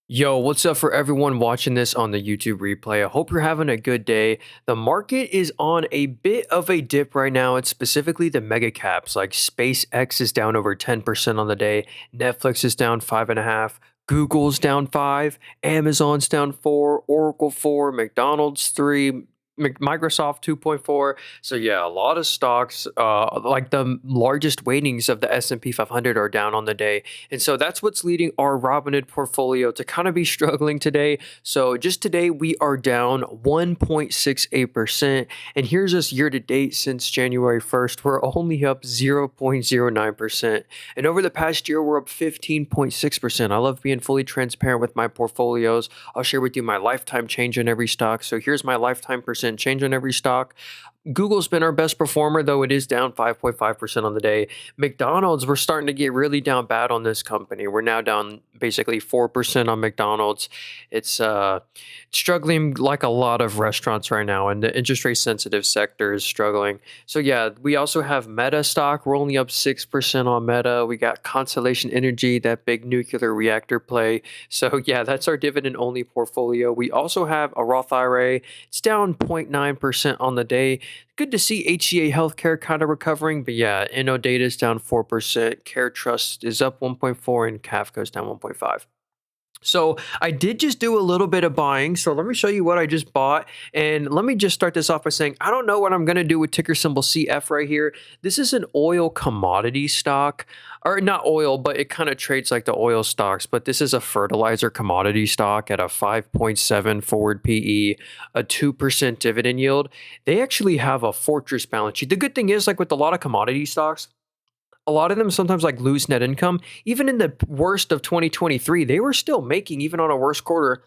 Yo, what's up for everyone watching this on the YouTube replay? I hope you're having a good day. The market is on a bit of a dip right now. It's specifically the mega caps, like SpaceX is down over 10% on the day, Netflix is down 5.5%, Google's down 5, Amazon's down 4, Oracle 4, McDonald's 3. Microsoft 2.4. So yeah, a lot of stocks, like the largest weightings of the S&P 500 are down on the day. And so that's what's leading our Robinhood portfolio to kind of be struggling today. So just today, we are down 1.68%. And here's us year to date since January 1st, we're only up 0.09%. And over the past year, we're up 15.6%. I love being fully transparent with my portfolios. I'll share with you my lifetime change in every stock. So here's my lifetime percent change on every stock. Google's been our best performer, though it is down 5.5% on the day. McDonald's, we're starting to get really down bad on this company. We're now down basically 4% on McDonald's. It's struggling like a lot of restaurants right now, and the interest rate sensitive sector is struggling. So yeah, we also have Meta stock. We're only up 6% on Meta. We got Constellation Energy, that big nuclear reactor play. So yeah, that's our dividend only portfolio. We also have a Roth IRA. It's down 0.9% on the day. Good to see HCA Healthcare kind of recovering, but yeah, Inno Data is down 4%, Care Trust is up 1.4, and Kafka is down 1.5. So I did just do a little bit of buying. So let me show you what I just bought. And let me just start this off by saying, I don't know what I'm going to do with ticker symbol CF right here. This is an oil commodity stock, or not oil, but it kind of trades like the oil stocks. But this is a fertilizer commodity stock at a 5.7 forward PE, a 2% dividend yield. They actually have a fortress balance sheet. The good thing is, like with a lot of commodity stocks, a lot of them sometimes like lose net income. Even in the worst of 2023, they were still making, even on a worst quarter,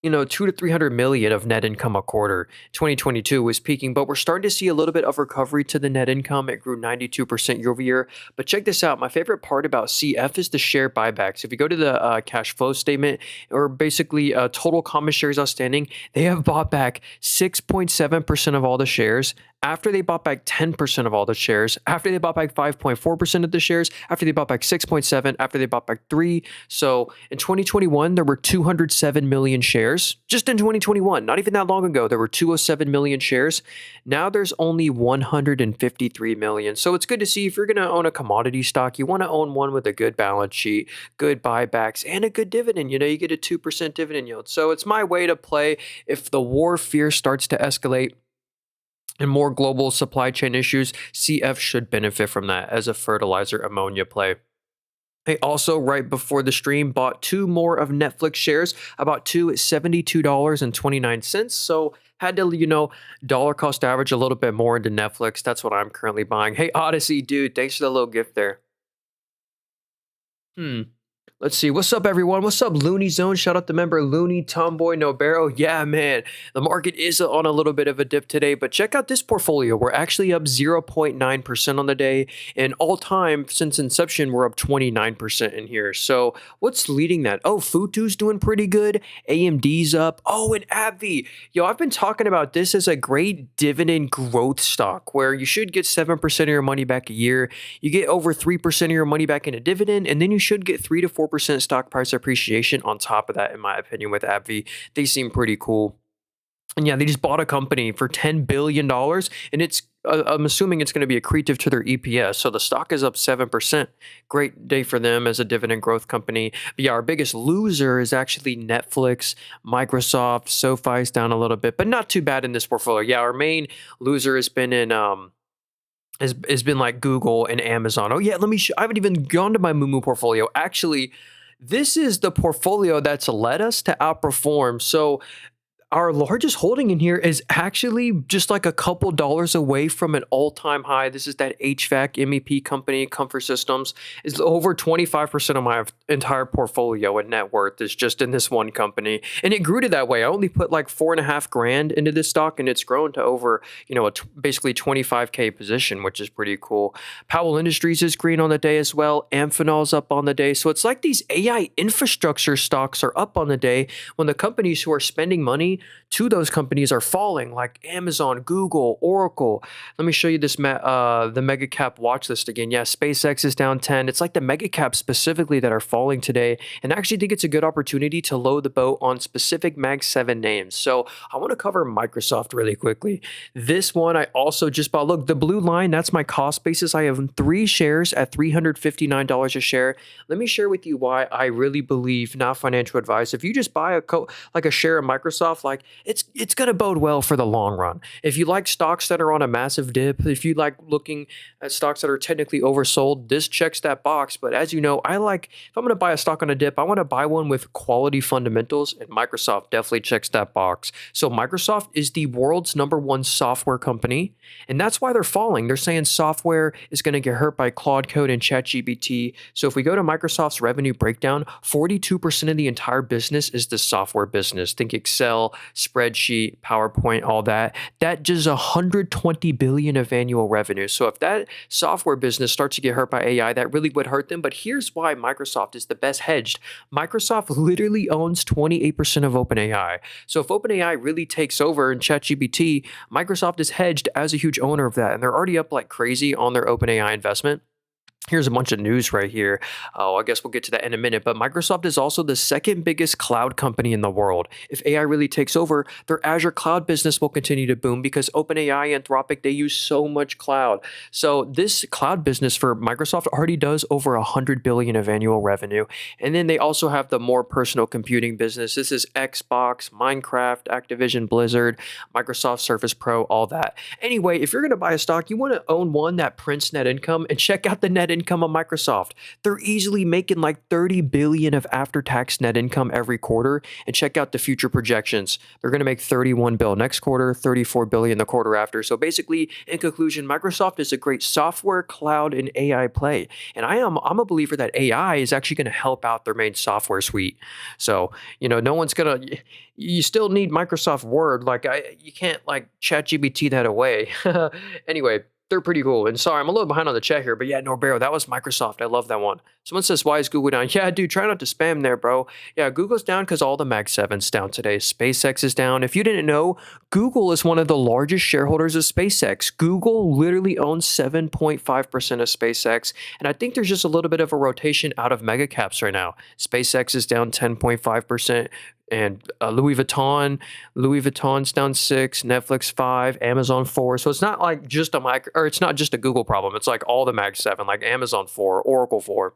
2 to 300 million of net income a quarter. 2022 was peaking, but we're starting to see a little bit of recovery to the net income. It grew 92% year over year. But check this out. My favorite part about CF is the share buybacks. If you go to the cash flow statement, or basically total common shares outstanding, they have bought back 6.7% of all the shares. After they bought back 10% of all the shares, after they bought back 5.4% of the shares, after they bought back 6.7, after they bought back 3. So in 2021, there were 207 million shares. Just in 2021, not even that long ago, there were 207 million shares. Now there's only 153 million. So it's good to see if you're going to own a commodity stock, you want to own one with a good balance sheet, good buybacks, and a good dividend. You get a 2% dividend yield. So it's my way to play if the war fear starts to escalate and more global supply chain issues. CF should benefit from that as a fertilizer ammonia play. I also, right before the stream, bought 2 more of Netflix shares. I bought 2 at $72.29. So had to, dollar cost average a little bit more into Netflix. That's what I'm currently buying. Hey, Odyssey, dude, thanks for the little gift there. Let's see. What's up, everyone? What's up, Looney Zone? Shout out to member Looney, Tomboy, No Barrow. Yeah, man. The market is on a little bit of a dip today, but check out this portfolio. We're actually up 0.9% on the day. And all time since inception, we're up 29% in here. So what's leading that? Oh, Futu's doing pretty good. AMD's up. Oh, and AbbVie. Yo, I've been talking about this as a great dividend growth stock where you should get 7% of your money back a year. You get over 3% of your money back in a dividend, and then you should get 3 to 4% stock price appreciation on top of that, in my opinion, with AbbVie. They seem pretty cool. And yeah, they just bought a company for $10 billion, and it's I'm assuming it's going to be accretive to their EPS. So the stock is up 7%. Great day for them as a dividend growth company. But yeah, our biggest loser is actually Netflix, Microsoft, SoFi's down a little bit, but not too bad in this portfolio. Yeah, our main loser has been in has been like Google and Amazon. Oh yeah, I haven't even gone to my Moomoo portfolio. Actually, this is the portfolio that's led us to outperform. So our largest holding in here is actually just like a couple dollars away from an all-time high. This is that HVAC MEP company, Comfort Systems. Is over 25% of my entire portfolio and net worth is just in this one company. And it grew to that way. I only put like 4.5 grand into this stock, and it's grown to over, basically 25K position, which is pretty cool. Powell Industries is green on the day as well. Amphenol's up on the day. So it's like these AI infrastructure stocks are up on the day when the companies who are spending money money to those companies are falling, like Amazon, Google, Oracle. Let me show you the mega cap watch list again. Yeah, SpaceX is down 10. It's like the mega caps specifically that are falling today. And I actually think it's a good opportunity to load the boat on specific Mag 7 names. So I want to cover Microsoft really quickly. This one I also just bought. Look, the blue line, that's my cost basis. I have 3 shares at $359 a share. Let me share with you why I really believe, not financial advice. If you just buy like a share of Microsoft, like it's gonna bode well for the long run. If you like stocks that are on a massive dip, if you like looking at stocks that are technically oversold, this checks that box. But as you know, if I'm gonna buy a stock on a dip, I want to buy one with quality fundamentals, and Microsoft definitely checks that box. So Microsoft is the world's #1 software company, and that's why they're falling. They're saying software is going to get hurt by Claude Code and ChatGPT. So if we go to Microsoft's revenue breakdown, 42% of the entire business is the software business. Think Excel, spreadsheet, PowerPoint, all that. That just 120 billion of annual revenue. So if that software business starts to get hurt by AI, that really would hurt them. But here's why Microsoft is the best hedged. Microsoft literally owns 28% of OpenAI. So if OpenAI really takes over in ChatGPT, Microsoft is hedged as a huge owner of that, and they're already up like crazy on their OpenAI investment. Here's a bunch of news right here. Oh, I guess we'll get to that in a minute. But Microsoft is also the second biggest cloud company in the world. If AI really takes over, their Azure cloud business will continue to boom because OpenAI, Anthropic, they use so much cloud. So this cloud business for Microsoft already does over 100 billion of annual revenue. And then they also have the more personal computing business. This is Xbox, Minecraft, Activision, Blizzard, Microsoft Surface Pro, all that. Anyway, if you're going to buy a stock, you want to own one that prints net income, and check out the net income of Microsoft. They're easily making like 30 billion of after-tax net income every quarter, and check out the future projections. They're going to make 31 bill next quarter, 34 billion the quarter after. So basically, in conclusion, Microsoft is a great software, cloud, and AI play. And I'm a believer that AI is actually going to help out their main software suite. So, no one's going to, you still need Microsoft Word. You can't like ChatGPT that away. Anyway, they're pretty cool. And sorry, I'm a little behind on the chat here, but yeah, Norbero, that was Microsoft. I love that one. Someone says, why is Google down? Yeah, dude, try not to spam there, bro. Yeah, Google's down because all the Mag 7's down today. SpaceX is down. If you didn't know, Google is one of the largest shareholders of SpaceX. Google literally owns 7.5% of SpaceX. And I think there's just a little bit of a rotation out of mega caps right now. SpaceX is down 10.5%. And Louis Vuitton's down 6, Netflix 5, Amazon 4. So it's not like just it's not just a Google problem. It's like all the Mag 7, like Amazon 4, Oracle 4.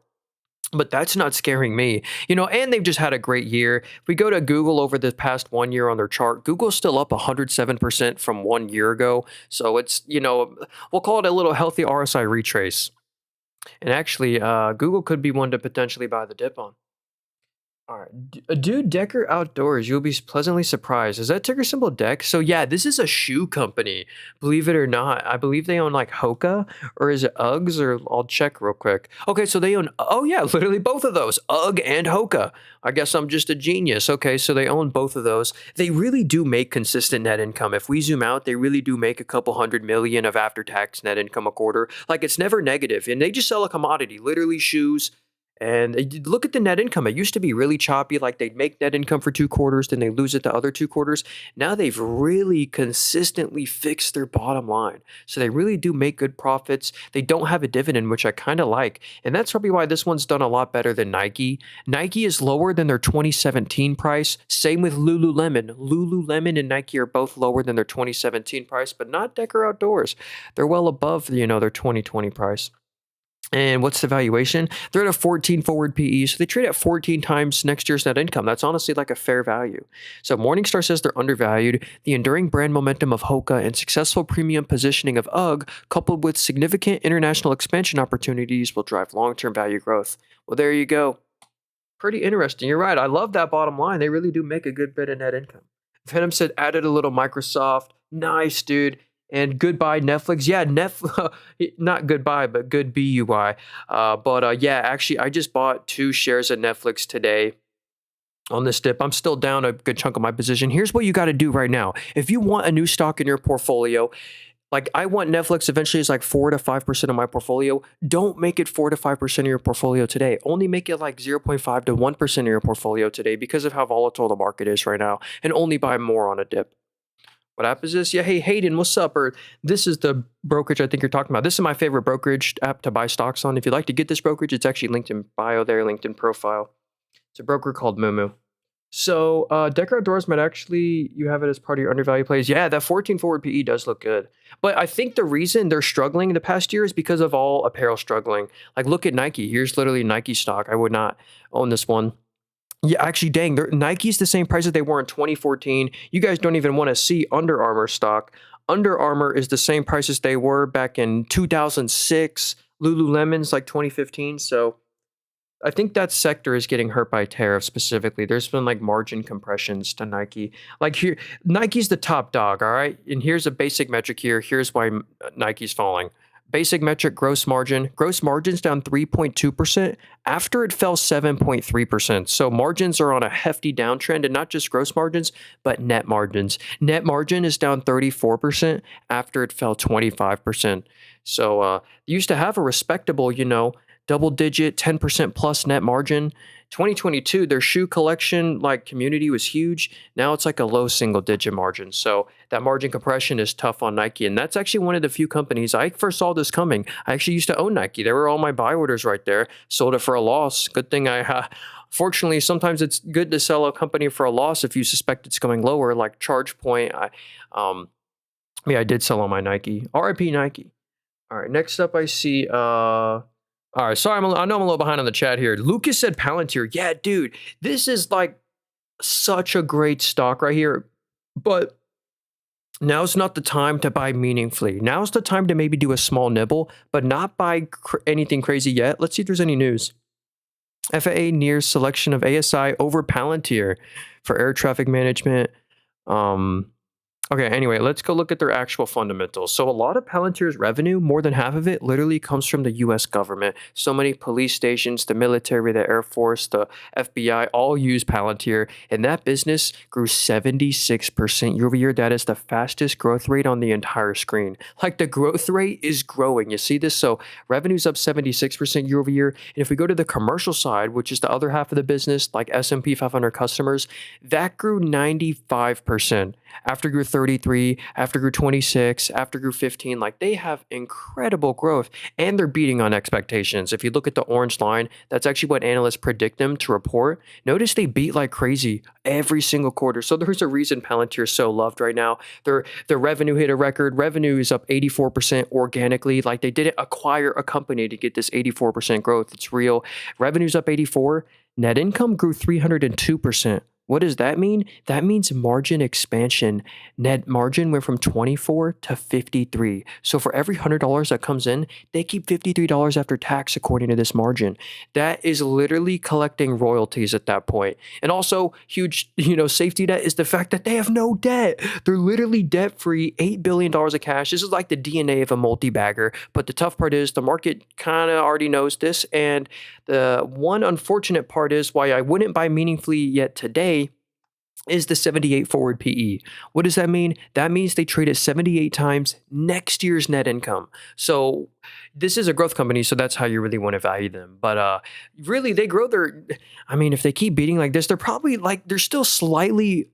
But that's not scaring me, and they've just had a great year. If we go to Google over the past 1 year on their chart, Google's still up 107% from 1 year ago. So it's, we'll call it a little healthy RSI retrace. And actually, Google could be one to potentially buy the dip on. All right, dude, Decker Outdoors. You'll be pleasantly surprised. Is that ticker symbol DEC? So yeah, this is a shoe company. Believe it or not, I believe they own like Hoka, or is it Uggs? Or I'll check real quick. Okay, so they own. Oh yeah, literally both of those, Ugg and Hoka. I guess I'm just a genius. Okay, so they own both of those. They really do make consistent net income. If we zoom out, they really do make a couple hundred million of after-tax net income a quarter. Like it's never negative, and they just sell a commodity, literally shoes. And look at the net income. It used to be really choppy, like they'd make net income for 2 quarters, then they lose it the other 2 quarters. Now they've really consistently fixed their bottom line. So they really do make good profits. They don't have a dividend, which I kind of like. And that's probably why this one's done a lot better than Nike. Nike is lower than their 2017 price. Same with Lululemon. Lululemon and Nike are both lower than their 2017 price, but not Decker Outdoors. They're well above, their 2020 price. And what's the valuation? They're at a 14 forward PE, so they trade at 14 times next year's net income. That's honestly like a fair value. So Morningstar says they're undervalued. The enduring brand momentum of Hoka and successful premium positioning of UGG, coupled with significant international expansion opportunities, will drive long-term value growth. Well, there you go. Pretty interesting. You're right. I love that bottom line. They really do make a good bit of net income. Venom said, added a little Microsoft. Nice, dude. And goodbye, Netflix. Yeah, Netflix, not goodbye, but good BUI. Yeah, actually, I just bought 2 shares of Netflix today on this dip. I'm still down a good chunk of my position. Here's what you got to do right now. If you want a new stock in your portfolio, Like, I want Netflix eventually is like 4 to 5% of my portfolio. Don't make it 4 to 5% of your portfolio today. Only make it like 0.5 to 1% of your portfolio today because of how volatile the market is right now, and only buy more on a dip. What happens is, yeah, hey, Hayden, what's up? Or this is the brokerage I think you're talking about. This is my favorite brokerage app to buy stocks on. If you'd like to get this brokerage, it's actually linked in bio there, LinkedIn profile. It's a broker called Mumu. So, Decker Outdoors might actually, you have it as part of your undervalued plays. Yeah, that 14 forward PE does look good. But I think the reason they're struggling in the past year is because of all apparel struggling. Like, look at Nike. Here's literally Nike stock. I would not own this one. Yeah, actually, dang, Nike's the same price that they were in 2014. You guys don't even want to see Under Armour stock. Under Armour is the same price as they were back in 2006. Lululemon's like 2015. So, I think that sector is getting hurt by tariffs specifically. There's been like margin compressions to Nike. Like here, Nike's the top dog, all right? And here's a basic metric here. Here's why Nike's falling. Basic metric gross margin. Gross margin's down 3.2% after it fell 7.3%. So margins are on a hefty downtrend, and not just gross margins, but net margins. Net margin is down 34% after it fell 25%. So you used to have a respectable, double digit 10% plus net margin. 2022, their shoe collection like community was huge. Now it's like a low single digit margin. So that margin compression is tough on Nike. And that's actually one of the few companies I first saw this coming. I actually used to own Nike. There were all my buy orders right there. Sold it for a loss. Good thing fortunately, sometimes it's good to sell a company for a loss if you suspect it's going lower, like ChargePoint. I did sell on my Nike. RIP Nike. All right, next up I see all right, sorry, I know I'm a little behind on the chat here. Lucas said Palantir. Yeah, dude, this is like such a great stock right here. But now's not the time to buy meaningfully. Now's the time to maybe do a small nibble, but not buy anything crazy yet. Let's see if there's any news. FAA nears selection of ASI over Palantir for air traffic management. Okay, anyway, let's go look at their actual fundamentals. So a lot of Palantir's revenue, more than half of it, literally comes from the US government. So many police stations, the military, the Air Force, the FBI all use Palantir. And that business grew 76% year over year. That is the fastest growth rate on the entire screen. Like the growth rate is growing. You see this? So revenue's up 76% year over year. And if we go to the commercial side, which is the other half of the business, like S&P 500 customers, that grew 95%. After grew 33, after grew 26, after grew 15, like they have incredible growth and they're beating on expectations. If you look at the orange line, that's actually what analysts predict them to report. Notice they beat like crazy every single quarter. So there's a reason Palantir is so loved right now. Their revenue hit a record. Revenue is up 84% organically. Like they didn't acquire a company to get this 84% growth. It's real. Revenue's up 84. Net income grew 302%. What does that mean? That means margin expansion. Net margin went from 24 to 53. So for every $100 that comes in, they keep $53 after tax according to this margin. That is literally collecting royalties at that point. And also huge, safety net is the fact that they have no debt. They're literally debt-free, $8 billion of cash. This is like the DNA of a multi-bagger. But the tough part is the market kind of already knows this. And the one unfortunate part is why I wouldn't buy meaningfully yet today is the 78 forward PE. What does that mean? That means they trade at 78 times next year's net income. So this is a growth company, so that's how you really want to value them. But really, they grow if they keep beating like this, they're still slightly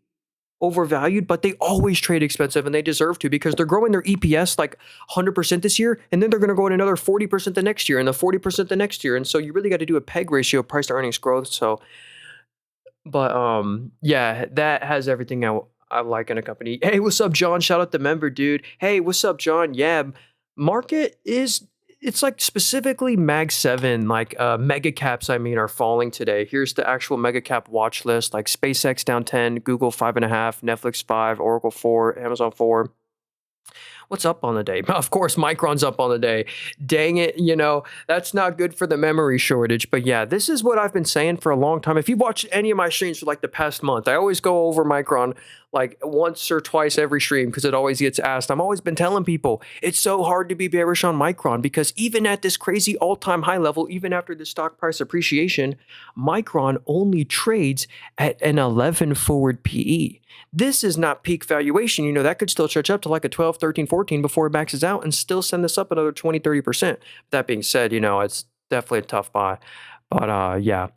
overvalued, but they always trade expensive and they deserve to because they're growing their EPS like 100% this year, and then they're going to grow at another 40% the next year and the 40% the next year. And so you really got to do a PEG ratio, price to earnings growth. So yeah, that has everything I like in a company. Hey, what's up, John? Shout out the member, dude. Hey, what's up, John? Yeah, it's like specifically Mag 7, like mega caps, are falling today. Here's the actual mega cap watch list, like SpaceX down 10, Google 5.5, Netflix 5, Oracle 4, Amazon 4. What's up on the day? Of course, Micron's up on the day. Dang it, that's not good for the memory shortage. But yeah, this is what I've been saying for a long time. If you watch any of my streams for like the past month, I always go over Micron like once or twice every stream because it always gets asked. I've always been telling people it's so hard to be bearish on Micron because even at this crazy all-time high level, even after the stock price appreciation, Micron only trades at an 11 forward PE. This is not peak valuation. That could still stretch up to like a 12, 13, 2014 before it maxes out and still send this up another 20, 30%. That being said, it's definitely a tough buy. But yeah.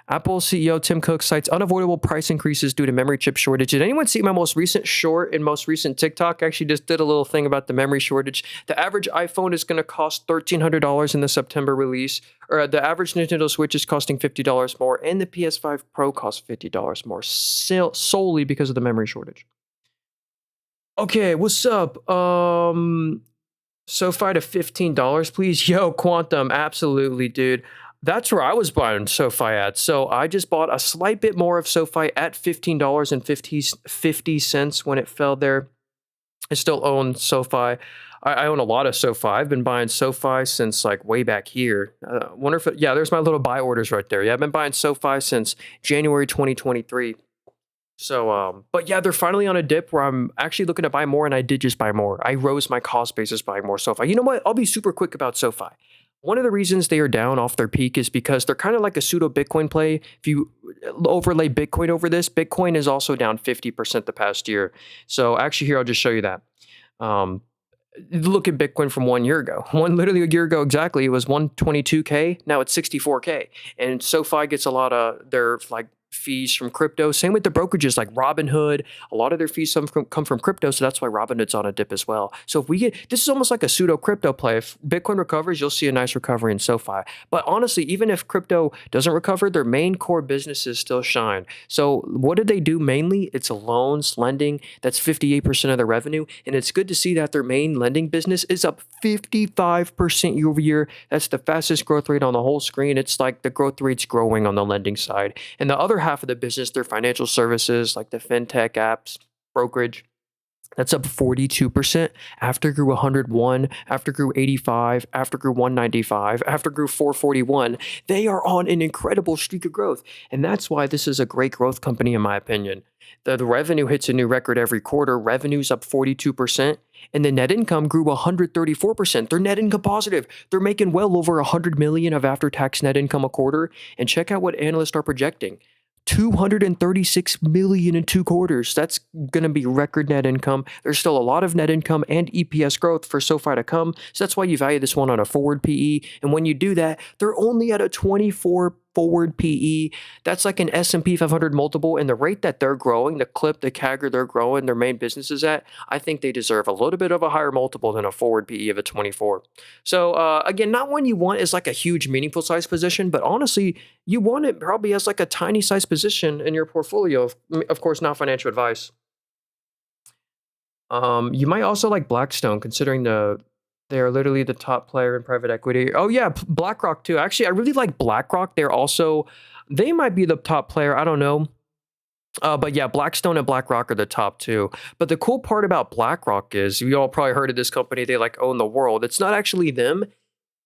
Apple CEO Tim Cook cites unavoidable price increases due to memory chip shortage. Did anyone see my most recent short and most recent TikTok? I actually just did a little thing about the memory shortage. The average iPhone is going to cost $1,300 in the September release, or the average Nintendo Switch is costing $50 more, and the PS5 Pro costs $50 more, solely because of the memory shortage. Okay, what's up? SoFi to $15, please. Yo, Quantum, absolutely, dude. That's where I was buying SoFi at. So I just bought a slight bit more of SoFi at $15.50 when it fell there. I still own SoFi. I own a lot of SoFi. I've been buying SoFi since like way back here. Wonder if yeah, there's my little buy orders right there. Yeah, I've been buying SoFi since January 2023. So, but yeah, they're finally on a dip where I'm actually looking to buy more, and I did just buy more. I rose my cost basis buying more SoFi. You know what? I'll be super quick about SoFi. One of the reasons they are down off their peak is because they're kind of like a pseudo Bitcoin play. If you overlay Bitcoin over this, Bitcoin is also down 50% the past year. So actually here, I'll just show you that. Look at Bitcoin from 1 year ago. Literally a year ago exactly, it was 122K. Now it's 64K. And SoFi gets a lot of their like fees from crypto. Same with the brokerages like Robinhood. A lot of their fees come from crypto, so that's why Robinhood's on a dip as well. So if we get, this is almost like a pseudo crypto play. If Bitcoin recovers, you'll see a nice recovery in SoFi. But honestly, even if crypto doesn't recover, their main core businesses still shine. So what do they do mainly? It's loans, lending. That's 58% of their revenue. And it's good to see that their main lending business is up 55% year over year. That's the fastest growth rate on the whole screen. It's like the growth rate's growing on the lending side. And the other half of the business, their financial services, like the fintech apps, brokerage, that's up 42%. After grew 101, after grew 85, after grew 195, after grew 441. They are on an incredible streak of growth. And that's why this is a great growth company, in my opinion. The revenue hits a new record every quarter. Revenue's up 42%. And the net income grew 134%. They're net income positive. They're making well over 100 million of after-tax net income a quarter. And check out what analysts are projecting. 236 million in 2 quarters. That's going to be record net income. There's still a lot of net income and EPS growth for SoFi to come. So that's why you value this one on a forward PE. And when you do that, they're only at a 24 forward PE. That's like an S&P 500 multiple. And the rate that they're growing, the clip, the CAGR they're growing, their main businesses at, I think they deserve a little bit of a higher multiple than a forward PE of a 24. So again, not one you want is like a huge meaningful size position, but honestly, you want it probably as like a tiny size position in your portfolio. Of course, not financial advice. You might also like Blackstone, considering they are literally the top player in private equity. Oh yeah, BlackRock too. Actually, I really like BlackRock. They might be the top player. I don't know. But yeah, Blackstone and BlackRock are the top two. But the cool part about BlackRock is, you all probably heard of this company. They like own the world. It's not actually them.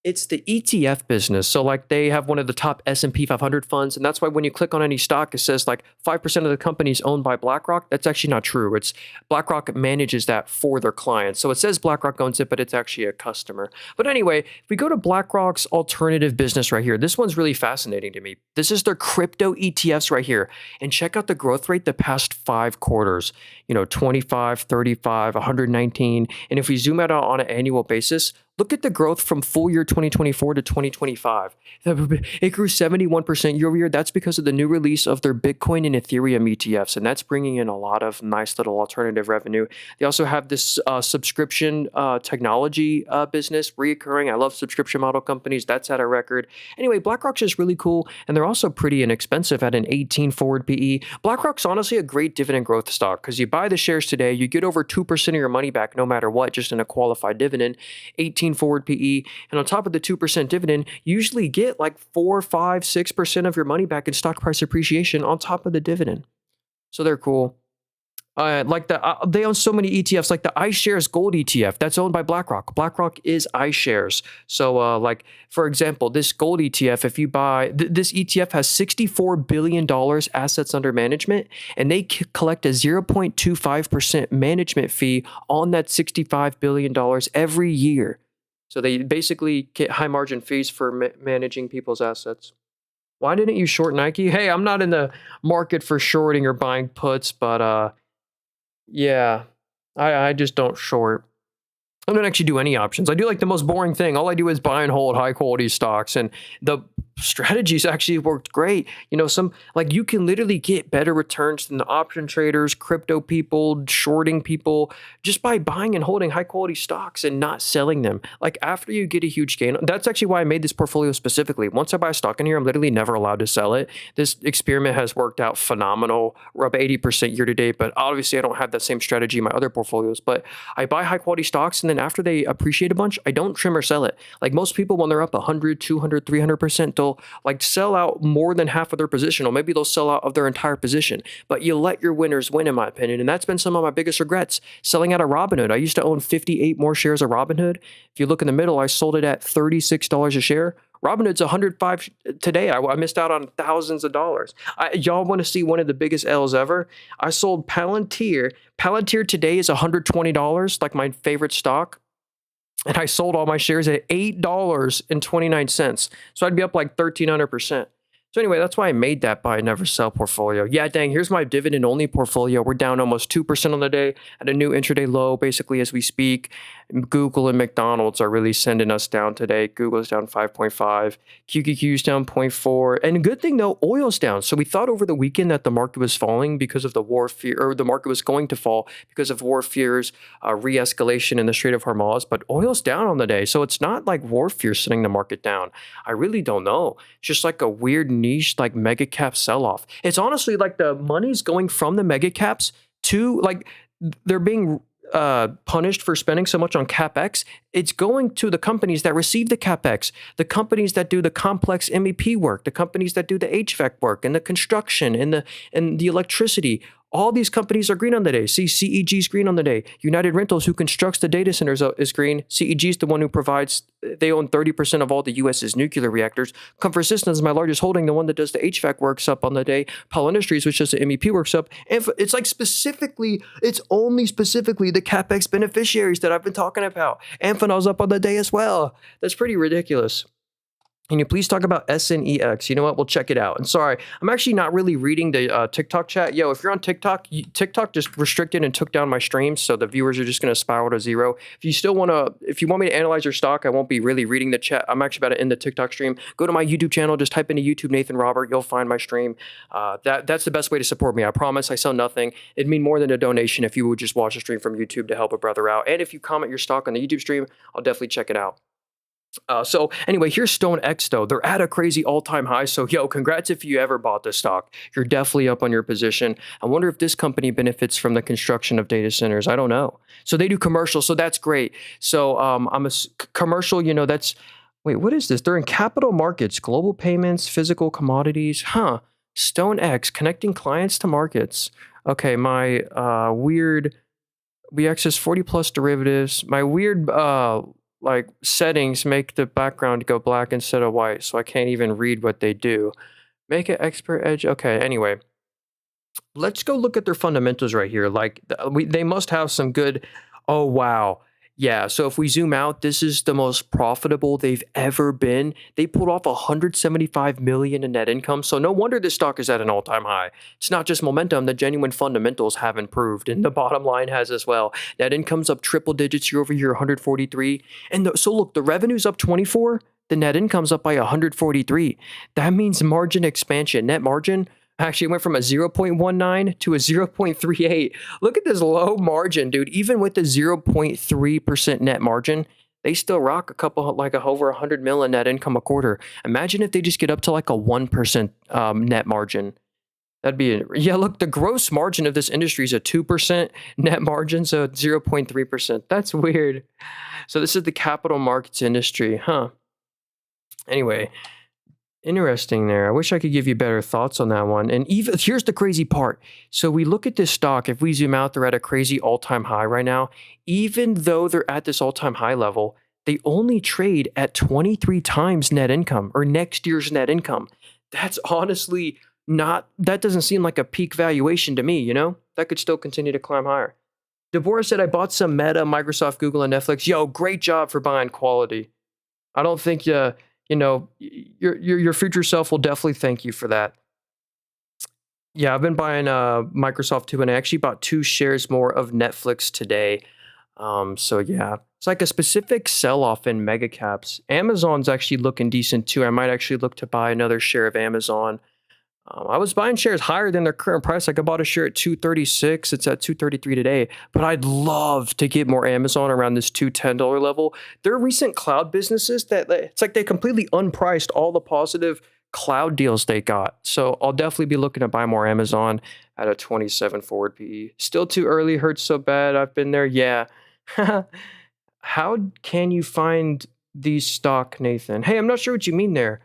It's the ETF business. So like they have one of the top S&P 500 funds. And that's why when you click on any stock, it says like 5% of the company is owned by BlackRock. That's actually not true. It's BlackRock manages that for their clients. So it says BlackRock owns it, but it's actually a customer. But anyway, if we go to BlackRock's alternative business right here, this one's really fascinating to me. This is their crypto ETFs right here. And check out the growth rate the past 5 quarters, 25, 35, 119. And if we zoom out on an annual basis, look at the growth from full year 2024 to 2025. It grew 71% year over year. That's because of the new release of their Bitcoin and Ethereum ETFs, and that's bringing in a lot of nice little alternative revenue. They also have this subscription technology business, reoccurring. I love subscription model companies. That's at a record. Anyway, BlackRock's just really cool, and they're also pretty inexpensive at an 18 forward PE. BlackRock's honestly a great dividend growth stock because you buy the shares today, you get over 2% of your money back no matter what, just in a qualified dividend. 18 forward PE, and on top of the 2% dividend, you usually get like 4, 5, 6% of your money back in stock price appreciation on top of the dividend. So they're cool. They own so many ETFs, like the iShares Gold ETF that's owned by BlackRock. BlackRock is iShares. So, for example, this Gold ETF, if you buy this ETF, has $64 billion assets under management, and they collect a 0.25% management fee on that $65 billion every year. So they basically get high margin fees for managing people's assets. Why didn't you short Nike? Hey, I'm not in the market for shorting or buying puts, but yeah, I just don't short. I don't actually do any options. I do like the most boring thing. All I do is buy and hold high quality stocks, and the strategies actually worked great. Some like you can literally get better returns than the option traders, crypto people, shorting people just by buying and holding high quality stocks and not selling them. Like after you get a huge gain, that's actually why I made this portfolio specifically. Once I buy a stock in here, I'm literally never allowed to sell it. This experiment has worked out phenomenal. We're up 80% year to date, but obviously I don't have that same strategy in my other portfolios. But I buy high quality stocks, and then after they appreciate a bunch, I don't trim or sell it. Like most people, when they're up 100, 200, 300%, they'll like sell out more than half of their position, or maybe they'll sell out of their entire position. But you let your winners win, in my opinion. And that's been some of my biggest regrets. Selling out of Robinhood. I used to own 58 more shares of Robinhood. If you look in the middle, I sold it at $36 a share. Robinhood's 105 today. I missed out on thousands of dollars. Y'all want to see one of the biggest L's ever? I sold Palantir. Palantir today is $120, like my favorite stock. And I sold all my shares at $8.29. So I'd be up like 1,300%. So anyway, that's why I made that buy and never sell portfolio. Yeah, dang, here's my dividend only portfolio. We're down almost 2% on the day at a new intraday low, basically as we speak. Google and McDonald's are really sending us down today. Google's down 5.5, QQQ's down 0.4. And good thing though, oil's down. So we thought over the weekend that the market was falling because of the war fear, or the market was going to fall because of war fears, re-escalation in the Strait of Hormuz, but oil's down on the day. So it's not like war fear sending the market down. I really don't know. It's just like a weird niche, like mega cap sell-off. It's honestly like the money's going from the mega caps to like they're being punished for spending so much on capex. It's going to the companies that receive the capex, the companies that do the complex MEP work, the companies that do the HVAC work and the construction and the electricity. All these companies are green on the day. See, CEG's green on the day. United Rentals, who constructs the data centers, is green. CEG's the one who provides, they own 30% of all the US's nuclear reactors. Comfort Systems is my largest holding, the one that does the HVAC works up on the day. Powell Industries, which does the MEP works up. And it's like it's only specifically the CapEx beneficiaries that I've been talking about. Amphenol's up on the day as well. That's pretty ridiculous. Can you please talk about SNEX? You know what? We'll check it out. And sorry, I'm actually not really reading the TikTok chat. Yo, if you're on TikTok, TikTok just restricted and took down my streams, so the viewers are just going to spiral to zero. If you want me to analyze your stock, I won't be really reading the chat. I'm actually about to end the TikTok stream. Go to my YouTube channel. Just type into YouTube Nathan Robert. You'll find my stream. That's the best way to support me. I promise. I sell nothing. It'd mean more than a donation if you would just watch a stream from YouTube to help a brother out. And if you comment your stock on the YouTube stream, I'll definitely check it out. So anyway, here's StoneX though. They're at a crazy all-time high. So yo, congrats if you ever bought this stock. You're definitely up on your position. I wonder if this company benefits from the construction of data centers. I don't know. So they do commercial. So that's great. So commercial, wait, what is this? They're in capital markets, global payments, physical commodities. Huh. StoneX, connecting clients to markets. Okay, my we access 40 plus derivatives. My weird like settings make the background go black instead of white, so I can't even read what they do. Make it expert edge. Okay, anyway, let's go look at their fundamentals right here. Like they must have some good. Oh wow, yeah. So if we zoom out, this is the most profitable they've ever been. They pulled off 175 million in net income. So no wonder this stock is at an all-time high. It's not just momentum; the genuine fundamentals have improved, and the bottom line has as well. Net income's up triple digits year over year, 143. And so look, the revenue's up 24. The net income's up by 143. That means margin expansion. Net margin actually went from a 0.19 to a 0.38. Look at this low margin, dude. Even with the 0.3% net margin, they still rock over 100 mil in net income a quarter. Imagine if they just get up to like a 1% net margin. That'd be yeah. Look, the gross margin of this industry is a 2% net margin, so 0.3%. That's weird. So this is the capital markets industry, huh? Anyway. Interesting there. I wish I could give you better thoughts on that one. And even here's the crazy part. So we look at this stock, if we zoom out, they're at a crazy all-time high right now. Even though they're at this all-time high level, they only trade at 23 times net income or next year's net income. That's honestly that doesn't seem like a peak valuation to me, you know? That could still continue to climb higher. Deborah said, I bought some Meta, Microsoft, Google, and Netflix. Yo, great job for buying quality. I don't think your future self will definitely thank you for that. Yeah, I've been buying Microsoft too, and I actually bought 2 shares more of Netflix today. So yeah, it's like a specific sell-off in mega caps. Amazon's actually looking decent too. I might actually look to buy another share of Amazon. I was buying shares higher than their current price. Like I bought a share at 236. It's at 233 today. But I'd love to get more Amazon around this $210 level. Their recent cloud businesses it's like they completely unpriced all the positive cloud deals they got. So I'll definitely be looking to buy more Amazon at a 27 forward PE. Still too early, hurts so bad. I've been there. Yeah. How can you find these stock, Nathan? Hey, I'm not sure what you mean there.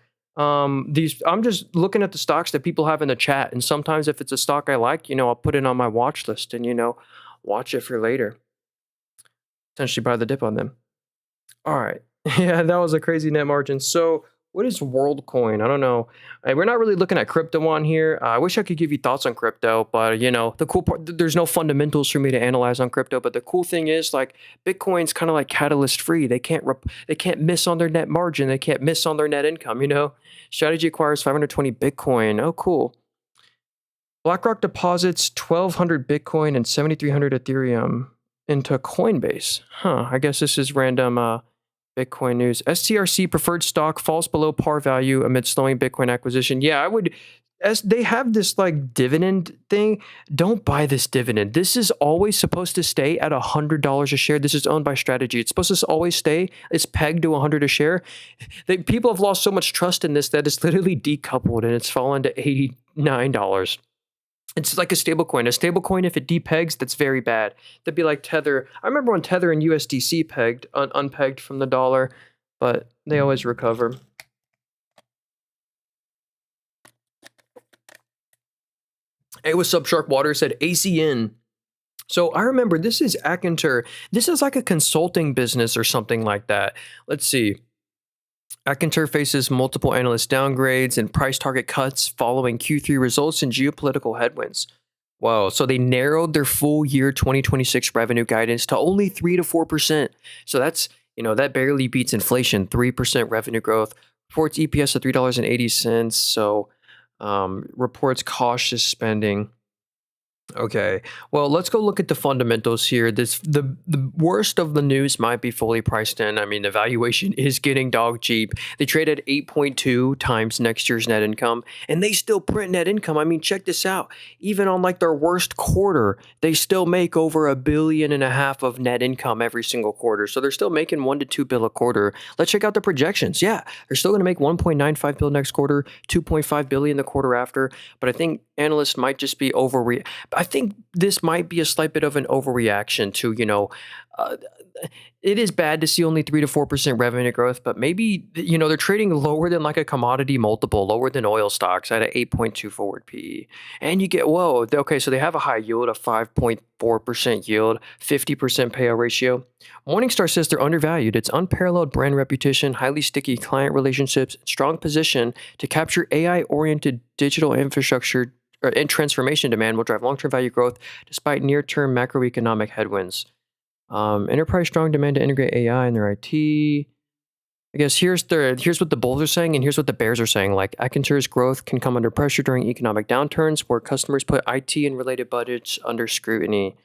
These I'm just looking at the stocks that people have in the chat, and sometimes if it's a stock I like, I'll put it on my watch list and watch it for later. Potentially buy the dip on them. All right. Yeah, that was a crazy net margin. So, what is WorldCoin? I don't know. We're not really looking at crypto on here. I wish I could give you thoughts on crypto, but the cool part, there's no fundamentals for me to analyze on crypto. But the cool thing is, like, Bitcoin's kind of like catalyst free. They can't miss on their net margin. They can't miss on their net income. Strategy acquires 520 Bitcoin. Oh, cool. BlackRock deposits 1,200 Bitcoin and 7,300 Ethereum into Coinbase. Huh. I guess this is random Bitcoin news. STRC preferred stock falls below par value amid slowing Bitcoin acquisition. Yeah, I would. As they have this like dividend thing, don't buy this dividend. This is always supposed to stay at $100 a share. This is owned by Strategy. It's supposed to always stay. It's pegged to 100 a share. People have lost so much trust in this that it's literally decoupled and it's fallen to $89. It's like a stable coin. A stable coin, if it depegs, that's very bad. That'd be like Tether. I remember when Tether and USDC pegged, unpegged from the dollar, but they always recover. Hey, what's up, Sharkwater? Said ACN. So I remember this is Akinter. This is like a consulting business or something like that. Let's see. Akinter faces multiple analyst downgrades and price target cuts following Q3 results and geopolitical headwinds. Whoa, so they narrowed their full year 2026 revenue guidance to only 3 to 4%. So that's, that barely beats inflation, 3% revenue growth. Reports EPS of $3.80. So reports cautious spending. Okay, well, let's go look at the fundamentals here. The worst of the news might be fully priced in. I mean, the valuation is getting dog cheap. They trade at 8.2 times next year's net income, and they still print net income. I mean, check this out. Even on like their worst quarter, they still make over $1.5 billion of net income every single quarter. So they're still making $1 to $2 billion a quarter. Let's check out the projections. Yeah, they're still going to make $1.95 billion next quarter, $2.5 billion the quarter after. But I think analysts might just be I think this might be a slight bit of an overreaction to, it is bad to see only 3 to 4% revenue growth, but maybe, they're trading lower than like a commodity multiple, lower than oil stocks at an 8.2 forward PE. And you get, whoa, okay, so they have a high yield, a 5.4% yield, 50% payout ratio. Morningstar says they're undervalued. It's unparalleled brand reputation, highly sticky client relationships, strong position to capture AI-oriented digital infrastructure and transformation demand will drive long-term value growth despite near-term macroeconomic headwinds. Enterprise strong demand to integrate AI in their IT. I guess here's what the bulls are saying, and here's what the bears are saying. Like Akinter's growth can come under pressure during economic downturns where customers put IT and related budgets under scrutiny.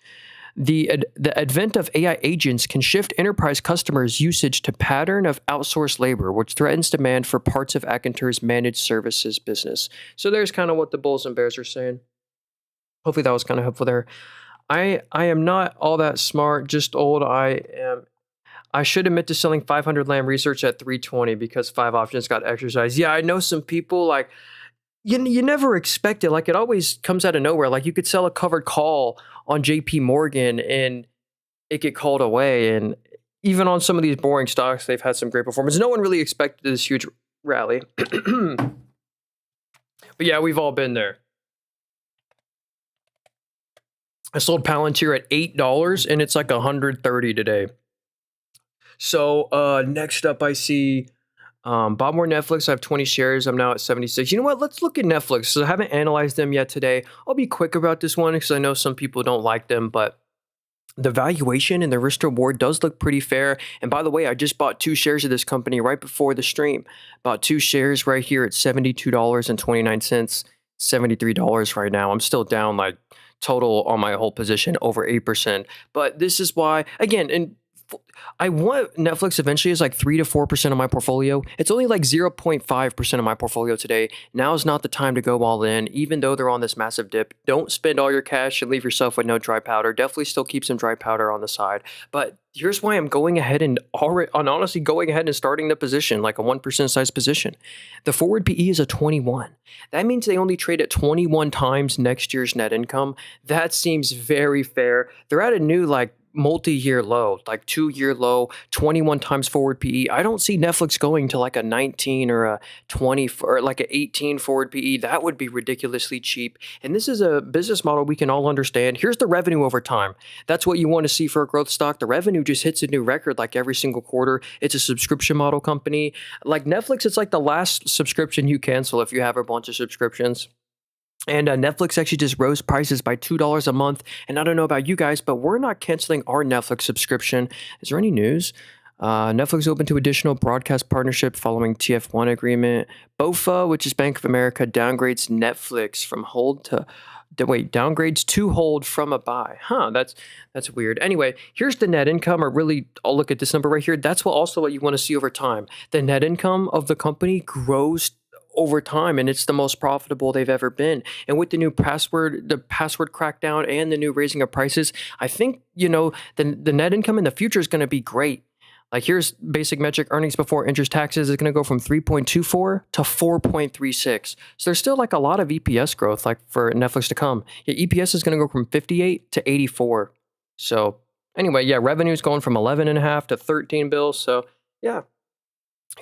The advent of AI agents can shift enterprise customers' usage to pattern of outsourced labor, which threatens demand for parts of Akinter's managed services business. So there's kind of what the bulls and bears are saying. Hopefully that was kind of helpful there. I am not all that smart, just old. I should admit to selling 500 Lamb Research at 320 because 5 options got exercised. Yeah, I know some people like you never expect it. Like it always comes out of nowhere. Like you could sell a covered call on JP Morgan and it get called away. And even on some of these boring stocks, they've had some great performance. No one really expected this huge rally. But yeah, we've all been there. I sold Palantir at $8 and it's like $130 today. So next up I see bought more Netflix. I have 20 shares. I'm now at 76. You know what? Let's look at Netflix. So I haven't analyzed them yet today. I'll be quick about this one because I know some people don't like them, but the valuation and the risk reward does look pretty fair. And by the way, I just bought 2 shares of this company right before the stream. Bought 2 shares right here at $72.29, $73 right now. I'm still down like total on my whole position over 8%. But this is why, again, and I want Netflix eventually is like 3 to 4% of my portfolio. It's only like 0.5% of my portfolio today. Now is not the time to go all in, even though they're on this massive dip. Don't spend all your cash and leave yourself with no dry powder. Definitely still keep some dry powder on the side. But here's why I'm going ahead and honestly going ahead and starting the position, like a 1% size position. The forward PE is a 21. That means they only trade at 21 times next year's net income. That seems very fair. They're at a new like multi-year low, like 2-year low, 21 times forward PE. I don't see Netflix going to like a 19 or a 20 or like an 18 forward PE. That would be ridiculously cheap. And this is a business model we can all understand. Here's the revenue over time. That's what you want to see for a growth stock. The revenue just hits a new record like every single quarter. It's a subscription model company. Like Netflix, it's like the last subscription you cancel if you have a bunch of subscriptions. And Netflix actually just rose prices by $2 a month. And I don't know about you guys, but we're not canceling our Netflix subscription. Is there any news? Netflix open to additional broadcast partnership following TF1 agreement. BofA, which is Bank of America, downgrades Netflix from hold to downgrades to hold from a buy. That's weird. Anyway, here's the net income, or really, I'll look at this number right here. That's what you want to see over time. The net income of the company grows over time, and it's the most profitable they've ever been. And with the password crackdown and the new raising of prices, I think, the net income in the future is going to be great. Like here's basic metric: earnings before interest taxes is going to go from 3.24 to 4.36. So there's still like a lot of EPS growth like for Netflix to come. Yeah, EPS is going to go from 58 to 84. So anyway, yeah, revenue is going from 11 and a half to 13 bills. So yeah.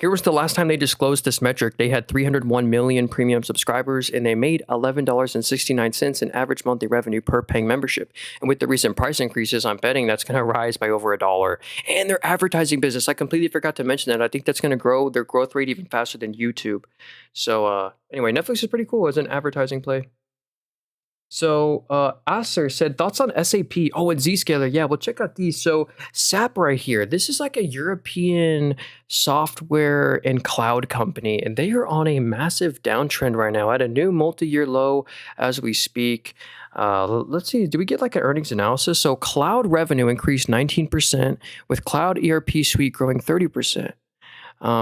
Here was the last time they disclosed this metric. They had 301 million premium subscribers, and they made $11.69 in average monthly revenue per paying membership. And with the recent price increases, I'm betting that's going to rise by over $1. And their advertising business, I completely forgot to mention that. I think that's going to grow their growth rate even faster than YouTube. So anyway, Netflix is pretty cool as an advertising play. So Acer said, thoughts on SAP? Oh, and Zscaler. Yeah, well, check out these. So SAP right here. This is like a European software and cloud company, and they are on a massive downtrend right now at a new multi-year low as we speak. Let's see. Do we get like an earnings analysis? So cloud revenue increased 19%, with cloud ERP suite growing 30%.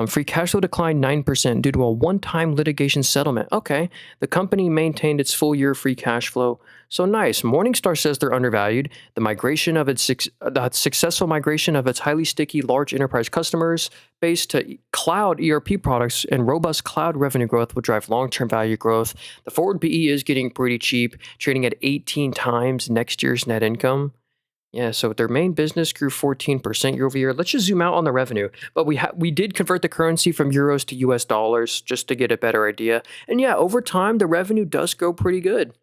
Free cash flow declined 9% due to a one-time litigation settlement. Okay, the company maintained its full-year free cash flow. So nice. Morningstar says they're undervalued. The successful migration of its highly sticky large enterprise customers base to cloud ERP products and robust cloud revenue growth will drive long-term value growth. The forward PE is getting pretty cheap, trading at 18 times next year's net income. Yeah, so their main business grew 14% year over year. Let's just zoom out on the revenue. But we did convert the currency from euros to US dollars just to get a better idea. And yeah, over time, the revenue does go pretty good.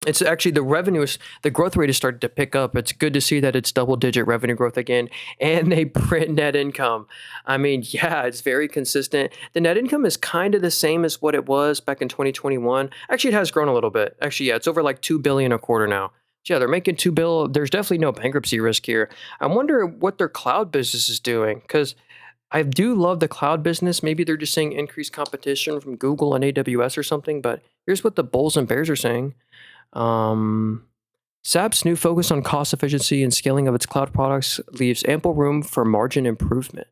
It's actually the growth rate has started to pick up. It's good to see that it's double-digit revenue growth again, and they print net income. I mean, yeah, it's very consistent. The net income is kind of the same as what it was back in 2021. Actually, it has grown a little bit. Actually, yeah, it's over like $2 billion a quarter now. Yeah, they're making $2 billion. There's definitely no bankruptcy risk here. I wonder what their cloud business is doing, because I do love the cloud business. Maybe they're just saying increased competition from Google and AWS or something. But here's what the bulls and bears are saying. SAP's new focus on cost efficiency and scaling of its cloud products leaves ample room for margin improvement.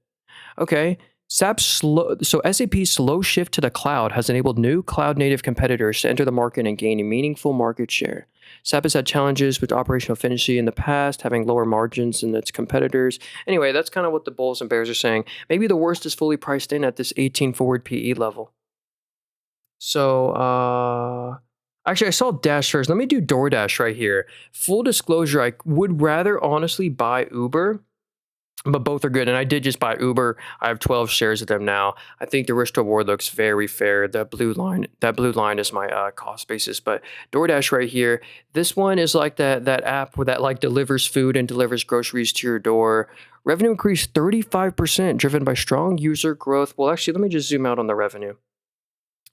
Okay. SAP's slow shift to the cloud has enabled new cloud-native competitors to enter the market and gain a meaningful market share. SAP has had challenges with operational efficiency in the past, having lower margins than its competitors. Anyway, that's kind of what the bulls and bears are saying. Maybe the worst is fully priced in at this 18 forward PE level. So, actually, I saw Dash first. Let me do DoorDash right here. Full disclosure, I would rather honestly buy Uber, but both are good. And I did just buy Uber. I have 12 shares of them now. I think the risk to reward looks very fair. That blue line is my cost basis. But DoorDash right here, this one is like that app that like delivers food and delivers groceries to your door. Revenue increased 35%, driven by strong user growth. Well, actually, let me just zoom out on the revenue.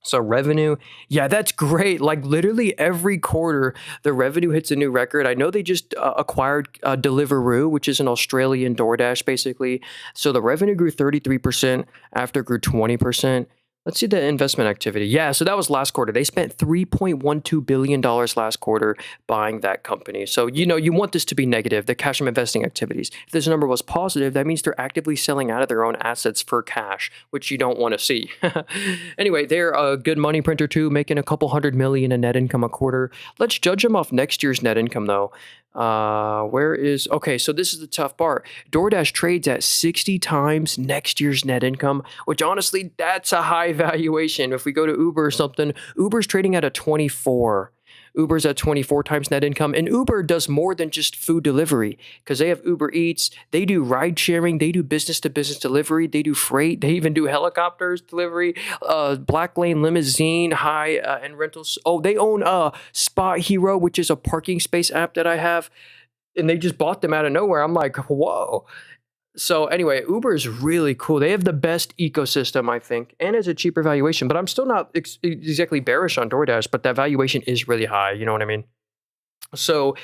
So revenue, yeah, that's great. Like literally every quarter, the revenue hits a new record. I know they just acquired Deliveroo, which is an Australian DoorDash, basically. So the revenue grew 33%, after grew 20%. Let's see the investment activity. Yeah, so that was last quarter. They spent $3.12 billion last quarter buying that company. So, you want this to be negative, the cash from investing activities. If this number was positive, that means they're actively selling out of their own assets for cash, which you don't want to see. Anyway, they're a good money printer too, making a couple hundred million in net income a quarter. Let's judge them off next year's net income though. Okay, so this is the tough part. DoorDash trades at 60 times next year's net income, which honestly, that's a high valuation. If we go to Uber or something, Uber's trading at a 24. Uber's at 24 times net income, and Uber does more than just food delivery because they have Uber Eats, they do ride sharing, they do business to business delivery, they do freight, they even do helicopters delivery, Black Lane Limousine, high and rentals. Oh, they own Spot Hero, which is a parking space app that I have, and they just bought them out of nowhere. I'm like, whoa. So anyway, Uber is really cool. They have the best ecosystem, I think, and it's a cheaper valuation. But I'm still not exactly bearish on DoorDash, but that valuation is really high. You know what I mean? So,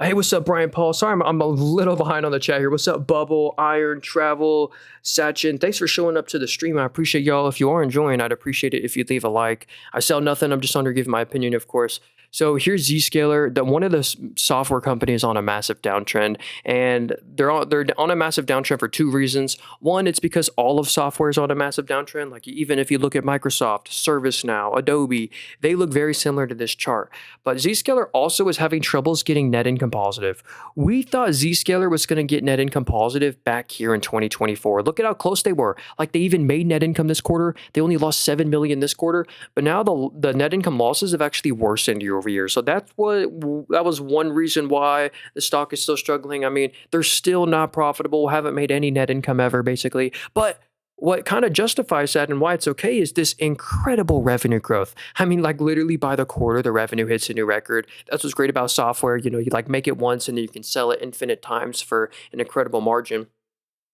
hey, what's up, Brian Paul? Sorry, I'm a little behind on the chat here. What's up, Bubble, Iron, Travel, Sachin? Thanks for showing up to the stream. I appreciate y'all. If you are enjoying, I'd appreciate it if you'd leave a like. I sell nothing. I'm just under giving my opinion, of course. So here's Zscaler. One of the software companies on a massive downtrend, and they're on a massive downtrend for two reasons. One, it's because all of software is on a massive downtrend. Like even if you look at Microsoft, ServiceNow, Adobe, they look very similar to this chart. But Zscaler also is having troubles getting net income positive. We thought Zscaler was going to get net income positive back here in 2024. Look at how close they were. Like they even made net income this quarter. They only lost $7 million this quarter, but now the net income losses have actually worsened year over year. So that was one reason why the stock is still struggling. I mean, they're still not profitable, haven't made any net income ever, basically. But what kind of justifies that and why it's okay is this incredible revenue growth. I mean, like literally by the quarter, the revenue hits a new record. That's what's great about software. You like make it once and then you can sell it infinite times for an incredible margin.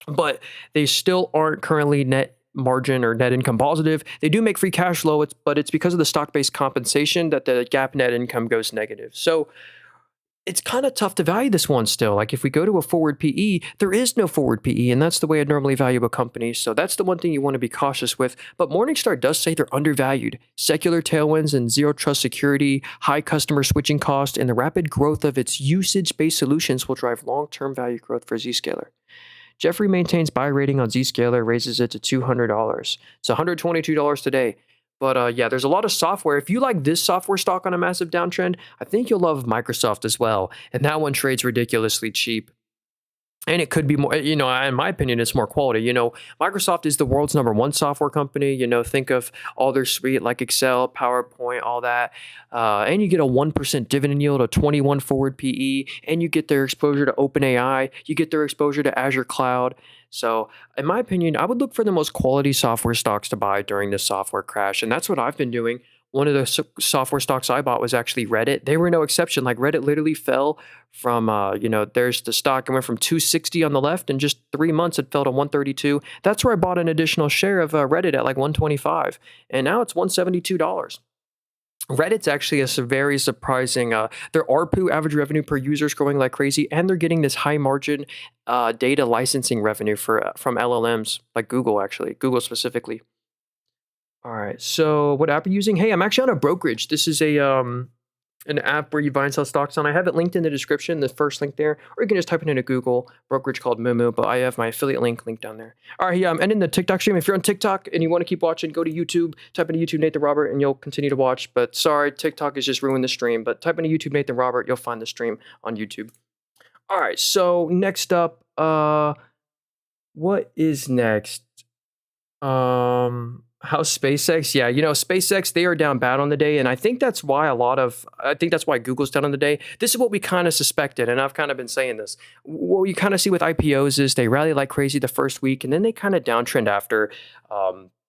But they still aren't currently net margin or net income positive. They do make free cash flow, but it's because of the stock-based compensation that the GAAP net income goes negative. So it's kind of tough to value this one still. Like if we go to a forward PE, there is no forward PE, and that's the way I'd normally value a company. So that's the one thing you want to be cautious with. But Morningstar does say they're undervalued. Secular tailwinds and zero trust security, high customer switching cost, and the rapid growth of its usage-based solutions will drive long-term value growth for Zscaler. Jeffrey maintains buy rating on Zscaler, raises it to $200. It's $122 today. But yeah, there's a lot of software. If you like this software stock on a massive downtrend, I think you'll love Microsoft as well. And that one trades ridiculously cheap. And it could be more, in my opinion, it's more quality. Microsoft is the world's #1 software company. Think of all their suite like Excel, PowerPoint, all that. And you get a 1% dividend yield, a 21 forward PE, and you get their exposure to OpenAI. You get their exposure to Azure Cloud. So, in my opinion, I would look for the most quality software stocks to buy during this software crash. And that's what I've been doing. One of the software stocks I bought was actually Reddit. They were no exception. Like Reddit literally fell from, there's the stock and went from 260 on the left. In just 3 months, it fell to 132. That's where I bought an additional share of Reddit at like 125. And now it's $172. Reddit's actually a very surprising, their ARPU, average revenue per user, is growing like crazy, and they're getting this high margin data licensing revenue from LLMs, like Google actually, Google specifically. All right. So what app are you using? Hey, I'm actually on a brokerage. This is an app where you buy and sell stocks on. I have it linked in the description, the first link there, or you can just type it into Google, brokerage called Mumu, but I have my affiliate link linked down there. All right, yeah, I'm ending the TikTok stream. If you're on TikTok and you want to keep watching, go to YouTube, type into YouTube Nathan Robert, and you'll continue to watch. But sorry, TikTok has just ruined the stream, but type into YouTube Nathan Robert, you'll find the stream on YouTube. All right, so next up, what is next? How SpaceX? Yeah, SpaceX, they are down bad on the day. And I think that's why Google's down on the day. This is what we kind of suspected. And I've kind of been saying this. What you kind of see with IPOs is they rally like crazy the first week and then they kind of downtrend after.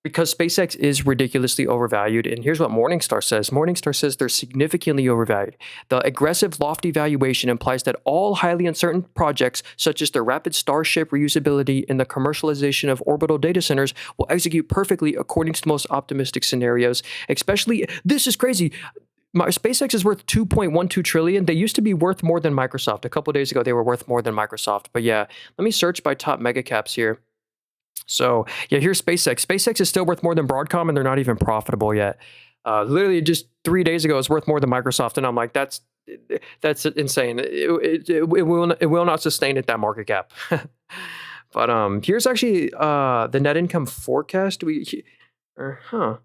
Because SpaceX is ridiculously overvalued. And here's what Morningstar says. Morningstar says they're significantly overvalued. The aggressive, lofty valuation implies that all highly uncertain projects, such as the rapid Starship reusability and the commercialization of orbital data centers, will execute perfectly according to the most optimistic scenarios. Especially, this is crazy. SpaceX is worth $2.12 trillion. They used to be worth more than Microsoft. A couple of days ago, they were worth more than Microsoft. But yeah, let me search by top mega caps here. So yeah, here's SpaceX. SpaceX is still worth more than Broadcom, and they're not even profitable yet. Literally, just 3 days ago, it's worth more than Microsoft, and I'm like, that's insane. It will not sustain at that market cap. But here's actually the net income forecast. Huh.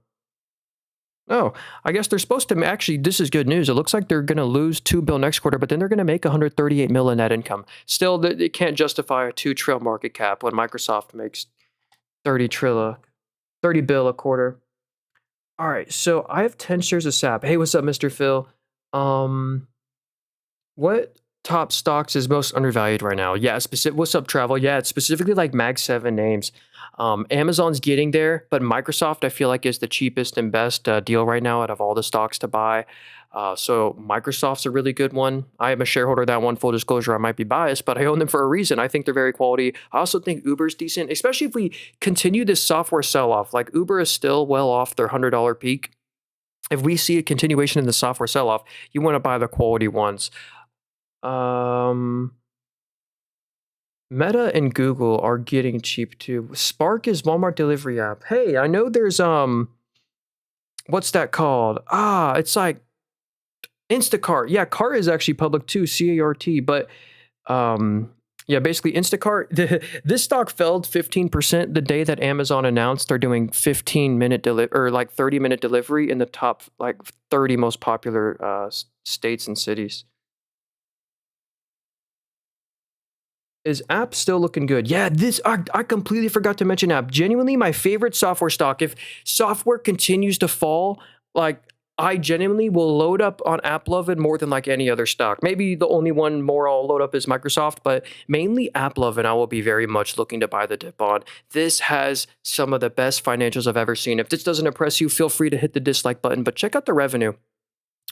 Oh, I guess they're supposed to actually. This is good news. It looks like they're going to lose 2 bill next quarter, but then they're going to make 138 mil in net income. Still, they can't justify a 2 trill market cap when Microsoft makes 30 bill a quarter. All right, so I have 10 shares of SAP. Hey, what's up, Mr. Phil? Um, what top stocks is most undervalued right now? Yeah, specific. What's up, travel? Yeah, it's specifically like Mag 7 names. Amazon's getting there, but Microsoft I feel like is the cheapest and best deal right now out of all the stocks to buy. So Microsoft's a really good one. I am a shareholder of that one. Full disclosure, I might be biased, but I own them for a reason. I think they're very quality. I also think Uber's decent, especially if we continue this software sell-off. Like Uber is still well off their $100 peak. If we see a continuation in the software sell-off, you want to buy the quality ones. Um, Meta and Google are getting cheap too. Spark is Walmart delivery app. Hey, I know there's what's that called? It's like Instacart. Yeah, Cart is actually public too, CART, but um yeah, basically Instacart this stock fell 15% the day that Amazon announced they're doing 15-minute delivery or like 30-minute delivery in the top like 30 most popular states and cities. Is App still looking good? Yeah, this I completely forgot to mention App. Genuinely my favorite software stock. If software continues to fall, like I genuinely will load up on AppLovin more than like any other stock. Maybe the only one more I'll load up is Microsoft, but mainly AppLovin I will be very much looking to buy the dip on. This has some of the best financials I've ever seen. If this doesn't impress you, feel free to hit the dislike button, but check out the revenue.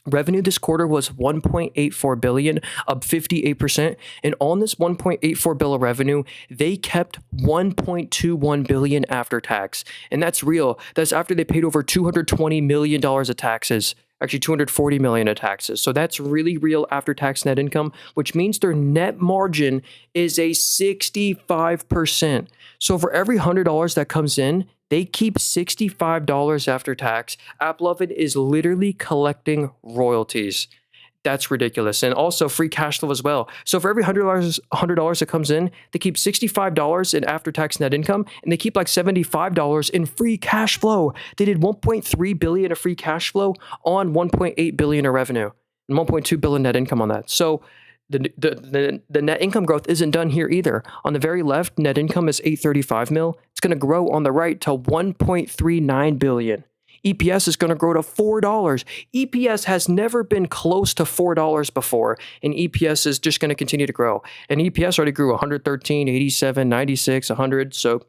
Revenue this quarter was 1.84 billion, up 58%, and on this 1.84 billion of revenue, they kept 1.21 billion after tax. And that's real. That's after they paid over 220 million dollars of taxes. Actually 240 million of taxes. So that's really real after tax net income, which means their net margin is a 65%. So for every $100 that comes in, they keep $65 after tax. AppLovin is literally collecting royalties. That's ridiculous. And also free cash flow as well. So for every $100 that comes in, they keep $65 in after-tax net income, and they keep like $75 in free cash flow. They did 1.3 billion of free cash flow on 1.8 billion of revenue and 1.2 billion net income on that. So the net income growth isn't done here either. On the very left, net income is 835 mil. It's going to grow on the right to 1.39 billion. EPS is going to grow to $4. EPS has never been close to $4 before, and EPS is just going to continue to grow. And EPS already grew 113, 87, 96, 100. So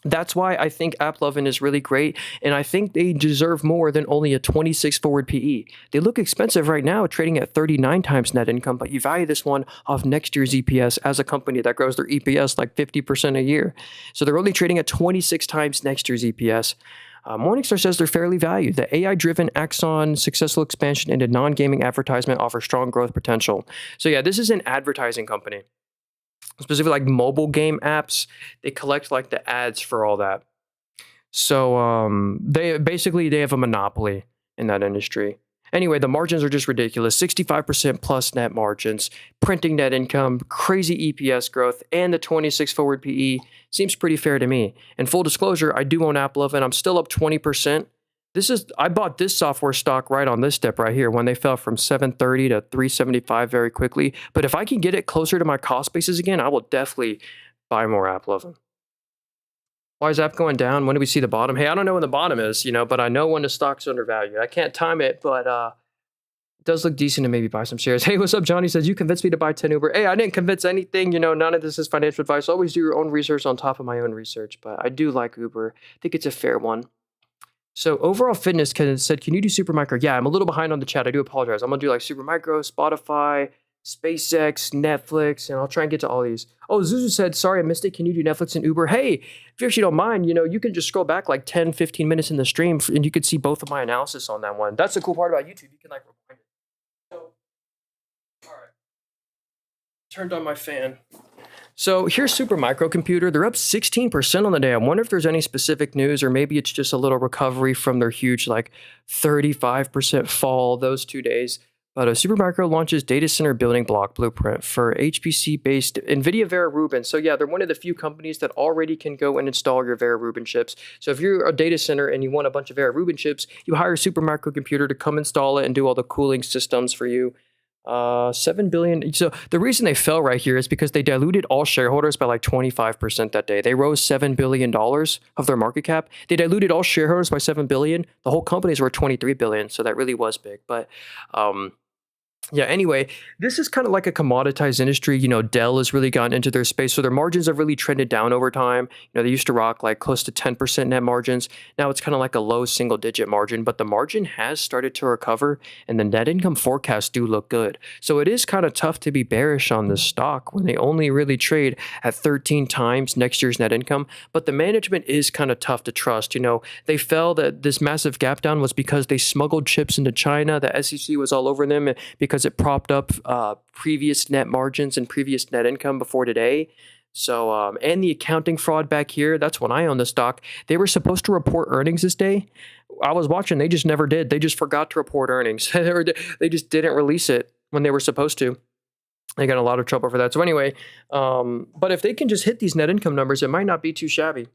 that's why I think AppLovin is really great, and I think they deserve more than only a 26 forward PE. They look expensive right now, trading at 39 times net income, but you value this one off next year's EPS as a company that grows their EPS like 50% a year. So they're only trading at 26 times next year's EPS. Morningstar says they're fairly valued. The AI-driven Axon successful expansion into non-gaming advertisement offers strong growth potential. So yeah, this is an advertising company. Specifically like mobile game apps, they collect like the ads for all that. So they have a monopoly in that industry. Anyway, the margins are just ridiculous. 65% plus net margins, printing net income, crazy EPS growth, and the 26 forward PE seems pretty fair to me. And full disclosure, I do own AppLovin. I'm still up 20%. I bought this software stock right on this dip right here when they fell from 730 to 375 very quickly. But if I can get it closer to my cost basis again, I will definitely buy more AppLovin. Why is App going down? When do we see the bottom? Hey, I don't know when the bottom is, but I know when the stock's undervalued. I can't time it, but it does look decent to maybe buy some shares. Hey, what's up? Johnny says, you convinced me to buy 10 Uber. Hey, I didn't convince anything. None of this is financial advice. Always do your own research on top of my own research, but I do like Uber. I think it's a fair one. So overall fitness said, can you do Supermicro? Yeah, I'm a little behind on the chat. I do apologize. I'm going to do like Supermicro, Spotify, SpaceX, Netflix, and I'll try and get to all these. Oh, Zuzu said, sorry, I missed it. Can you do Netflix and Uber? Hey, if you actually don't mind, you can just scroll back like 10, 15 minutes in the stream and you could see both of my analysis on that one. That's the cool part about YouTube. You can like rewind it. So, all right. Turned on my fan. So here's Super Microcomputer. They're up 16% on the day. I wonder if there's any specific news, or maybe it's just a little recovery from their huge, like 35% fall those 2 days. But Supermicro launches data center building block blueprint for HPC-based NVIDIA Vera Rubin. So yeah, they're one of the few companies that already can go and install your Vera Rubin chips. So if you're a data center and you want a bunch of Vera Rubin chips, you hire Supermicro Computer to come install it and do all the cooling systems for you. 7 billion. So the reason they fell right here is because they diluted all shareholders by like 25% that day. They rose $7 billion of their market cap. They diluted all shareholders by 7 billion. The whole companies were 23 billion. So that really was big. But yeah, anyway, this is kind of like a commoditized industry. Dell has really gotten into their space. So their margins have really trended down over time. They used to rock like close to 10% net margins. Now it's kind of like a low single digit margin, but the margin has started to recover and the net income forecasts do look good. So it is kind of tough to be bearish on this stock when they only really trade at 13 times next year's net income. But the management is kind of tough to trust. They fell that this massive gap down was because they smuggled chips into China. The SEC was all over them because it propped up previous net margins and previous net income before today. So, and the accounting fraud back here, that's when I owned the stock. They were supposed to report earnings this day. I was watching, they just never did. They just forgot to report earnings. They just didn't release it when they were supposed to. They got in a lot of trouble for that. So anyway, but if they can just hit these net income numbers, it might not be too shabby.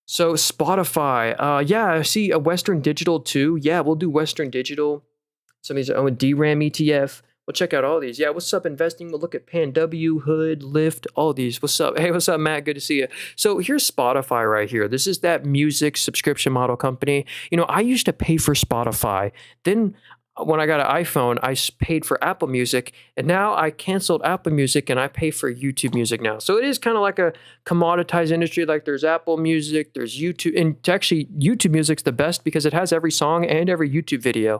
So Spotify, yeah, I see a Western Digital too. Yeah, we'll do Western Digital. Some of these are DRAM ETF. We'll check out all these. Yeah, what's up, investing? We'll look at PanW, Hood, Lyft, all these. What's up? Hey, what's up, Matt? Good to see you. So here's Spotify right here. This is that music subscription model company. I used to pay for Spotify. Then when I got an iPhone, I paid for Apple Music, and now I canceled Apple Music and I pay for YouTube Music now. So it is kind of like a commoditized industry. Like there's Apple Music, there's YouTube, and actually YouTube Music's the best because it has every song and every YouTube video.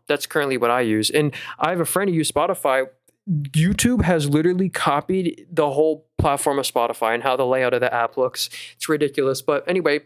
That's currently what I use. And I have a friend who uses Spotify. YouTube has literally copied the whole platform of Spotify and how the layout of the app looks. It's ridiculous. But anyway,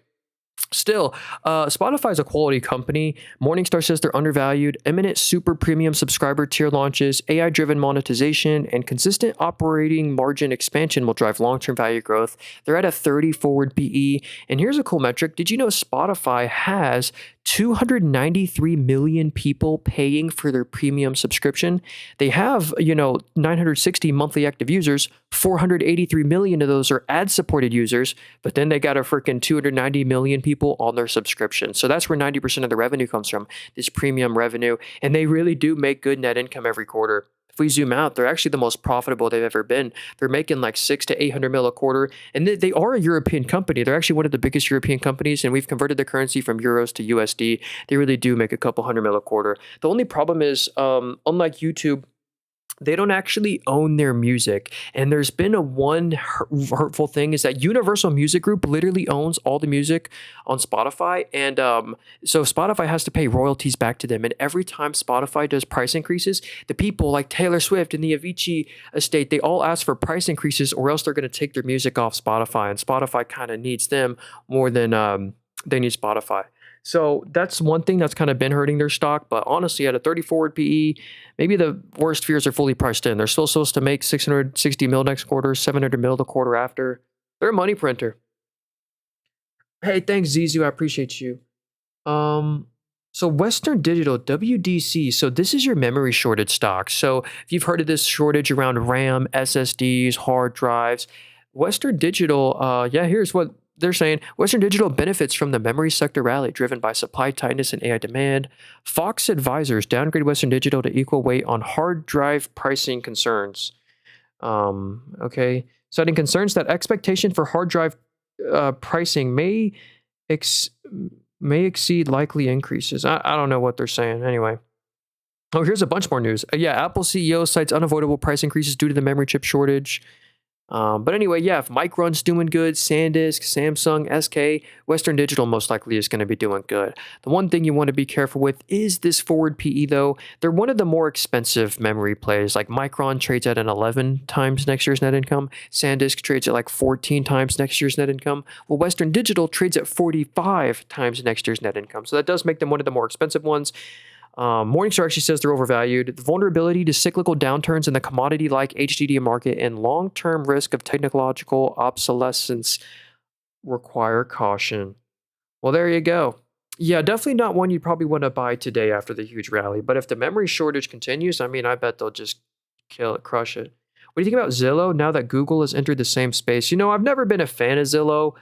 still, Spotify is a quality company. Morningstar says they're undervalued. Imminent super premium subscriber tier launches, AI-driven monetization, and consistent operating margin expansion will drive long-term value growth. They're at a 30 forward PE. And here's a cool metric. Did you know Spotify has 293 million people paying for their premium subscription? They have, 960 monthly active users. 483 million of those are ad-supported users, but then they got a freaking 290 million people on their subscription. So that's where 90% of the revenue comes from, this premium revenue. And they really do make good net income every quarter. If we zoom out, they're actually the most profitable they've ever been. They're making like 600 to 800 mil a quarter. And they are a European company. They're actually one of the biggest European companies. And we've converted the currency from euros to USD. They really do make a couple hundred mil a quarter. The only problem is, unlike YouTube, they don't actually own their music. And there's been one hurtful thing is that Universal Music Group literally owns all the music on Spotify. And so Spotify has to pay royalties back to them. And every time Spotify does price increases, the people like Taylor Swift and the Avicii estate, they all ask for price increases or else they're going to take their music off Spotify. And Spotify kind of needs them more than they need Spotify. So that's one thing that's kind of been hurting their stock. But honestly, at a 30 forward PE, maybe the worst fears are fully priced in. They're still supposed to make 660 mil next quarter, 700 mil the quarter after. They're a money printer. Hey, thanks, Zizu. I appreciate you. So Western Digital, WDC. So this is your memory shortage stock. So if you've heard of this shortage around RAM, SSDs, hard drives, Western Digital, here's what they're saying. Western Digital benefits from the memory sector rally driven by supply tightness and AI demand. Fox advisors downgrade Western Digital to equal weight on hard drive pricing concerns. Okay. Citing concerns that expectation for hard drive pricing may exceed likely increases. I don't know what they're saying. Anyway. Oh, here's a bunch more news. Apple CEO cites unavoidable price increases due to the memory chip shortage. But anyway, if Micron's doing good, SanDisk, Samsung, SK, Western Digital most likely is going to be doing good. The one thing you want to be careful with is this forward PE though. They're one of the more expensive memory plays. Like Micron trades at an 11 times next year's net income. SanDisk trades at like 14 times next year's net income. Well, Western Digital trades at 45 times next year's net income. So that does make them one of the more expensive ones. Morningstar actually says they're overvalued. The vulnerability to cyclical downturns in the commodity-like HDD market and long-term risk of technological obsolescence require caution. Well, there you go. Yeah, definitely not one you probably want to buy today after the huge rally. But if the memory shortage continues, I mean, I bet they'll just kill it, crush it. What do you think about Zillow now that Google has entered the same space? I've never been a fan of Zillow,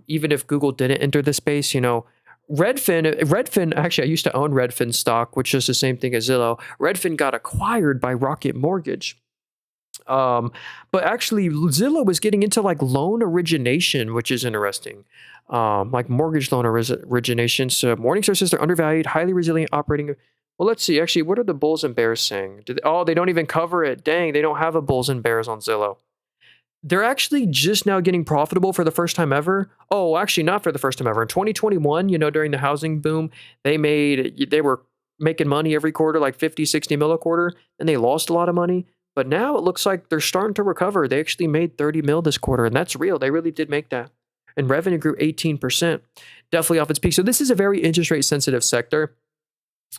even if Google didn't enter the space. Redfin, actually, I used to own Redfin stock, which is the same thing as Zillow. Redfin got acquired by Rocket Mortgage. Um, but actually, Zillow was getting into like loan origination, which is interesting. Like mortgage loan origination. So Morningstar says they're undervalued, highly resilient operating. Well, let's see. Actually, what are the bulls and bears saying? They don't even cover it. Dang, they don't have a bulls and bears on Zillow. They're actually just now getting profitable for the first time ever. Oh, actually, not for the first time ever. In 2021, during the housing boom, they were making money every quarter, like 50, 60 mil a quarter, and they lost a lot of money. But now it looks like they're starting to recover. They actually made 30 mil this quarter, and that's real. They really did make that. And revenue grew 18%, definitely off its peak. So this is a very interest rate sensitive sector.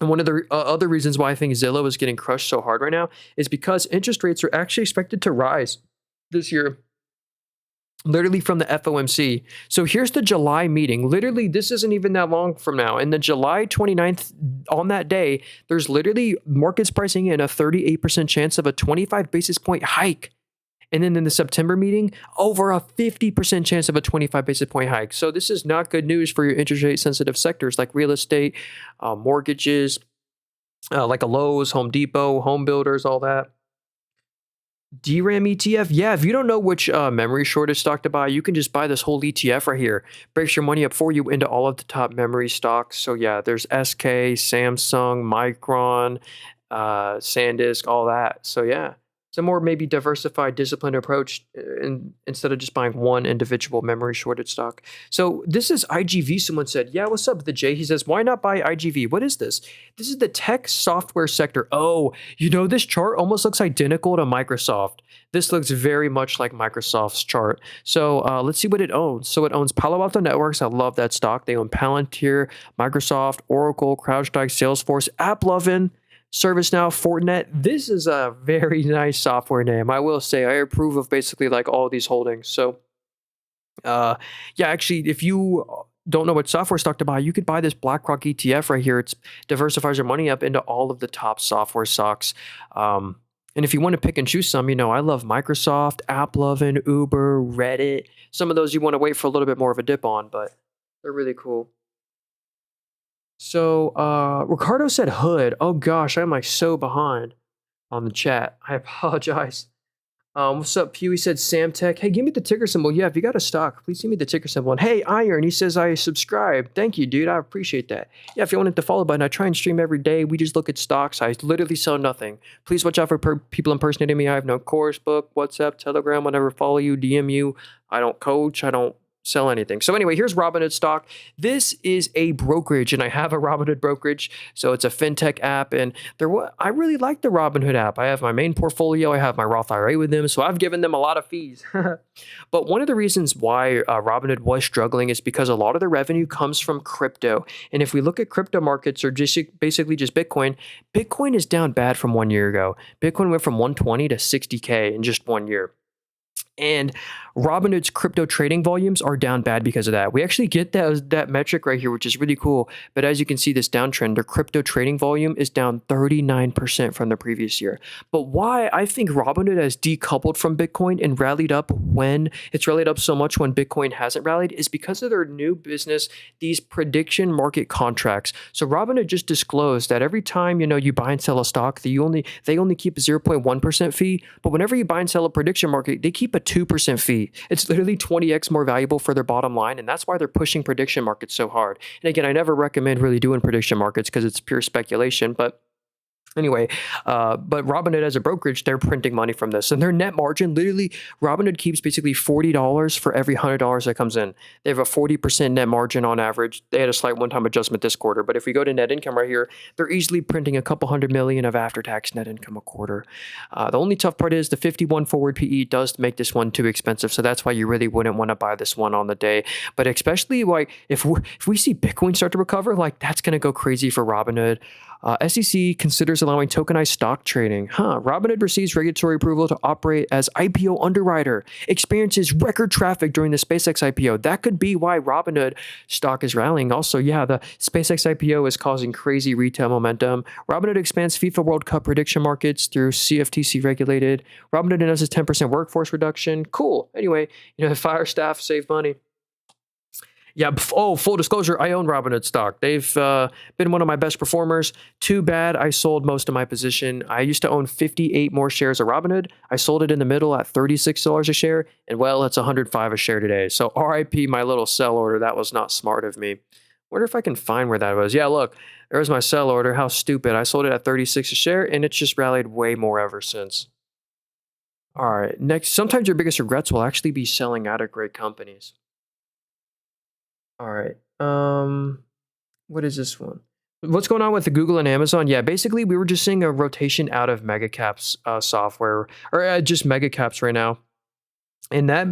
And one of the other reasons why I think Zillow is getting crushed so hard right now is because interest rates are actually expected to rise this year, literally from the FOMC. So here's the July meeting. Literally, this isn't even that long from now. And the July 29th, on that day, there's literally markets pricing in a 38% chance of a 25 basis point hike. And then in the September meeting, over a 50% chance of a 25 basis point hike. So this is not good news for your interest rate sensitive sectors like real estate, mortgages, like a Lowe's, Home Depot, home builders, all that. DRAM ETF, yeah, if you don't know which memory shortage stock to buy, you can just buy this whole ETF right here. Breaks your money up for you into all of the top memory stocks. So yeah, there's SK, Samsung, Micron, SanDisk, all that. So yeah, it's a more maybe diversified, disciplined approach instead of just buying one individual memory shortage stock. So this is IGV. Someone said, yeah, what's up, the J? He says, why not buy IGV? What is this? This is the tech software sector. Oh, this chart almost looks identical to Microsoft. This looks very much like Microsoft's chart. So let's see what it owns. So it owns Palo Alto Networks. I love that stock. They own Palantir, Microsoft, Oracle, CrowdStrike, Salesforce, AppLovin, ServiceNow, Fortinet. This is a very nice software name. I will say I approve of basically like all these holdings. So yeah, actually, if you don't know what software stock to buy, you could buy this BlackRock ETF right here. It diversifies your money up into all of the top software stocks. And if you want to pick and choose some, I love Microsoft, AppLovin, Uber, Reddit. Some of those you want to wait for a little bit more of a dip on, but they're really cool. So Ricardo said Hood. Oh gosh, I'm like so behind on the chat. I apologize. What's up, Pew? He said Samtech. Hey, give me the ticker symbol. Yeah, if you got a stock, please give me the ticker symbol. And hey, Iron, he says I subscribe. Thank you, dude. I appreciate that. Yeah, if you want to hit the follow button, I try and stream every day. We just look at stocks. I literally sell nothing. Please watch out for people impersonating me. I have no course book, WhatsApp, Telegram. I never follow you, DM you. I don't coach. I don't sell anything. So anyway, here's Robinhood stock. This is a brokerage, and I have a Robinhood brokerage. So it's a fintech app, and I really like the Robinhood app. I have my main portfolio. I have my Roth IRA with them, so I've given them a lot of fees. But one of the reasons why Robinhood was struggling is because a lot of the revenue comes from crypto. And if we look at crypto markets or just basically just Bitcoin, Bitcoin is down bad from 1 year ago. Bitcoin went from 120 to 60K in just 1 year. And Robinhood's crypto trading volumes are down bad because of that. We actually get that metric right here, which is really cool. But as you can see, this downtrend, their crypto trading volume is down 39% from the previous year. But why I think Robinhood has decoupled from Bitcoin and rallied up when it's rallied up so much when Bitcoin hasn't rallied is because of their new business, these prediction market contracts. So Robinhood just disclosed that every time you buy and sell a stock, they only keep a 0.1% fee. But whenever you buy and sell a prediction market, they keep a 2% fee. It's literally 20x more valuable for their bottom line, and that's why they're pushing prediction markets so hard. And again, I never recommend really doing prediction markets because it's pure speculation, but anyway, but Robinhood as a brokerage, they're printing money from this. And their net margin, literally, Robinhood keeps basically $40 for every $100 that comes in. They have a 40% net margin on average. They had a slight one-time adjustment this quarter. But if we go to net income right here, they're easily printing a couple $100 million of after-tax net income a quarter. The only tough part is the 51 forward PE does make this one too expensive. So that's why you really wouldn't want to buy this one on the day. But especially like if we see Bitcoin start to recover, like that's going to go crazy for Robinhood. SEC considers allowing tokenized stock trading. Robinhood receives regulatory approval to operate as IPO underwriter. Experiences record traffic during the SpaceX IPO. That could be why Robinhood stock is rallying. Also, yeah, the SpaceX IPO is causing crazy retail momentum. Robinhood expands FIFA World Cup prediction markets through CFTC regulated. Robinhood announces 10% workforce reduction. Cool. Anyway, the fire staff save money. Yeah. Full disclosure, I own Robinhood stock. They've been one of my best performers. Too bad I sold most of my position. I used to own 58 more shares of Robinhood. I sold it in the middle at $36 a share, and well, it's 105 a share today. So RIP my little sell order. That was not smart of me. Wonder if I can find where that was. Yeah, look, there's my sell order. How stupid. I sold it at 36 a share, and it's just rallied way more ever since. All right, next, sometimes your biggest regrets will actually be selling out of great companies. All right. What is this one? What's going on with the Google and Amazon? Yeah, basically we were just seeing a rotation out of mega caps software or just mega caps right now. And that,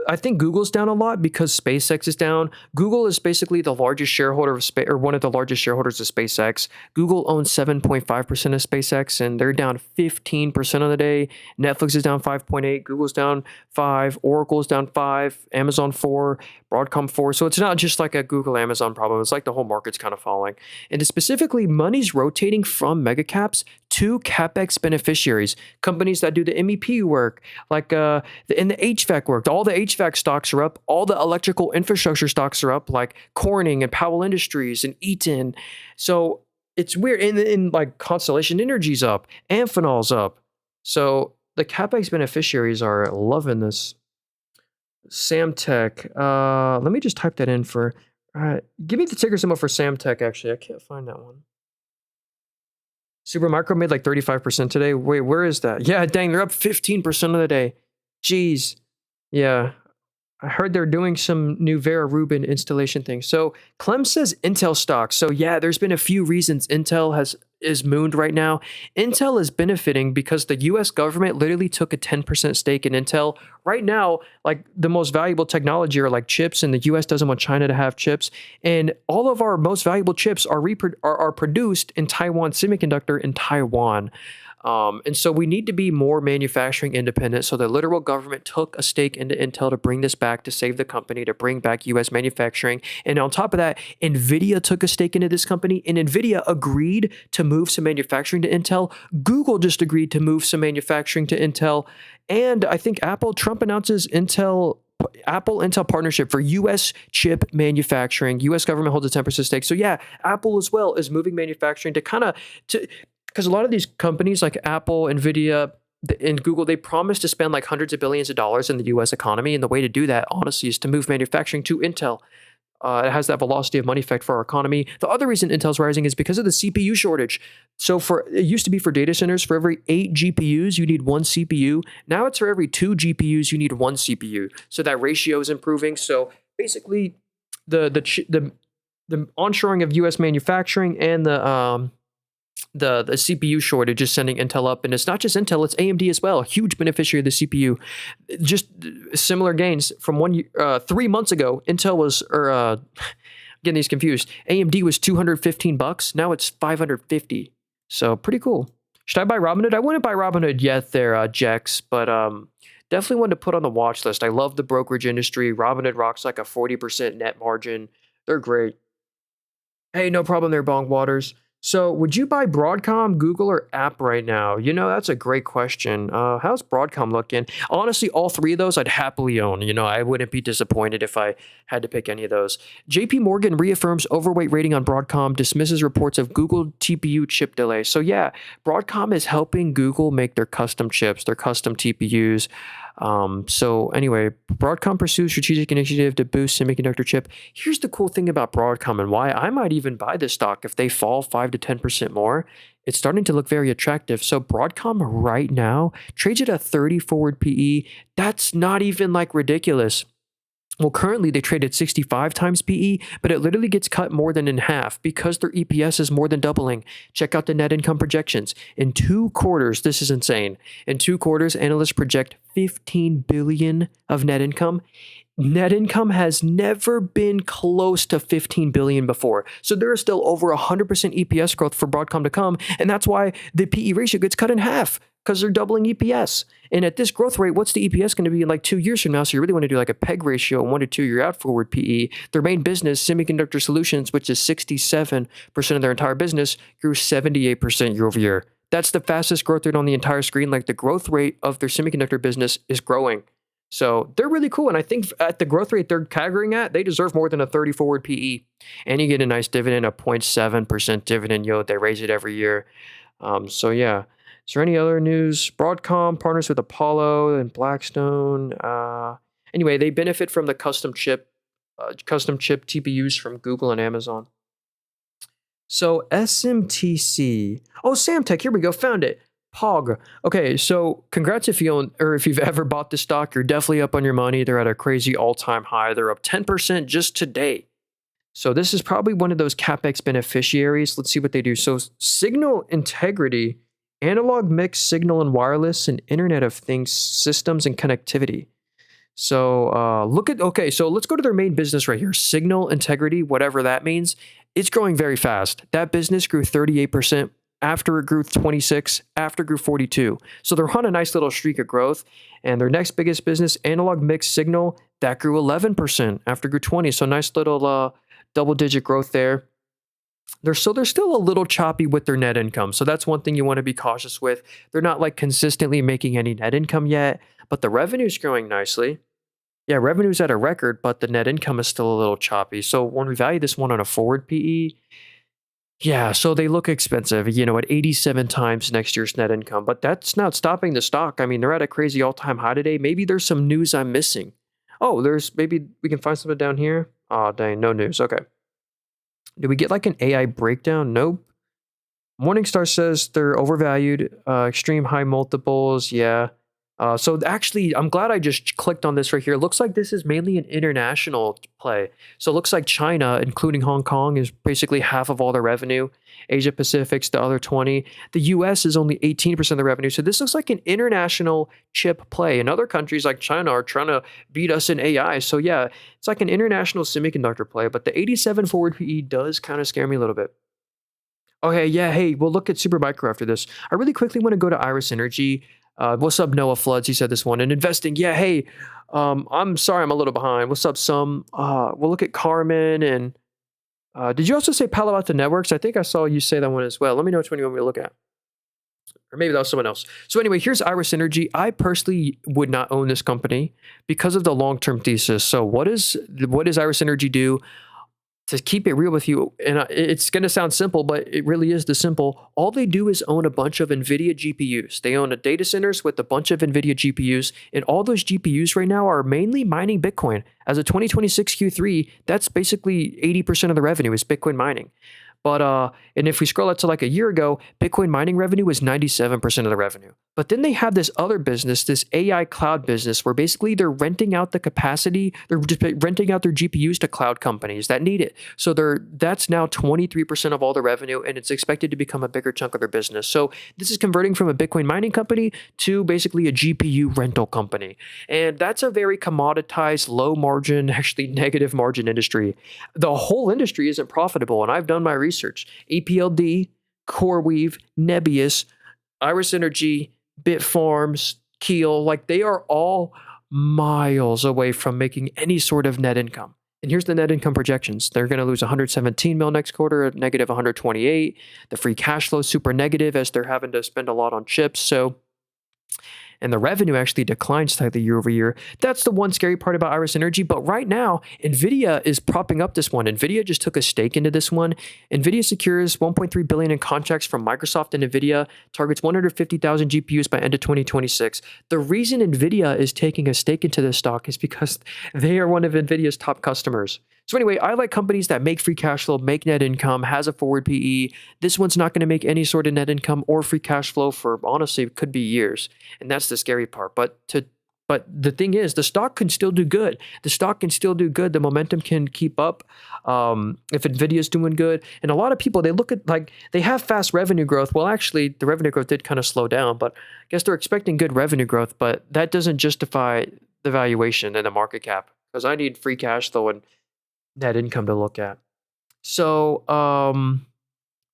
I think Google's down a lot because SpaceX is down. Google is basically the largest shareholder of or one of the largest shareholders of SpaceX. Google owns 7.5% of SpaceX, and they're down 15% on the day. Netflix is down 5.8, Google's down 5, Oracle's down 5, Amazon 4, Broadcom 4. So it's not just like a Google Amazon problem. It's like the whole market's kind of falling. And specifically, money's rotating from mega caps to capex beneficiaries, companies that do the MEP work, like in the HVAC work. All the HVAC stocks are up. All the electrical infrastructure stocks are up, like Corning and Powell Industries and Eaton. So it's weird. In like Constellation Energy's up, Amphenol's up. So the capex beneficiaries are loving this. Samtech. Let me just type that in for. Give me the ticker symbol for Samtech. Actually, I can't find that one. Supermicro made like 35% today. Wait, where is that? Yeah, dang, they're up 15% of the day. Jeez. Yeah. I heard they're doing some new Vera Rubin installation thing. So Clem says Intel stocks. So yeah, there's been a few reasons Intel is mooned right now. Intel is benefiting because the US government literally took a 10% stake in Intel. Right now, like the most valuable technology are like chips, and the US doesn't want China to have chips. And all of our most valuable chips are produced in Taiwan Semiconductor in Taiwan. And so we need to be more manufacturing independent. So the literal government took a stake into Intel to bring this back, to save the company, to bring back US manufacturing. And on top of that, NVIDIA took a stake into this company, and NVIDIA agreed to move some manufacturing to Intel. Google just agreed to move some manufacturing to Intel. And I think Trump announces Apple-Intel partnership for U.S. chip manufacturing. U.S. government holds a 10% stake. So yeah, Apple as well is moving manufacturing because a lot of these companies like Apple, NVIDIA, and Google, they promise to spend like hundreds of billions of dollars in the U.S. economy. And the way to do that, honestly, is to move manufacturing to Intel. It has that velocity of money effect for our economy. The other reason Intel's rising is because of the CPU shortage. So it used to be for data centers, for every 8 GPUs, you need 1 CPU. Now it's for every 2 GPUs, you need 1 CPU. So that ratio is improving. So basically, the onshoring of U.S. manufacturing and the CPU shortage is sending Intel up. And it's not just Intel, it's AMD as well. A huge beneficiary of the CPU. Just similar gains from 3 months ago. Intel was, getting these confused. AMD was $215. Now it's $550. So pretty cool. Should I buy Robinhood? I wouldn't buy Robinhood yet there, Jex, but definitely one to put on the watch list. I love the brokerage industry. Robinhood rocks like a 40% net margin. They're great. Hey, no problem there, Bong Waters. So would you buy Broadcom, Google, or App right now? That's a great question. How's Broadcom looking? Honestly, all three of those I'd happily own. I wouldn't be disappointed if I had to pick any of those. JP Morgan reaffirms overweight rating on Broadcom, dismisses reports of Google TPU chip delay. So yeah, Broadcom is helping Google make their custom chips, their custom TPUs. So anyway, Broadcom pursues strategic initiative to boost semiconductor chip. Here's the cool thing about Broadcom and why I might even buy this stock if they fall 5 to 10% more. It's starting to look very attractive. So Broadcom right now trades at a 30 forward PE. That's not even like ridiculous. Well, currently they trade at 65 times PE, but it literally gets cut more than in half because their EPS is more than doubling. Check out the net income projections. In 2 quarters, this is insane. In 2 quarters, analysts project $15 billion of net income. net income has never been close to 15 billion before. So there is still over 100% EPS growth for Broadcom to come, and that's why the PE ratio gets cut in half because they're doubling EPS. And at this growth rate, what's the EPS going to be in like 2 years from now? So you really want to do like a PEG ratio, 1 to 2 year out forward PE. Their main business, Semiconductor Solutions, which is 67% of their entire business, grew 78% year over year. That's the fastest growth rate on the entire screen. Like the growth rate of their semiconductor business is growing. So they're really cool. And I think at the growth rate they're caggering at, they deserve more than a 30 forward PE. And you get a nice dividend, a 0.7% dividend yield. They raise it every year. So yeah. Is there any other news? Broadcom partners with Apollo and Blackstone. Anyway, they benefit from the custom chip TPUs from Google and Amazon. So SMTC. Oh, Samtech. Here we go. Found it. POG. Okay, so congrats if you own or if you've ever bought the stock. You're definitely up on your money. They're at a crazy all-time high. They're up 10% just today. So this is probably one of those CapEx beneficiaries. Let's see what they do. So signal integrity, analog mixed signal and wireless, and Internet of Things systems and connectivity. So so let's go to their main business right here. Signal integrity, whatever that means. It's growing very fast. That business grew 38%. After it grew 26, after it grew 42. So they're on a nice little streak of growth. And their next biggest business, analog mixed signal, that grew 11% after it grew 20. So nice little double-digit growth there. They're still a little choppy with their net income. So that's one thing you want to be cautious with. They're not like consistently making any net income yet, but the revenue's growing nicely. Yeah, revenue's at a record, but the net income is still a little choppy. So when we value this one on a forward PE, yeah, so they look expensive, at 87 times next year's net income, but that's not stopping the stock. I mean, they're at a crazy all-time high today. Maybe there's some news I'm missing. Oh, maybe we can find something down here. Oh, dang, no news. Okay. Did we get like an AI breakdown? Nope. Morningstar says they're overvalued, extreme high multiples. Yeah. So actually, I'm glad I just clicked on this right here. It looks like this is mainly an international play. So it looks like China, including Hong Kong, is basically half of all their revenue. Asia Pacific's the other 20. The US is only 18% of the revenue. So this looks like an international chip play. And other countries like China are trying to beat us in AI. So yeah, it's like an international semiconductor play. But the 87 forward PE does kind of scare me a little bit. Okay, yeah, hey, we'll look at Supermicro after this. I really quickly want to go to Iris Energy. What's up, Noah Floods? He said this one. And investing, yeah, hey, I'm sorry I'm a little behind. What's up, we'll look at Carmen and did you also say Palo Alto Networks? I think I saw you say that one as well. Let me know which one you want me to look at. Or maybe that was someone else. So anyway, here's Iris Energy. I personally would not own this company because of the long-term thesis. So what does Iris Energy do? To keep it real with you, and it's going to sound simple, but it really is the simple. All they do is own a bunch of NVIDIA GPUs. They own a data centers with a bunch of NVIDIA GPUs, and all those GPUs right now are mainly mining Bitcoin. As of 2026 Q3, that's basically 80% of the revenue is Bitcoin mining. But and if we scroll out to like a year ago, Bitcoin mining revenue was 97% of the revenue. But then they have this other business, this AI cloud business, where basically they're renting out the capacity, they're just renting out their GPUs to cloud companies that need it. So that's now 23% of all the revenue, and it's expected to become a bigger chunk of their business. So this is converting from a Bitcoin mining company to basically a GPU rental company. And that's a very commoditized, low margin, actually negative margin industry. The whole industry isn't profitable, and I've done my research. APLD, CoreWeave, Nebius, Iris Energy, Bitfarms, Keel, like they are all miles away from making any sort of net income. And here's the net income projections. They're going to lose 117 mil next quarter, negative 128. The free cash flow is super negative as they're having to spend a lot on chips. And the revenue actually declined slightly year over year. That's the one scary part about Iris Energy. But right now, NVIDIA is propping up this one. NVIDIA just took a stake into this one. NVIDIA secures $1.3 billion in contracts from Microsoft and NVIDIA, targets 150,000 GPUs by end of 2026. The reason NVIDIA is taking a stake into this stock is because they are one of NVIDIA's top customers. So anyway, I like companies that make free cash flow, make net income, has a forward PE. This one's not going to make any sort of net income or free cash flow for, honestly, it could be years. And that's the scary part. But the thing is, the stock can still do good. The stock can still do good. The momentum can keep up if NVIDIA's doing good. And a lot of people, they look at, like, they have fast revenue growth. Well, actually, the revenue growth did kind of slow down, but I guess they're expecting good revenue growth. But that doesn't justify the valuation and the market cap. because I need free cash flow and net income to look at. So,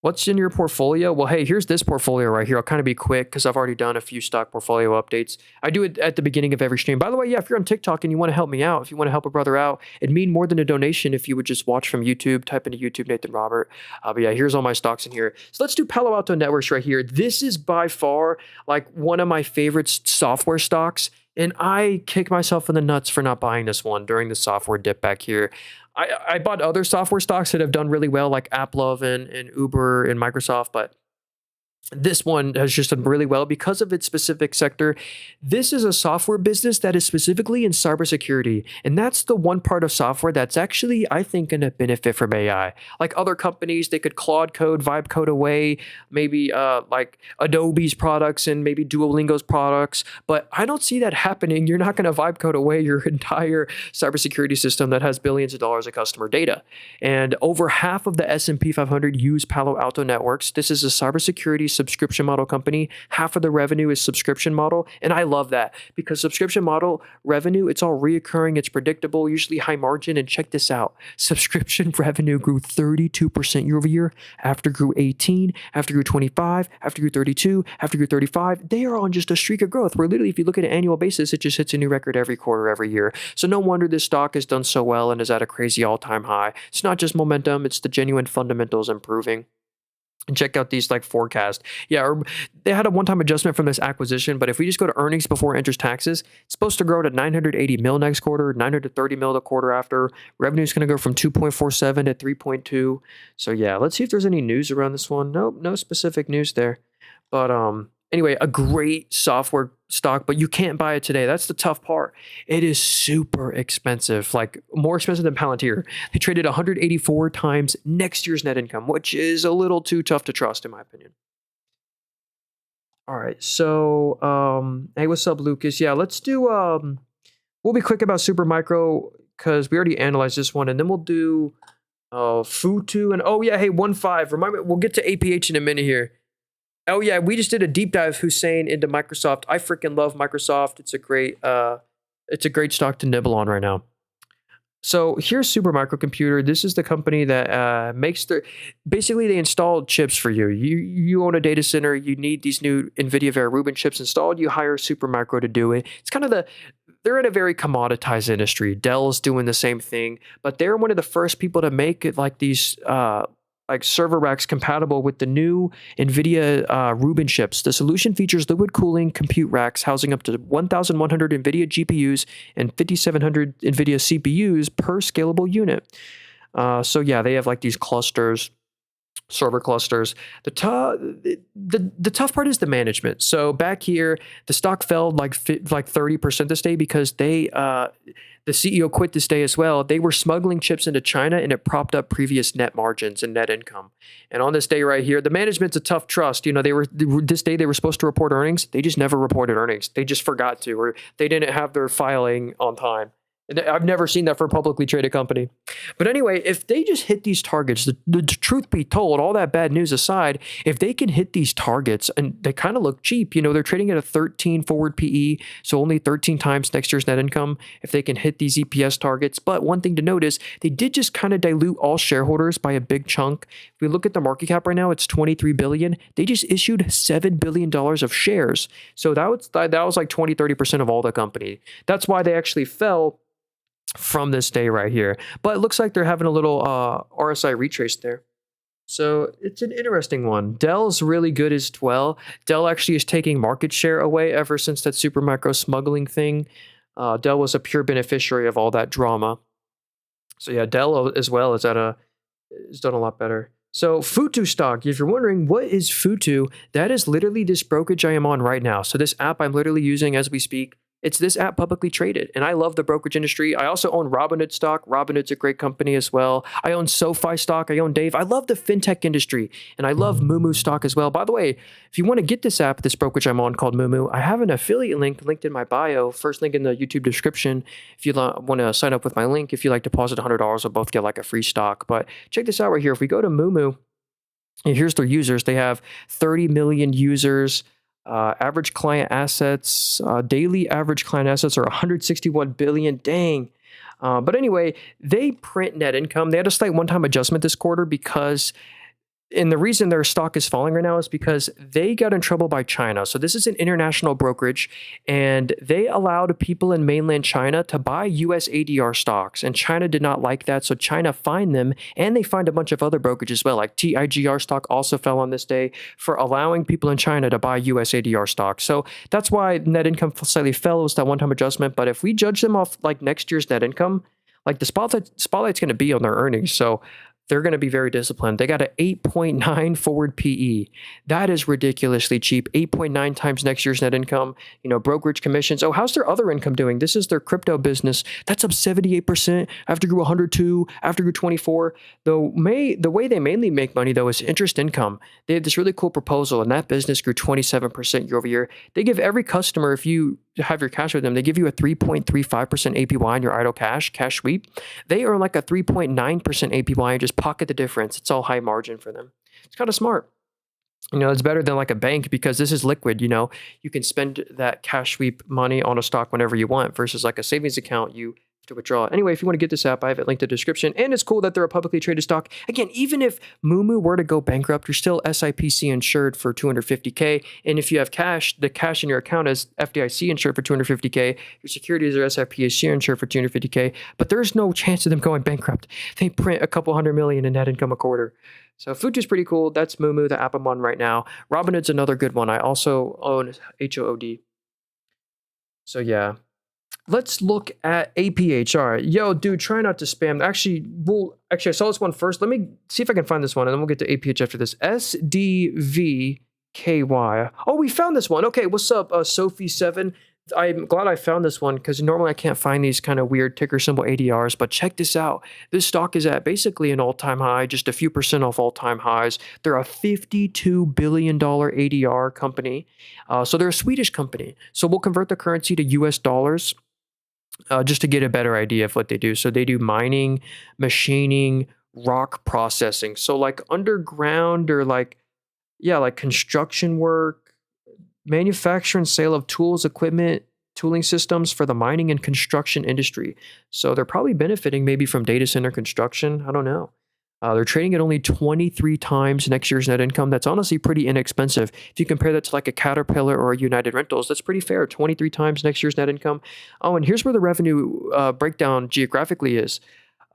what's in your portfolio? Well, hey, here's this portfolio right here. I'll kind of be quick because I've already done a few stock portfolio updates. I do it at the beginning of every stream. By the way, yeah, if you're on TikTok and you want to help me out, if you want to help a brother out, it'd mean more than a donation if you would just watch from YouTube, type into YouTube Nathan Robert. But yeah, here's all my stocks in here. So let's do Palo Alto Networks right here. This is by far like one of my favorite software stocks. And I kick myself in the nuts for not buying this one during the software dip back here. I bought other software stocks that have done really well, like AppLove and Uber and Microsoft, but this one has just done really well because of its specific sector. This is a software business that is specifically in cybersecurity. And that's the one part of software that's actually, I think, going to benefit from AI. Like other companies, they could Claude code, vibe code away, maybe like Adobe's products and maybe Duolingo's products. But I don't see that happening. You're not going to vibe code away your entire cybersecurity system that has billions of dollars of customer data. And over half of the S&P 500 use Palo Alto Networks. This is a cybersecurity subscription model company. Half of the revenue is subscription model. And I love that because subscription model revenue, it's all reoccurring, it's predictable, usually high margin. And check this out. Subscription revenue grew 32% year over year, after grew 18, after grew 25, after grew 32, after grew 35. They are on just a streak of growth where literally if you look at an annual basis, it just hits a new record every quarter, every year. So no wonder this stock has done so well and is at a crazy all-time high. It's not just momentum, it's the genuine fundamentals improving. And check out these like forecast. Yeah, they had a one-time adjustment from this acquisition, but if we just go to earnings before interest taxes, it's supposed to grow to 980 mil next quarter, 930 mil the quarter after. Revenue is going to go from 2.47 to 3.2. So yeah, let's see if there's any news around this one. Nope, no specific news there. But anyway, a great software stock, but you can't buy it today. That's the tough part. It is super expensive, like more expensive than Palantir. They traded 184 times next year's net income, which is a little too tough to trust, in my opinion. All right, so hey, what's up, Lucas? Yeah, let's do. We'll be quick about Supermicro because we already analyzed this one, and then we'll do Futu and oh yeah, hey 1.5. Remind me, we'll get to APH in a minute here. Oh yeah, we just did a deep dive, Hussein, into Microsoft. I freaking love Microsoft. It's a great stock to nibble on right now. So here's Supermicro Computer. This is the company that makes basically they install chips for you. You own a data center. You need these new NVIDIA Vera Rubin chips installed. You hire Supermicro to do it. It's kind of they're in a very commoditized industry. Dell's doing the same thing, but they're one of the first people to make it like these like server racks compatible with the new NVIDIA Rubin chips. The solution features liquid cooling compute racks housing up to 1,100 NVIDIA GPUs and 5,700 NVIDIA CPUs per scalable unit. So yeah, they have like these clusters, server clusters. The tough part is the management. So back here, the stock fell like 30% this day because the CEO quit this day as well. They were smuggling chips into China and it propped up previous net margins and net income. And on this day right here, the management's a tough trust. You know, this day they were supposed to report earnings. They just never reported earnings. They just forgot to, or they didn't have their filing on time. And I've never seen that for a publicly traded company. But anyway, if they just hit these targets, the truth be told, all that bad news aside, if they can hit these targets, and they kind of look cheap, you know, they're trading at a 13 forward PE, so only 13 times next year's net income, if they can hit these EPS targets. But one thing to notice, they did just kind of dilute all shareholders by a big chunk. If we look at the market cap right now, it's 23 billion. They just issued $7 billion of shares. So that was like 20-30% of all the company. That's why they actually fell from this day right here. But it looks like they're having a little RSI retrace there. So it's an interesting one. Dell's really good as well. Dell actually is taking market share away ever since that Supermicro smuggling thing. Dell was a pure beneficiary of all that drama. So yeah, Dell as well is done a lot better. So Futu stock, if you're wondering what is Futu, that is literally this brokerage I am on right now. So this app I'm literally using as we speak. It's this app publicly traded, and I love the brokerage industry. I also own Robinhood stock. Robinhood's a great company as well. I own SoFi stock. I own Dave. I love the fintech industry, and I love Moomoo stock as well. By the way, if you want to get this app, this brokerage I'm on called Moomoo, I have an affiliate link linked in my bio. First link in the YouTube description. If you want to sign up with my link, if you like deposit $100, we'll both get like a free stock. But check this out right here. If we go to Moomoo, and here's their users. They have 30 million users. Average client assets, daily average client assets are 161 billion. Dang. But anyway, they print net income. They had a slight one-time adjustment this quarter because and the reason their stock is falling right now is because they got in trouble by China. So this is an international brokerage, and they allowed people in mainland China to buy US ADR stocks, and China did not like that. So China fined them, and they fined a bunch of other brokerages as well. Like TIGR stock also fell on this day for allowing people in China to buy US ADR stocks. So that's why net income slightly fell. It was that one-time adjustment. But if we judge them off like next year's net income, like the spotlight's going to be on their earnings. So they're going to be very disciplined. They got an 8.9 forward PE. That is ridiculously cheap. 8.9 times next year's net income. Brokerage commissions. Oh, how's their other income doing? This is their crypto business. That's up 78%. After grew 102. After grew 24. The way they mainly make money though is interest income. They have this really cool proposal, and that business grew 27% year over year. They give every customer, if you have your cash with them, they give you a 3.35% APY on your idle cash sweep. They earn like a 3.9% APY and just pocket the difference. It's all high margin for them. It's kind of smart. It's better than like a bank because this is liquid. You can spend that cash sweep money on a stock whenever you want versus like a savings account. You have to withdraw. Anyway, if you want to get this app, I have it linked in the description. And it's cool that they're a publicly traded stock. Again, even if Moomoo were to go bankrupt, you're still SIPC insured for $250K. And if you have cash, the cash in your account is FDIC insured for $250K. Your securities are SIPC insured for $250K. But there's no chance of them going bankrupt. They print a couple $100 million in net income a quarter. So Futu's pretty cool. That's Moomoo, the app I'm on right now. Robinhood's another good one. I also own HOOD. So yeah. Let's look at APH. All right. Yo, dude, try not to spam. Actually, I saw this one first. Let me see if I can find this one, and then we'll get to APH after this. SDVKY. Oh, we found this one. Okay, what's up, Sophie7? I'm glad I found this one because normally I can't find these kind of weird ticker symbol ADRs, but check this out. This stock is at basically an all-time high, just a few percent off all-time highs. They're a $52 billion ADR company. So they're a Swedish company. So we'll convert the currency to US dollars just to get a better idea of what they do. So they do mining, machining, rock processing. So like underground or like construction work, manufacture and sale of tools, equipment, tooling systems for the mining and construction industry. So they're probably benefiting maybe from data center construction. I don't know. They're trading at only 23 times next year's net income. That's honestly pretty inexpensive. If you compare that to like a Caterpillar or a United Rentals, that's pretty fair. 23 times next year's net income. Oh, and here's where the revenue breakdown geographically is.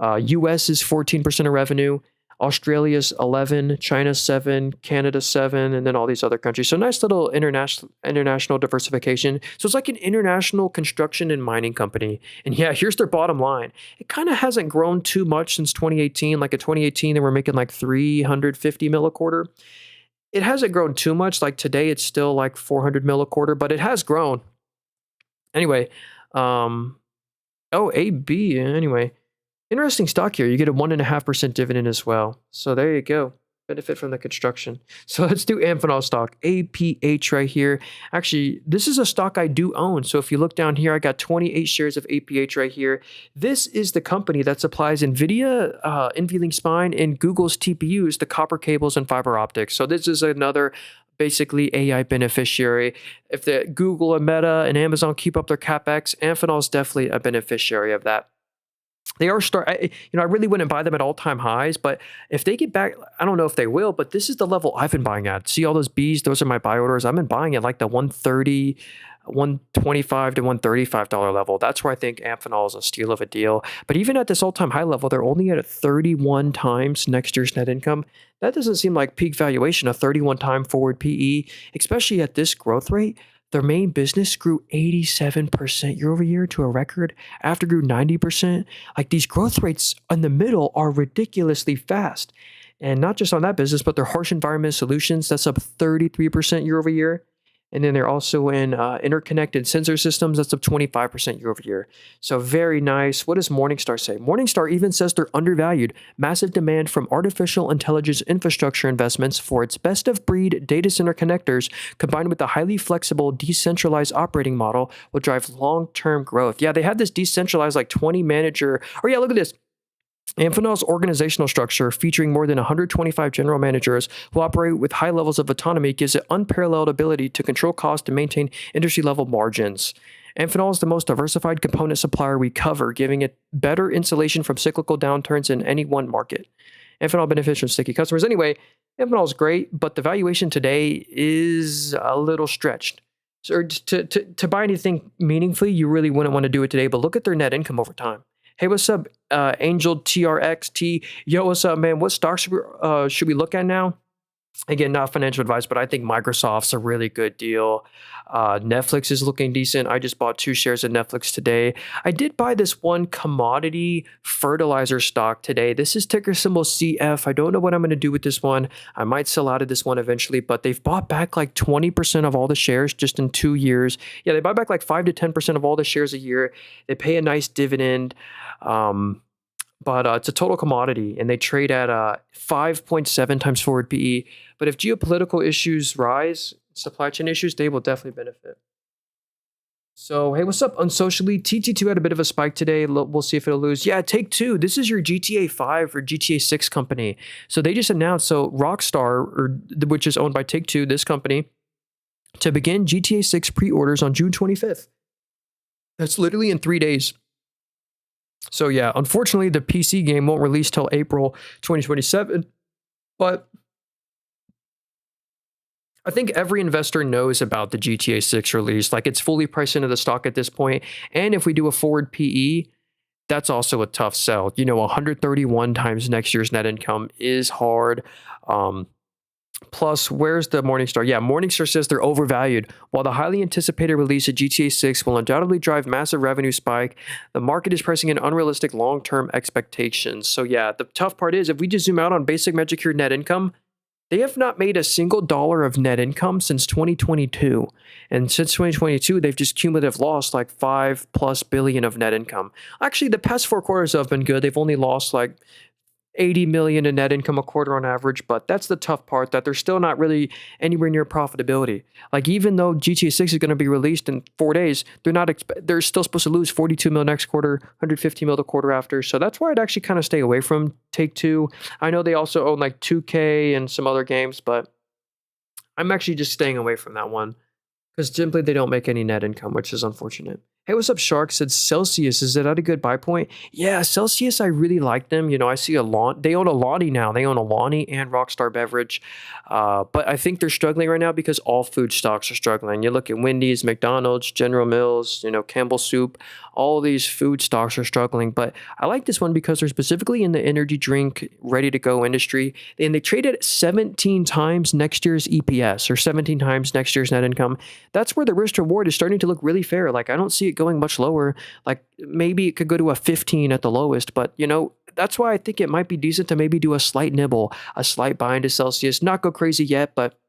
US is 14% of revenue. Australia's 11, China 7, Canada 7, and then all these other countries. So nice little international diversification. So it's like an international construction and mining company. And yeah, here's their bottom line. It kind of hasn't grown too much since 2018. Like in 2018, they were making like 350 mil a quarter. It hasn't grown too much. Like today, it's still like 400 mil a quarter, but it has grown. Anyway, AB. Anyway. Interesting stock here. You get a 1.5% dividend as well. So there you go. Benefit from the construction. So let's do Amphenol stock. APH right here. Actually, this is a stock I do own. So if you look down here, I got 28 shares of APH right here. This is the company that supplies NVIDIA, NVLink Spine, and Google's TPUs, the copper cables and fiber optics. So this is another basically AI beneficiary. If the Google and Meta and Amazon keep up their CapEx, Amphenol is definitely a beneficiary of that. They are I really wouldn't buy them at all-time highs, but if they get back, I don't know if they will, but this is the level I've been buying at. See all those Bs? Those are my buy orders. I've been buying at like the 130, 125 to $135 level. That's where I think Amphenol is a steal of a deal. But even at this all-time high level, they're only at 31 times next year's net income. That doesn't seem like peak valuation, a 31-time forward PE, especially at this growth rate. Their main business grew 87% year over year to a record, after grew 90%. Like these growth rates in the middle are ridiculously fast. And not just on that business, but their harsh environment solutions, that's up 33% year over year. And then they're also in interconnected sensor systems. That's up 25% year over year. So very nice. What does Morningstar say? Morningstar even says they're undervalued. Massive demand from artificial intelligence infrastructure investments for its best-of-breed data center connectors, combined with the highly flexible, decentralized operating model, will drive long-term growth. Yeah, they have this decentralized like 20-manager. Oh yeah, look at this. Amphenol's organizational structure, featuring more than 125 general managers who operate with high levels of autonomy, gives it unparalleled ability to control costs and maintain industry-level margins. Amphenol is the most diversified component supplier we cover, giving it better insulation from cyclical downturns in any one market. Amphenol benefits from sticky customers. Anyway, Amphenol is great, but the valuation today is a little stretched. So to buy anything meaningfully, you really wouldn't want to do it today, but look at their net income over time. Hey, what's up, Angel TRXT? Yo, what's up, man? What stocks should we look at now? Again, not financial advice, but I think Microsoft's a really good deal. Netflix is looking decent. I just bought 2 shares of Netflix today. I did buy this one commodity fertilizer stock today. This is ticker symbol CF. I don't know what I'm going to do with this one. I might sell out of this one eventually, but they've bought back like 20% of all the shares just in 2 years. Yeah, they buy back like 5 to 10% of all the shares a year. They pay a nice dividend. But it's a total commodity, and they trade at 5.7 times forward PE. But if geopolitical issues rise, supply chain issues, they will definitely benefit. So, hey, what's up? Unsocially, TT2 had a bit of a spike today. We'll see if it'll lose. Yeah, Take-Two. This is your GTA 5 or GTA 6 company. So they just announced, Rockstar, which is owned by Take-Two, this company, to begin GTA 6 pre-orders on June 25th. That's literally in 3 days. So yeah, unfortunately, the PC game won't release till April 2027, but I think every investor knows about the GTA 6 release. Like, it's fully priced into the stock at this point. And if we do a forward PE, that's also a tough sell. 131 times next year's net income is hard. Plus, where's the Morningstar? Yeah, Morningstar says they're overvalued. While the highly anticipated release of GTA 6 will undoubtedly drive massive revenue spike, the market is pricing in unrealistic long-term expectations. So yeah, the tough part is, if we just zoom out on basic metric here, net income, they have not made a single dollar of net income since 2022. And since 2022, they've just cumulative lost like $5+ billion of net income. Actually, the past 4 quarters have been good. They've only lost like 80 million in net income a quarter on average, but that's the tough part, that they're still not really anywhere near profitability. Like, even though GTA 6 is going to be released in 4 days, they're still supposed to lose 42 mil next quarter, 150 mil the quarter after. So that's why I'd actually kind of stay away from Take-Two. I know they also own like 2K and some other games, but I'm actually just staying away from that one because simply they don't make any net income, which is unfortunate. Hey, what's up, Shark? Said Celsius. Is it at a good buy point? Yeah, Celsius, I really like them. I see they own Alani now. They own Alani and Rockstar Beverage. But I think they're struggling right now because all food stocks are struggling. You look at Wendy's, McDonald's, General Mills, Campbell Soup. All these food stocks are struggling. But I like this one because they're specifically in the energy drink, ready-to-go industry. And they trade at 17 times next year's EPS, or 17 times next year's net income. That's where the risk reward is starting to look really fair. Like, I don't see it going much lower. Like, maybe it could go to a 15 at the lowest, but that's why I think it might be decent to maybe do a slight nibble, a slight buy into Celsius. Not go crazy yet, but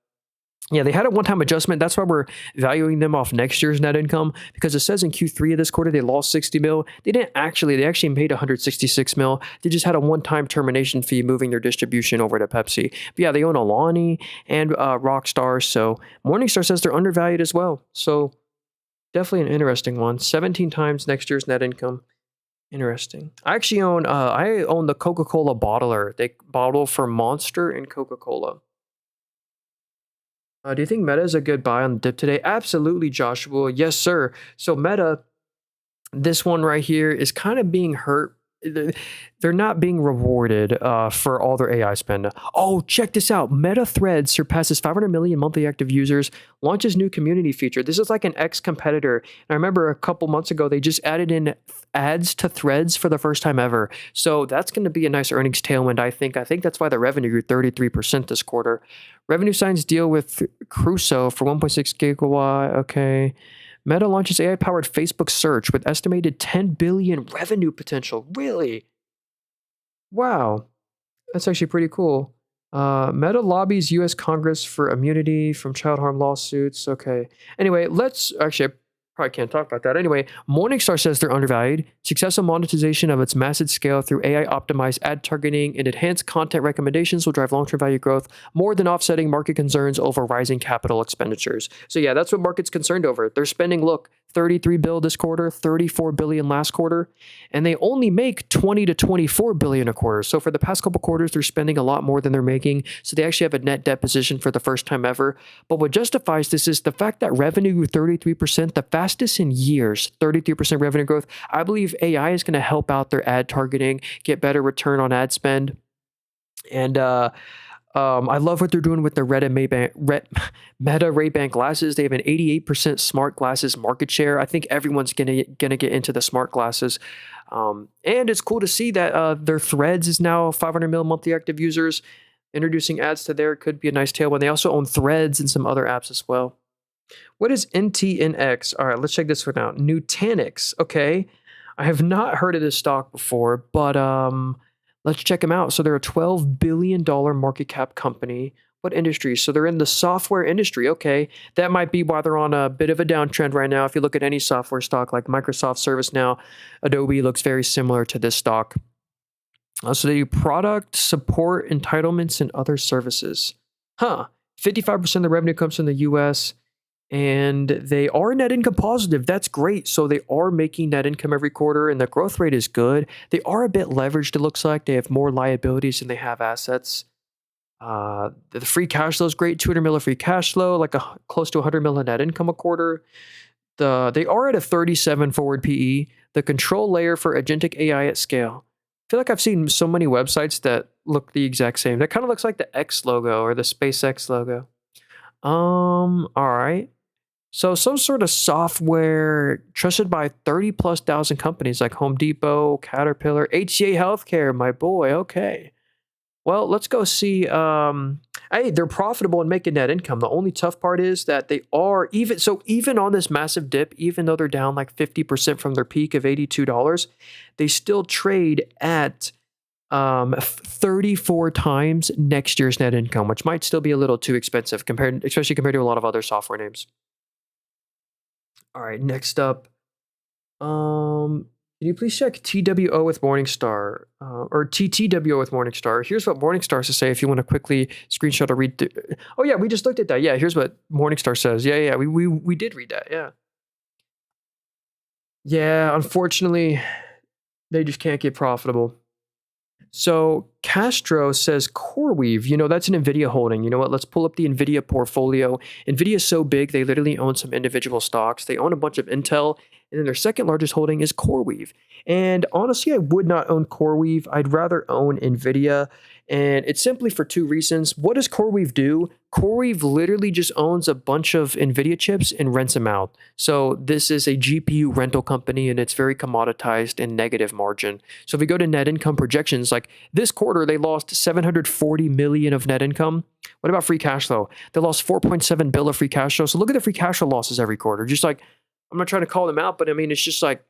yeah, they had a one-time adjustment. That's why we're valuing them off next year's net income, because it says in Q3 of this quarter they lost 60 mil. They actually made 166 mil. They just had a one-time termination fee moving their distribution over to Pepsi. But yeah, they own Alani and Rockstar. So Morningstar says they're undervalued as well. So definitely an interesting one. 17 times next year's net income. Interesting. I actually own the Coca-Cola bottler. They bottle for Monster and Coca-Cola. Do you think Meta is a good buy on the dip today? Absolutely, Joshua. Yes, sir. So Meta, this one right here, is kind of being hurt. They're not being rewarded for all their AI spend. Oh, check this out. Meta Threads surpasses 500 million monthly active users, launches new community feature. This is like an ex-competitor. And I remember a couple months ago, they just added in ads to Threads for the first time ever. So that's going to be a nice earnings tailwind, I think. I think that's why the revenue grew 33% this quarter. Revenue signs deal with Crusoe for 1.6 gigawatt. Okay. Meta launches AI-powered Facebook search with estimated 10 billion revenue potential. Really? Wow. That's actually pretty cool. Meta lobbies U.S. Congress for immunity from child harm lawsuits. Okay. Anyway, I probably can't talk about that. Anyway, Morningstar says they're undervalued. Successful monetization of its massive scale through AI-optimized ad targeting and enhanced content recommendations will drive long-term value growth, more than offsetting market concerns over rising capital expenditures. So yeah, that's what market's concerned over. They're spending, 33 bill this quarter, 34 billion last quarter, and they only make 20 to 24 billion a quarter. So for the past couple quarters, they're spending a lot more than they're making. So they actually have a net debt position for the first time ever. But what justifies this is the fact that revenue grew 33%, the fastest in years, 33% revenue growth. I believe AI is going to help out their ad targeting, get better return on ad spend. And I love what they're doing with the Meta Ray-Ban glasses. They have an 88% smart glasses market share. I think everyone's gonna get into the smart glasses. And it's cool to see that their Threads is now 500 million monthly active users. Introducing ads to there could be a nice tailwind. They also own Threads and some other apps as well. What is NTNX? All right, let's check this one out. Nutanix. Okay. I have not heard of this stock before, but let's check them out. So they're a $12 billion market cap company. What industry? So they're in the software industry. Okay. That might be why they're on a bit of a downtrend right now. If you look at any software stock like Microsoft, ServiceNow, Adobe looks very similar to this stock. So they do product, support, entitlements, and other services. 55% of the revenue comes from the US. And they are net income positive. That's great. So they are making net income every quarter, and the growth rate is good. They are a bit leveraged, it looks like. They have more liabilities than they have assets. The free cash flow is great. 200 million free cash flow, like close to 100 million net income a quarter. They are at a 37 forward PE. The control layer for agentic AI at scale. I feel like I've seen so many websites that look the exact same. That kind of looks like the X logo or the SpaceX logo. All right. So some sort of software trusted by 30 plus thousand companies like Home Depot, Caterpillar, HCA Healthcare, my boy. Okay. Well, let's go see. Hey, they're profitable and making net income. The only tough part is that they are even on this massive dip, even though they're down like 50% from their peak of $82, they still trade at 34 times next year's net income, which might still be a little too expensive especially compared to a lot of other software names. All right, next up, can you please check TWO with Morningstar or TTWO with Morningstar? Here's what Morningstar has to say if you want to quickly screenshot or read. Oh yeah, we just looked at that. Yeah, here's what Morningstar says. Yeah, we did read that. Yeah. Yeah, unfortunately, they just can't get profitable. So Castro says CoreWeave, that's an NVIDIA holding. You know what? Let's pull up the NVIDIA portfolio. NVIDIA is so big, they literally own some individual stocks. They own a bunch of Intel, and then their second largest holding is CoreWeave. And honestly, I would not own CoreWeave. I'd rather own NVIDIA. And it's simply for two reasons. What does CoreWeave do? CoreWeave literally just owns a bunch of NVIDIA chips and rents them out. So this is a GPU rental company, and it's very commoditized and negative margin. So if we go to net income projections, like this quarter, they lost 740 million of net income. What about free cash flow? They lost 4.7 billion of free cash flow. So look at the free cash flow losses every quarter. Just like, I'm not trying to call them out, but I mean, it's just like,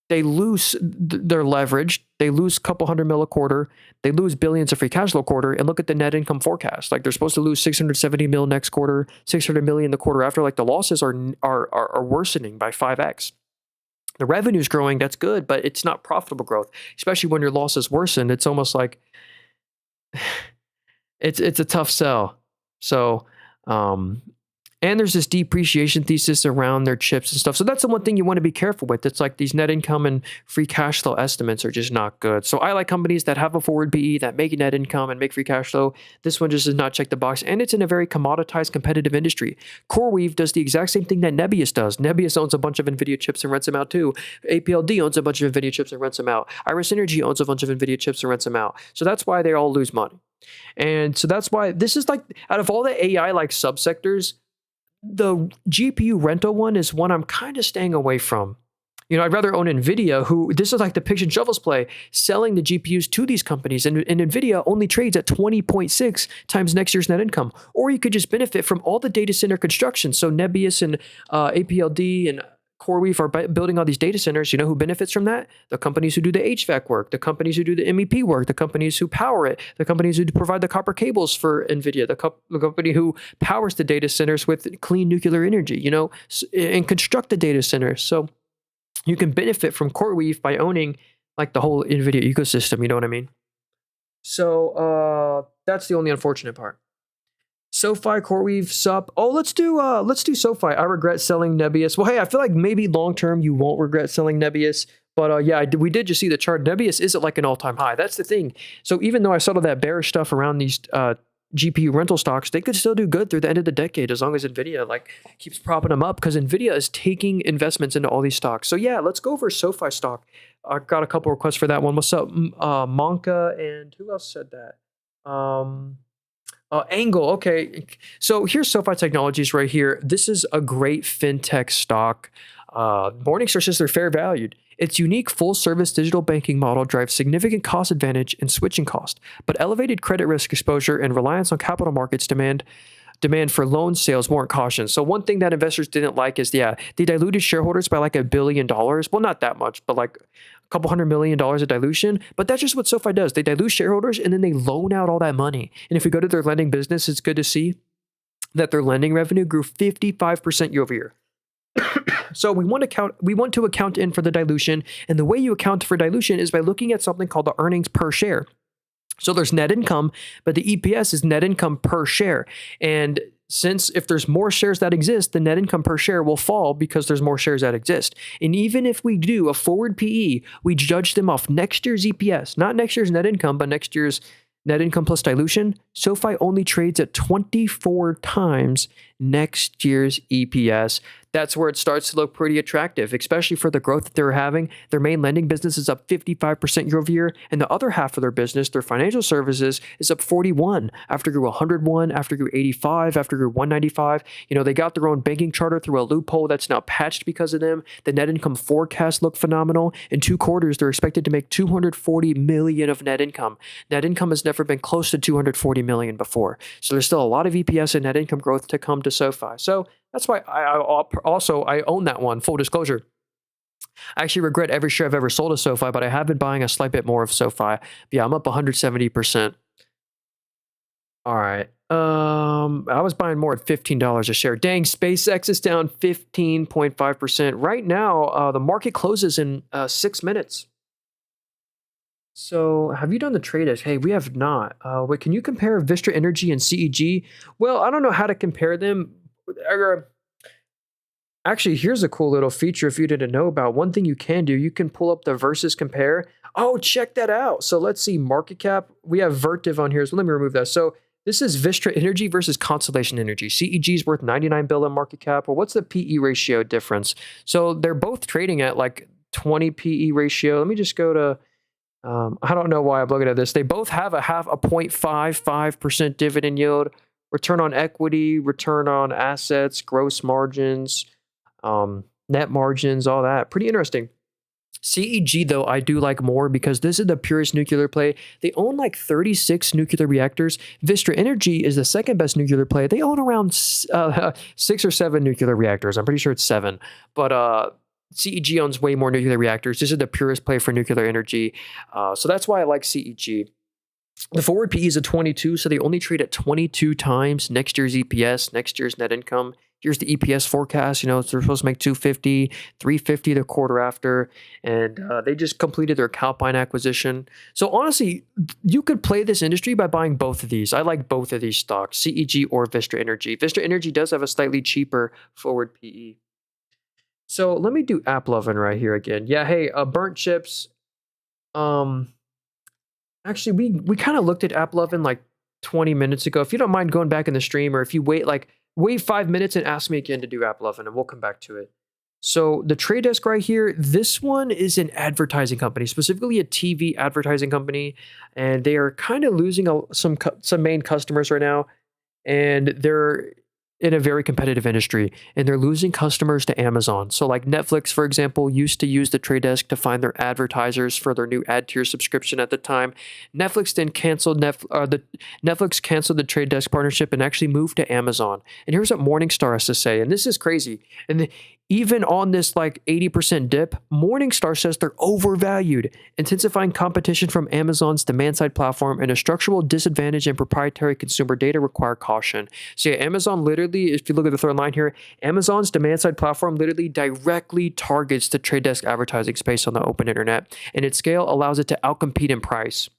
they lose their leverage. They lose a couple hundred mil a quarter. They lose billions of free cash flow a quarter. And look at the net income forecast. Like they're supposed to lose 670 mil next quarter, 600 million the quarter after. Like the losses are worsening by 5x. The revenue is growing. That's good, but it's not profitable growth, especially when your losses worsen. It's almost like it's a tough sell. So, and there's this depreciation thesis around their chips and stuff. So that's the one thing you want to be careful with. It's like these net income and free cash flow estimates are just not good. So I like companies that have a forward PE, that make net income and make free cash flow. This one just does not check the box. And it's in a very commoditized, competitive industry. CoreWeave does the exact same thing that Nebius does. Nebius owns a bunch of NVIDIA chips and rents them out too. APLD owns a bunch of NVIDIA chips and rents them out. Iris Energy owns a bunch of NVIDIA chips and rents them out. So that's why they all lose money. And so that's why this is like, out of all the AI like subsectors, the GPU rental one is one I'm kind of staying away from. I'd rather own NVIDIA, who, this is like the picks and shovels play, selling the GPUs to these companies. And NVIDIA only trades at 20.6 times next year's net income. Or you could just benefit from all the data center construction. So Nebius and APLD and CoreWeave are building all these data centers. You know who benefits from that? The companies who do the HVAC work, the companies who do the MEP work, the companies who power it, the companies who provide the copper cables for NVIDIA, the company who powers the data centers with clean nuclear energy, and construct the data centers. So you can benefit from CoreWeave by owning like the whole NVIDIA ecosystem, you know what I mean? So that's the only unfortunate part. SoFi, CoreWeave, Sup. Oh, let's do SoFi. I regret selling Nebius. Well, hey, I feel like maybe long term you won't regret selling Nebius. But yeah, we did just see the chart. Nebius is at like an all-time high. That's the thing. So even though I settled that bearish stuff around these GPU rental stocks, they could still do good through the end of the decade as long as Nvidia like keeps propping them up, because Nvidia is taking investments into all these stocks. So yeah, let's go over SoFi stock. I got a couple requests for that one. What's up, Monka, and who else said that? Angle. Okay. So here's SoFi Technologies right here. This is a great fintech stock. Morningstar says they're fair valued. Its unique full-service digital banking model drives significant cost advantage and switching cost, but elevated credit risk exposure and reliance on capital markets demand for loan sales warrant caution. So one thing that investors didn't like is, yeah, they diluted shareholders by like $1 billion. Well, not that much, but like a couple $100 million of dilution. But that's just what SoFi does. They dilute shareholders and then they loan out all that money. And if we go to their lending business, it's good to see that their lending revenue grew 55% year over year. So we want to account in for the dilution, and the way you account for dilution is by looking at something called the earnings per share. So there's net income, but the EPS is net income per share. And since if there's more shares that exist, the net income per share will fall because there's more shares that exist. And even if we do a forward PE, we judge them off next year's EPS, not next year's net income, but next year's net income plus dilution. SoFi only trades at 24 times next year's EPS. That's where it starts to look pretty attractive, especially for the growth that they're having. Their main lending business is up 55% year over year, and the other half of their business, their financial services, is up 41. After grew 101, after grew 85, after grew 195. They got their own banking charter through a loophole that's now patched because of them. The net income forecasts look phenomenal. In 2 quarters, they're expected to make $240 million of net income. Net income has never been close to $240 million before. So there's still a lot of EPS and net income growth to come to SoFi. So that's why I own that one. Full disclosure. I actually regret every share I've ever sold of SoFi, but I have been buying a slight bit more of SoFi. But yeah, I'm up 170%. All right. I was buying more at $15 a share. Dang, SpaceX is down 15.5%. Right now, the market closes in 6 minutes. So have you done the trade desk? Hey, we have not. Wait, can you compare Vistra Energy and CEG? Well, I don't know how to compare them. Actually, here's a cool little feature if you didn't know about. One thing you can do, you can pull up the versus compare. Oh, check that out. So let's see, market cap. We have Vertiv on here, so let me remove that. So this is Vistra Energy versus Constellation Energy. CEG is worth $99 billion market cap. Well, what's the PE ratio difference? So they're both trading at like 20 PE ratio. Let me just go to, I don't know why I'm looking at this. They both have a 0.55% dividend yield, return on equity, return on assets, gross margins, net margins, all that. Pretty interesting. CEG, though, I do like more because this is the purest nuclear play. They own like 36 nuclear reactors. Vistra Energy is the second best nuclear play. They own around 6 or 7 nuclear reactors. I'm pretty sure it's 7. But CEG owns way more nuclear reactors. This is the purest play for nuclear energy. So that's why I like CEG. The forward PE is a 22, so they only trade at 22 times next year's EPS, next year's net income. Here's the EPS forecast. They're supposed to make 250, 350 the quarter after, and they just completed their Calpine acquisition. So honestly, you could play this industry by buying both of these. I like both of these stocks, CEG or Vistra Energy. Vistra Energy does have a slightly cheaper forward PE. So let me do AppLovin right here again. Yeah, hey, burnt chips. Actually, we kind of looked at AppLovin like 20 minutes ago. If you don't mind going back in the stream, or if you wait 5 minutes and ask me again to do AppLovin, and we'll come back to it. So the trade desk right here, this one is an advertising company, specifically a TV advertising company, and they are kind of losing some main customers right now, and they're in a very competitive industry, and they're losing customers to Amazon. So like Netflix, for example, used to use the trade desk to find their advertisers for their new ad tier subscription at the time. Netflix then canceled Netflix canceled the trade desk partnership and actually moved to Amazon. And here's what Morningstar has to say, and this is crazy. And even on this like 80% dip, Morningstar says they're overvalued, intensifying competition from Amazon's demand-side platform and a structural disadvantage in proprietary consumer data require caution. So yeah, Amazon literally, if you look at the third line here, Amazon's demand-side platform literally directly targets the trade desk advertising space on the open internet, and its scale allows it to outcompete in price.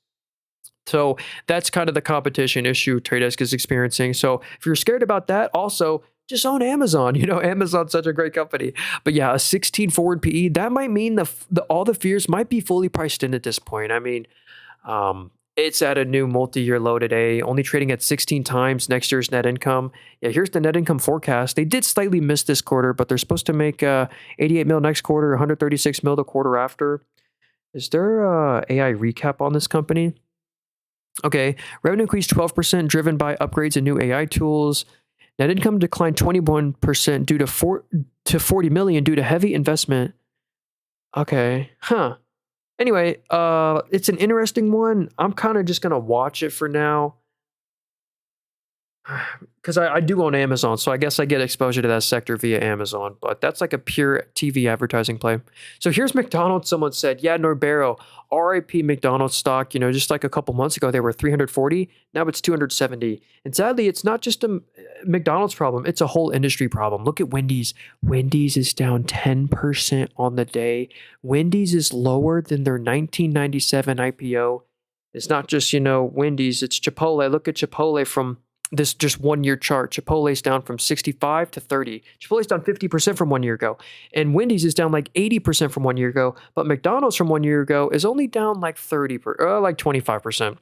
So that's kind of the competition issue Trade Desk is experiencing. So if you're scared about that, also just own Amazon. Amazon's such a great company. But yeah, a 16 forward PE, that might mean all the fears might be fully priced in at this point. I mean, it's at a new multi-year low today, only trading at 16 times next year's net income. Yeah, here's the net income forecast. They did slightly miss this quarter, but they're supposed to make 88 mil next quarter, 136 mil the quarter after. Is there a AI recap on this company? Okay, revenue increased 12%, driven by upgrades and new AI tools. Net income declined 21% due to 40 million due to heavy investment. Okay, huh. Anyway, it's an interesting one. I'm kind of just gonna watch it for now. Because I do own Amazon, so I guess I get exposure to that sector via Amazon, but that's like a pure TV advertising play. So here's McDonald's. Someone said, yeah, Norbero, RIP McDonald's stock, just like a couple months ago, they were 340. Now it's 270. And sadly, it's not just a McDonald's problem. It's a whole industry problem. Look at Wendy's. Wendy's is down 10% on the day. Wendy's is lower than their 1997 IPO. It's not just, Wendy's, it's Chipotle. Look at Chipotle from this just 1 year chart. Chipotle's down from 65 to 30. Chipotle's down 50% from 1 year ago. And Wendy's is down like 80% from 1 year ago. But McDonald's from 1 year ago is only down like 25%.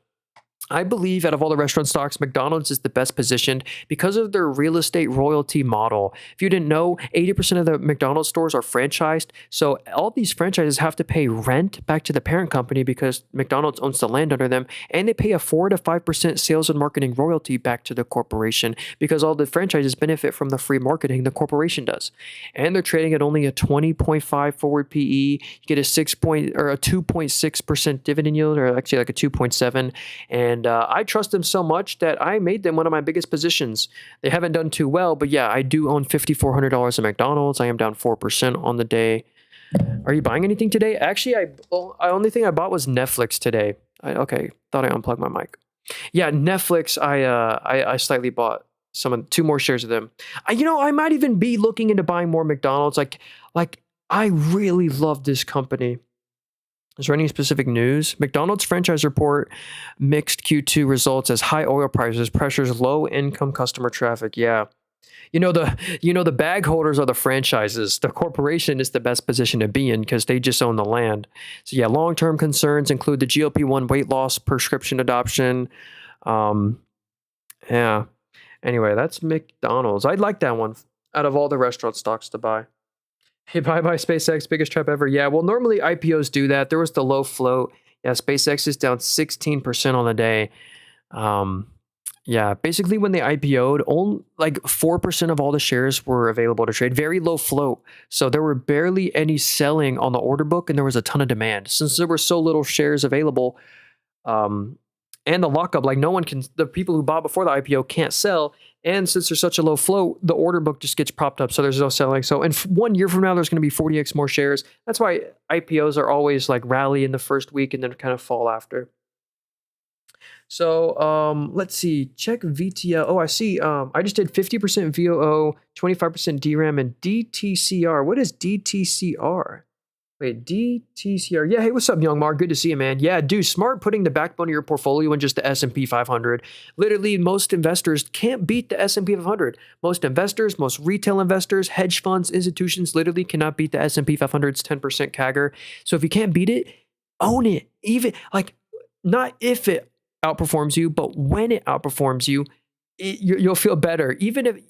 I believe out of all the restaurant stocks, McDonald's is the best positioned because of their real estate royalty model. If you didn't know, 80% of the McDonald's stores are franchised. So all these franchises have to pay rent back to the parent company because McDonald's owns the land under them. And they pay a 4 to 5% sales and marketing royalty back to the corporation because all the franchises benefit from the free marketing the corporation does. And they're trading at only a 20.5 forward PE. You get a 2.6% dividend yield, or actually like a 2.7. And I trust them so much that I made them one of my biggest positions. They haven't done too well, but yeah, I do own $5,400 at McDonald's. I am down 4% on the day. Are you buying anything today? Actually, I only thing I bought was Netflix today. Thought I unplugged my mic. Yeah, Netflix. I slightly bought two more shares of them. I might even be looking into buying more McDonald's. Like I really love this company. Is there any specific news? McDonald's franchise report mixed Q2 results as high oil prices pressures low income customer traffic. Yeah. The bag holders are the franchises. The corporation is the best position to be in because they just own the land. So yeah, long-term concerns include the GLP-1 weight loss prescription adoption. Yeah. Anyway, that's McDonald's. I'd like that one out of all the restaurant stocks to buy. Hey, bye-bye SpaceX, biggest trap ever. Yeah, well, normally IPOs do that. There was the low float. Yeah, SpaceX is down 16% on the day. Yeah, basically when they IPO'd, only like 4% of all the shares were available to trade. Very low float. So there were barely any selling on the order book, and there was a ton of demand. Since there were so little shares available, and the lockup, like the people who bought before the IPO can't sell. And since there's such a low float, the order book just gets propped up. So there's no selling. So in 1 year from now, there's going to be 40x more shares. That's why IPOs are always like rally in the first week and then kind of fall after. So let's see. Check VTL. Oh, I see. I just did 50% VOO, 25% DRAM, and DTCR. What is DTCR? Wait, DTCR. Yeah, hey, what's up, Young Mark? Good to see you, man. Yeah, dude, smart putting the backbone of your portfolio in just the S&P 500. Literally, most investors can't beat the S&P 500. Most investors, most retail investors, hedge funds, institutions literally cannot beat the S&P 500's 10% CAGR. So if you can't beat it, own it. Even, not if it outperforms you, but when it outperforms you, you'll feel better. Even if,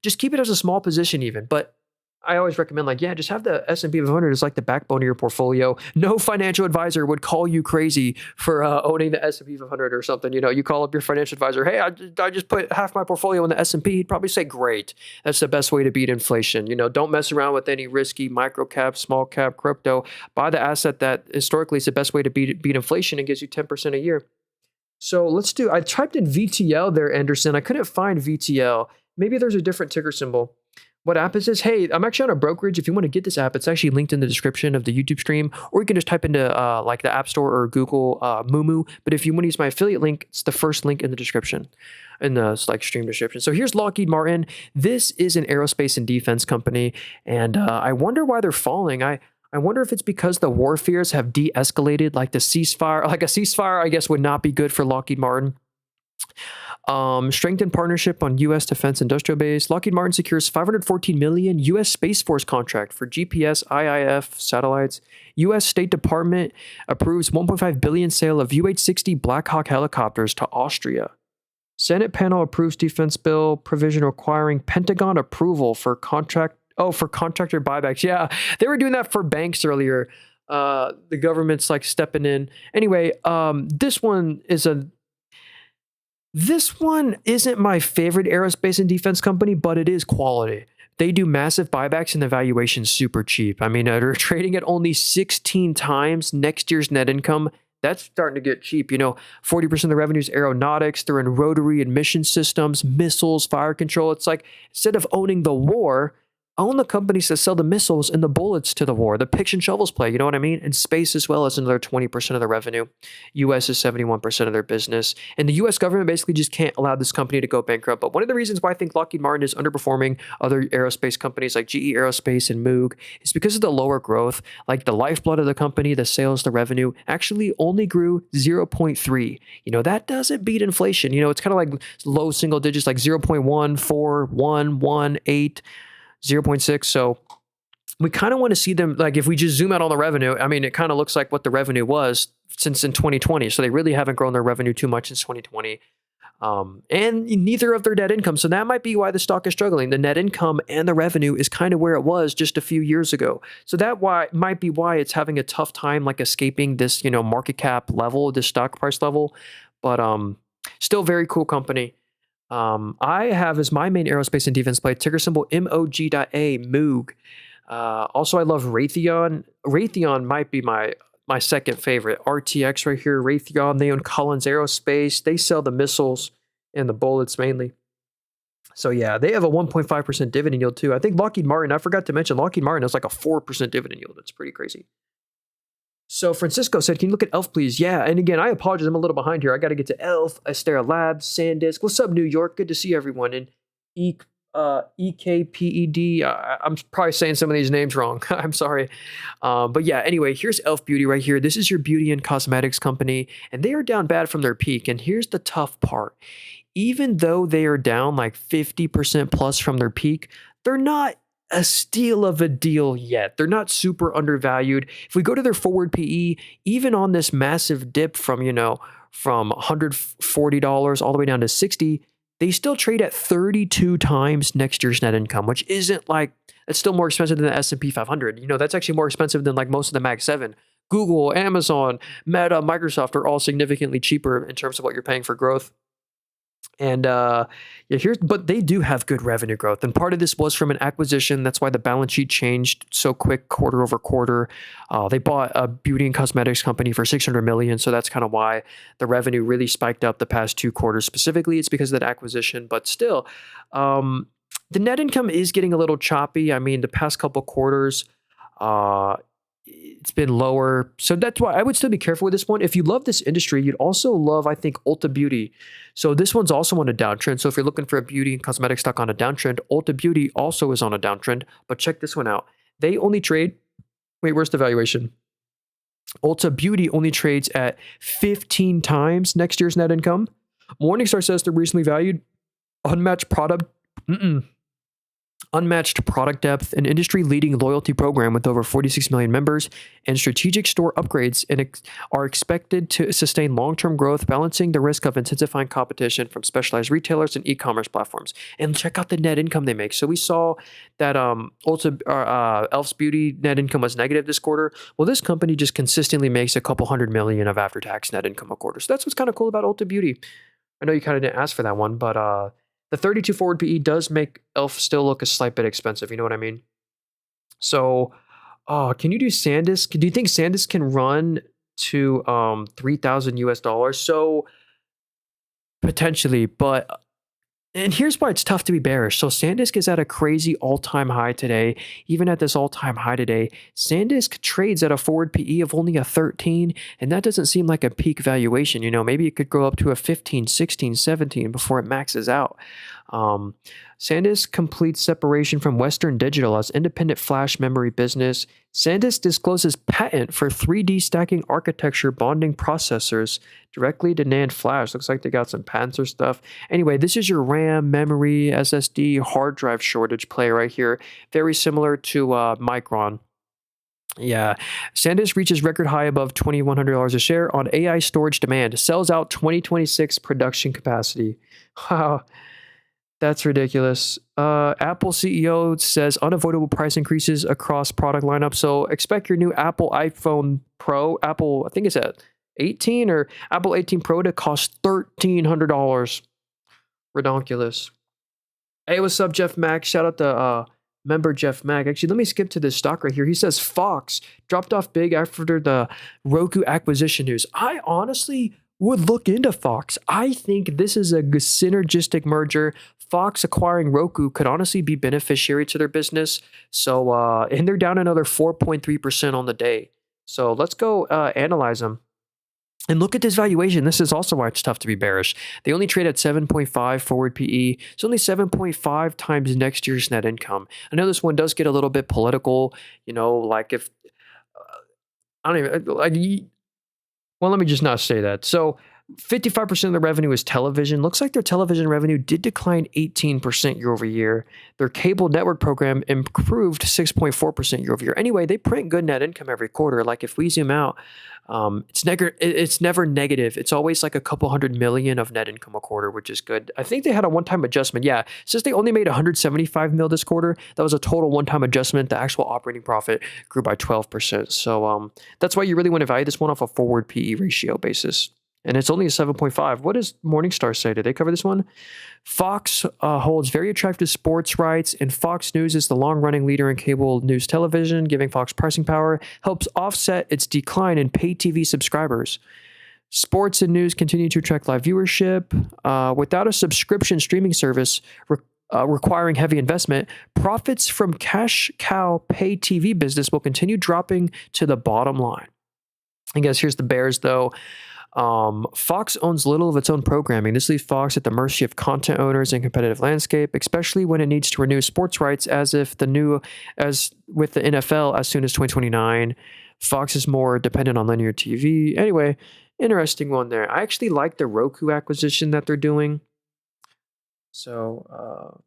just keep it as a small position even, but I always recommend just have the S&P 500 as like the backbone of your portfolio. No financial advisor would call you crazy for owning the S&P 500 or something. You call up your financial advisor, hey, I just put half my portfolio in the S&P. He'd probably say, great. That's the best way to beat inflation. Don't mess around with any risky micro cap, small cap, crypto. Buy the asset that historically is the best way to beat inflation and gives you 10% a year. So I typed in VTL there, Anderson. I couldn't find VTL. Maybe there's a different ticker symbol. What app is this? Hey, I'm actually on a brokerage. If you want to get this app, it's actually linked in the description of the YouTube stream, or you can just type into the App Store or Google Moomoo. But if you want to use my affiliate link, it's the first link in the description, in the stream description. So here's Lockheed Martin. This is an aerospace and defense company, and I wonder why they're falling. I wonder if it's because the war fears have de-escalated, like the ceasefire, like a ceasefire, I guess, would not be good for Lockheed Martin. Strengthened partnership on U.S. defense industrial base. Lockheed Martin secures 514 million U.S. Space Force contract for GPS IIF satellites. U.S. State Department approves 1.5 billion sale of UH-60 Black Hawk helicopters to Austria. Senate panel approves defense bill provision requiring Pentagon approval for contract. Oh, for contractor buybacks. Yeah, they were doing that for banks earlier. The government's like stepping in. Anyway, this one isn't my favorite aerospace and defense company, but it is quality. They do massive buybacks and the valuation's super cheap. I mean, they're trading at only 16 times next year's net income. That's starting to get cheap. 40% of the revenue is aeronautics. They're in rotary and mission systems, missiles, fire control. It's like, instead of owning the war, own the companies that sell the missiles and the bullets to the war, the picks and shovels play, you know what I mean? And space as well as another 20% of the revenue. US is 71% of their business. And the US government basically just can't allow this company to go bankrupt. But one of the reasons why I think Lockheed Martin is underperforming other aerospace companies like GE Aerospace and Moog is because of the lower growth. Like the lifeblood of the company, the sales, the revenue, actually only grew 0.3. That doesn't beat inflation. It's kind of like low single digits, like 0.14, 1, 1, 8. 0.6. So we kind of want to see them, like if we just zoom out on the revenue, I mean, it kind of looks like what the revenue was since in 2020. So they really haven't grown their revenue too much since 2020. And neither of their net income. So that might be why the stock is struggling. The net income and the revenue is kind of where it was just a few years ago. So that might be why it's having a tough time like escaping this, market cap level, this stock price level. But still very cool company. I have as my main aerospace and defense play, ticker symbol MOG.A, Moog. Also, I love Raytheon. Raytheon might be my second favorite. RTX right here, Raytheon. They own Collins Aerospace. They sell the missiles and the bullets mainly. So yeah, they have a 1.5% dividend yield too. I think Lockheed Martin, I forgot to mention, Lockheed Martin has like a 4% dividend yield. That's pretty crazy. So Francisco said, can you look at ELF, please? Yeah, and again, I apologize. I'm a little behind here. I got to get to ELF, Astera Labs, SanDisk. What's up, New York? Good to see everyone. And EKPED. I'm probably saying some of these names wrong. I'm sorry. But yeah, anyway, here's ELF Beauty right here. This is your beauty and cosmetics company, and they are down bad from their peak. And here's the tough part. Even though they are down like 50% plus from their peak, they're not a steal of a deal yet. They're not super undervalued. If we go to their forward PE, even on this massive dip from $140 all the way down to 60, they still trade at 32 times next year's net income, which isn't like, it's still more expensive than the S&P 500. That's actually more expensive than like most of the Mag 7. Google, Amazon, Meta, Microsoft are all significantly cheaper in terms of what you're paying for growth. And but they do have good revenue growth. And part of this was from an acquisition. That's why the balance sheet changed so quick quarter over quarter. They bought a beauty and cosmetics company for $600 million. So that's kind of why the revenue really spiked up the past 2 quarters. Specifically, it's because of that acquisition. But still, the net income is getting a little choppy. I mean, the past couple quarters, it's been lower. So that's why I would still be careful with this one. If you love this industry, you'd also love, I think, Ulta Beauty. So this one's also on a downtrend. So if you're looking for a beauty and cosmetic stock on a downtrend, Ulta Beauty also is on a downtrend. But check this one out. They only trade, wait, where's the valuation? Ulta Beauty only trades at 15 times next year's net income. Morningstar says they're recently valued. Unmatched product depth, an industry-leading loyalty program with over 46 million members, and strategic store upgrades are expected to sustain long-term growth, balancing the risk of intensifying competition from specialized retailers and e-commerce platforms. And check out the net income they make. So we saw that Elf's Beauty net income was negative this quarter. Well, this company just consistently makes a couple $100 million of after-tax net income a quarter. So that's what's kind of cool about Ulta Beauty. I know you kind of didn't ask for that one, but the 32 forward PE does make ELF still look a slight bit expensive. You know what I mean? So, can you do SanDisk? Do you think SanDisk can run to $3,000 US? So potentially, but and here's why it's tough to be bearish. So SanDisk is at a crazy all-time high today. Even at this all-time high today, SanDisk trades at a forward PE of only a 13, and that doesn't seem like a peak valuation. Maybe it could go up to a 15, 16, 17 before it maxes out. Um, SanDisk completes separation from Western Digital as independent flash memory business. SanDisk discloses patent for 3D stacking architecture bonding processors directly to NAND flash. Looks like they got some patents or stuff. Anyway, this is your RAM, memory, SSD, hard drive shortage play right here. Very similar to Micron. Yeah. SanDisk reaches record high above $2,100 a share on AI storage demand. Sells out 2026 production capacity. Wow. That's ridiculous. Apple CEO says unavoidable price increases across product lineup. So expect your new Apple iPhone Pro, Apple, I think it's at 18 or Apple 18 Pro to cost $1,300. Redonkulous. Hey, what's up, Jeff Mack? Shout out to member Jeff Mack. Actually, let me skip to this stock right here. He says Fox dropped off big after the Roku acquisition news. I honestly would look into Fox. I think this is a synergistic merger. Fox acquiring Roku could honestly be beneficiary to their business. So, and they're down another 4.3% on the day. So let's go analyze them. And look at this valuation. This is also why it's tough to be bearish. They only trade at 7.5 forward PE. It's only 7.5 times next year's net income. I know this one does get a little bit political, like if I don't even like. Well, let me just not say that. So 55% of the revenue is television. Looks like their television revenue did decline 18% year over year. Their cable network program improved 6.4% year over year. Anyway, they print good net income every quarter. Like if we zoom out, it's never negative. It's always like a couple $100 million of net income a quarter, which is good. I think they had a one-time adjustment. Yeah, since they only made $175 million this quarter, that was a total one-time adjustment. The actual operating profit grew by 12%. So that's why you really want to value this one off a forward PE ratio basis. And it's only a 7.5. What does Morningstar say? Did they cover this one? Fox holds very attractive sports rights, and Fox News is the long-running leader in cable news television, giving Fox pricing power, helps offset its decline in pay TV subscribers. Sports and news continue to attract live viewership. Without a subscription streaming service requiring heavy investment, profits from cash cow pay TV business will continue dropping to the bottom line. I guess here's the bears, though. Fox owns little of its own programming. This leaves Fox at the mercy of content owners and competitive landscape, especially when it needs to renew sports rights as with the NFL as soon as 2029. Fox is more dependent on linear TV. Anyway, interesting one there. I actually like the Roku acquisition that they're doing. So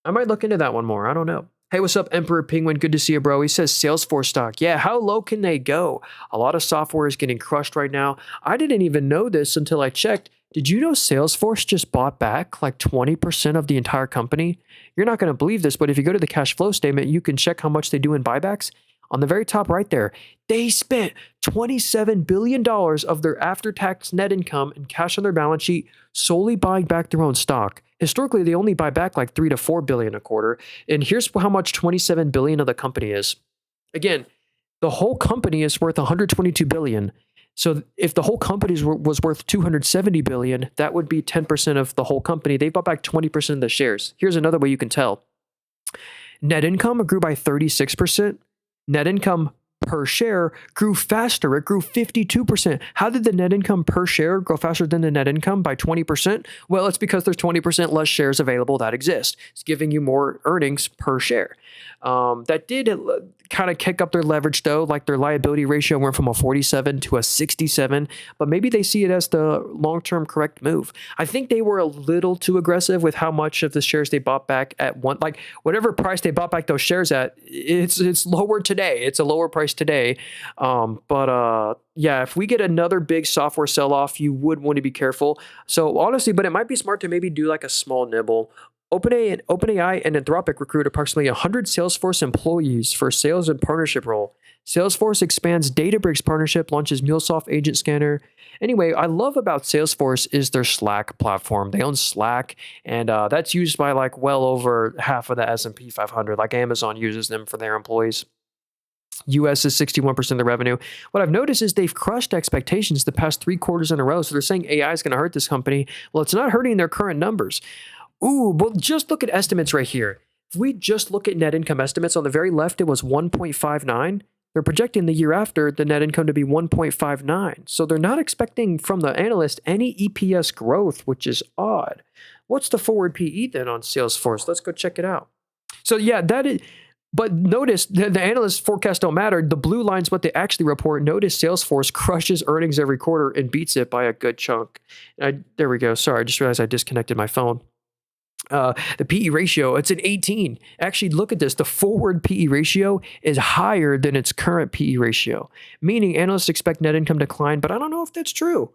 I might look into that one more. I don't know. Hey, what's up, Emperor Penguin? Good to see you, bro. He says Salesforce stock. Yeah, how low can they go? A lot of software is getting crushed right now. I didn't even know this until I checked. Did you know Salesforce just bought back like 20% of the entire company? You're not going to believe this, but if you go to the cash flow statement, you can check how much they do in buybacks. On the very top right there, they spent $27 billion of their after-tax net income and cash on their balance sheet solely buying back their own stock. Historically, they only buy back like $3 to $4 billion a quarter. And here's how much $27 billion of the company is. Again, the whole company is worth $122 billion. So if the whole company was worth $270 billion, that would be 10% of the whole company. They bought back 20% of the shares. Here's another way you can tell. Net income grew by 36%. Net income per share grew faster. It grew 52%. How did the net income per share grow faster than the net income by 20%? Well, it's because there's 20% less shares available that exist. It's giving you more earnings per share. That did kind of kick up their leverage, though. Like their liability ratio went from a 47 to a 67, but maybe they see it as the long-term correct move. I think they were a little too aggressive with how much of the shares they bought back at one, like whatever price they bought back those shares at, it's lower today. It's a lower price today. Yeah, if we get another big software sell-off, you would want to be careful. So honestly, but it might be smart to maybe do like a small nibble. OpenAI and Anthropic recruit approximately 100 Salesforce employees for sales and partnership role. Salesforce expands Databricks partnership, launches MuleSoft Agent Scanner. Anyway, I love about Salesforce is their Slack platform. They own Slack, and that's used by like well over half of the S&P 500. Like Amazon uses them for their employees. US is 61% of the revenue. What I've noticed is they've crushed expectations the past 3 quarters in a row. So they're saying AI is going to hurt this company. Well, it's not hurting their current numbers. Ooh, but just look at estimates right here. If we just look at net income estimates, on the very left, it was 1.59. They're projecting the year after the net income to be 1.59. So they're not expecting from the analyst any EPS growth, which is odd. What's the forward PE then on Salesforce? Let's go check it out. So yeah, that is. But notice the analyst forecasts don't matter. The blue line's what they actually report. Notice Salesforce crushes earnings every quarter and beats it by a good chunk. There we go. Sorry, I just realized I disconnected my phone. The PE ratio, it's an 18. Actually, look at this. The forward PE ratio is higher than its current PE ratio, meaning analysts expect net income decline, but I don't know if that's true.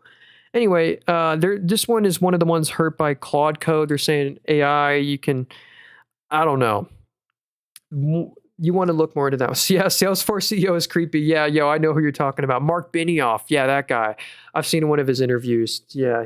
Anyway, this one is one of the ones hurt by Claude Code. They're saying AI, I don't know. You want to look more into that. So yeah, Salesforce CEO is creepy. Yeah, yo, I know who you're talking about. Mark Benioff. Yeah, that guy. I've seen one of his interviews. Yeah,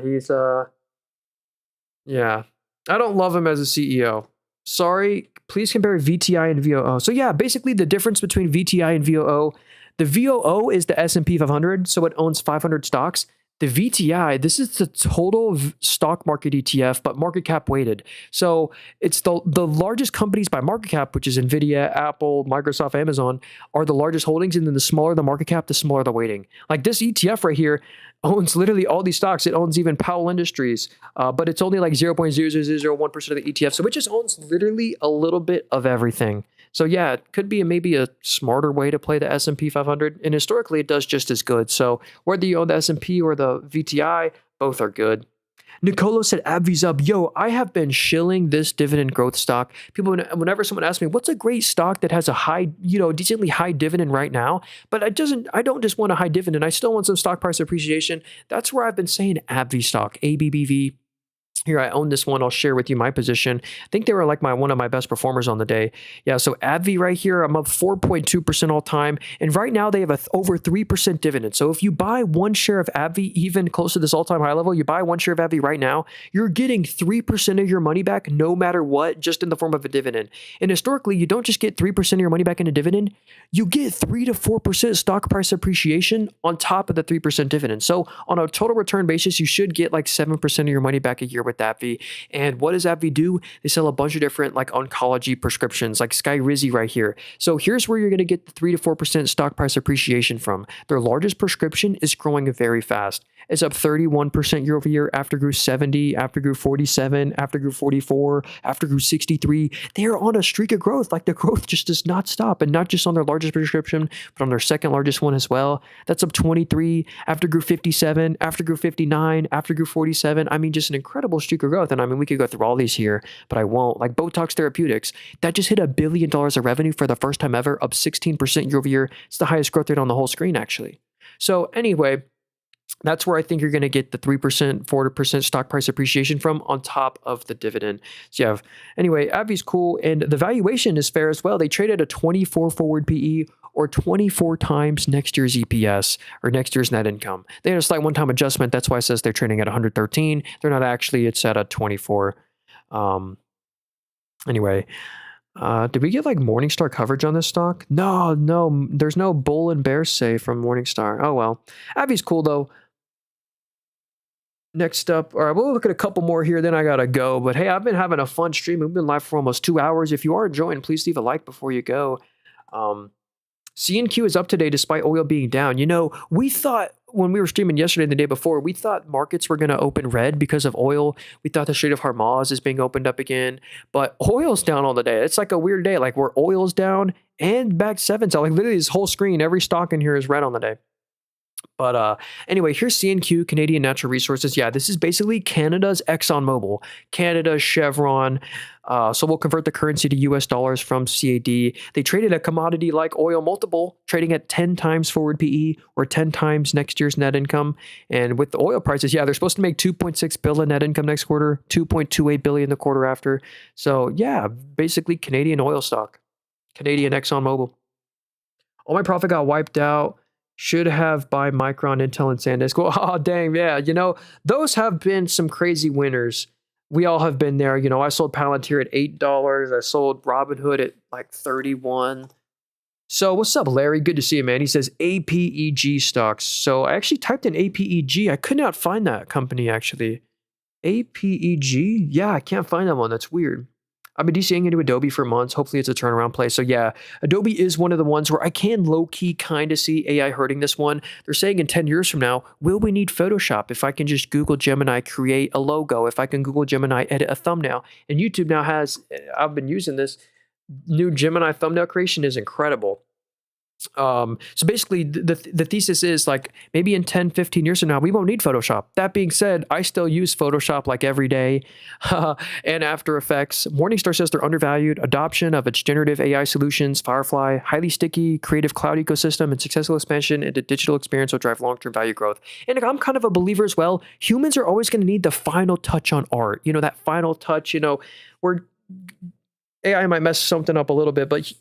yeah. I don't love him as a CEO. Sorry. Please compare VTI and VOO. So yeah, basically the difference between VTI and VOO. The VOO is the S&P 500, so it owns 500 stocks. The VTI, this is the total stock market ETF, but market cap weighted. So it's the largest companies by market cap, which is Nvidia, Apple, Microsoft, Amazon, are the largest holdings. And then the smaller the market cap, the smaller the weighting. Like this ETF right here owns literally all these stocks. It owns even Powell Industries, but it's only like 0.0001% of the ETF. So it just owns literally a little bit of everything. So yeah, it could be maybe a smarter way to play the S&P 500, and historically it does just as good. So whether you own the S&P or the VTI, both are good. Nicolo said AbbVie's up. Yo, I have been shilling this dividend growth stock. People, whenever someone asks me, what's a great stock that has a high, decently high dividend right now, but I don't just want a high dividend. I still want some stock price appreciation. That's where I've been saying AbbVie stock, ABBV. Here, I own this one. I'll share with you my position. I think they were like one of my best performers on the day. Yeah, so AbbVie right here, I'm up 4.2% all time. And right now they have over 3% dividend. So if you buy one share of AbbVie, even close to this all-time high level, you buy one share of AbbVie right now, you're getting 3% of your money back no matter what, just in the form of a dividend. And historically, you don't just get 3% of your money back in a dividend, you get 3 to 4% stock price appreciation on top of the 3% dividend. So on a total return basis, you should get like 7% of your money back a year with AbbVie. And what does AbbVie do? They sell a bunch of different like oncology prescriptions, like Skyrizi right here. So here's where you're going to get the 3 to 4% stock price appreciation from. Their largest prescription is growing very fast. It's up 31% year over year. After grew 70, after grew 47, after grew 44, after grew 63. They are on a streak of growth. Like the growth just does not stop, and not just on their largest prescription, but on their second largest one as well. That's up 23. After grew 57, after grew 59, after grew 47. I mean, just an incredible streak of growth. And I mean, we could go through all these here, but I won't. Like Botox Therapeutics, that just hit $1 billion of revenue for the first time ever, up 16% year over year. It's the highest growth rate on the whole screen, actually. So anyway, that's where I think you're going to get the 3%, 4% stock price appreciation from on top of the dividend. So you have, anyway, AbbVie's cool. And the valuation is fair as well. They trade at a 24 forward PE or 24 times next year's EPS or next year's net income. They had a slight one-time adjustment. That's why it says they're trading at 113. They're not actually, it's at a 24. Anyway, did we get like Morningstar coverage on this stock? No, there's no bull and bear say from Morningstar. Oh, well. AbbVie's cool though. Next up, all right, we'll look at a couple more here, then I gotta go. But hey, I've been having a fun stream. We've been live for almost 2 hours. If you are enjoying, please leave a like before you go. CNQ is up today despite oil being down. We thought when we were streaming yesterday and the day before, we thought markets were going to open red because of oil. We thought the Strait of Hormuz is being opened up again, but oil's down all the day. It's like a weird day, like where oil's down and back sevens. Like literally this whole screen, every stock in here is red on the day. But anyway, here's CNQ, Canadian Natural Resources. Yeah, this is basically Canada's ExxonMobil, Canada's Chevron. So we'll convert the currency to US dollars from CAD. They traded a commodity like oil multiple, trading at 10 times forward PE or 10 times next year's net income. And with the oil prices, yeah, they're supposed to make $2.6 billion net income next quarter, $2.28 billion the quarter after. So yeah, basically Canadian oil stock, Canadian ExxonMobil. All my profit got wiped out. Should have buy Micron, Intel, and SanDisk. Well, oh, dang, yeah. Those have been some crazy winners. We all have been there. I sold Palantir at $8. I sold Robinhood at like 31. So what's up, Larry? Good to see you, man. He says APEG stocks. So I actually typed in APEG. I could not find that company, actually. APEG? Yeah, I can't find that one. That's weird. I've been DCing into Adobe for months. Hopefully, it's a turnaround play. So yeah, Adobe is one of the ones where I can low key kind of see AI hurting this one. They're saying in 10 years from now, will we need Photoshop? If I can just Google Gemini create a logo, if I can Google Gemini edit a thumbnail, and YouTube now has, I've been using this new Gemini thumbnail creation is incredible. So basically the thesis is like maybe in 10, 15 years from now we won't need Photoshop. That being said, I still use Photoshop like every day. And After Effects. Morningstar says they're undervalued. Adoption of its generative AI solutions, Firefly, highly sticky creative cloud ecosystem, and successful expansion into digital experience will drive long-term value growth. And I'm kind of a believer as well. Humans are always going to need the final touch on art, that final touch, where AI might mess something up a little bit, but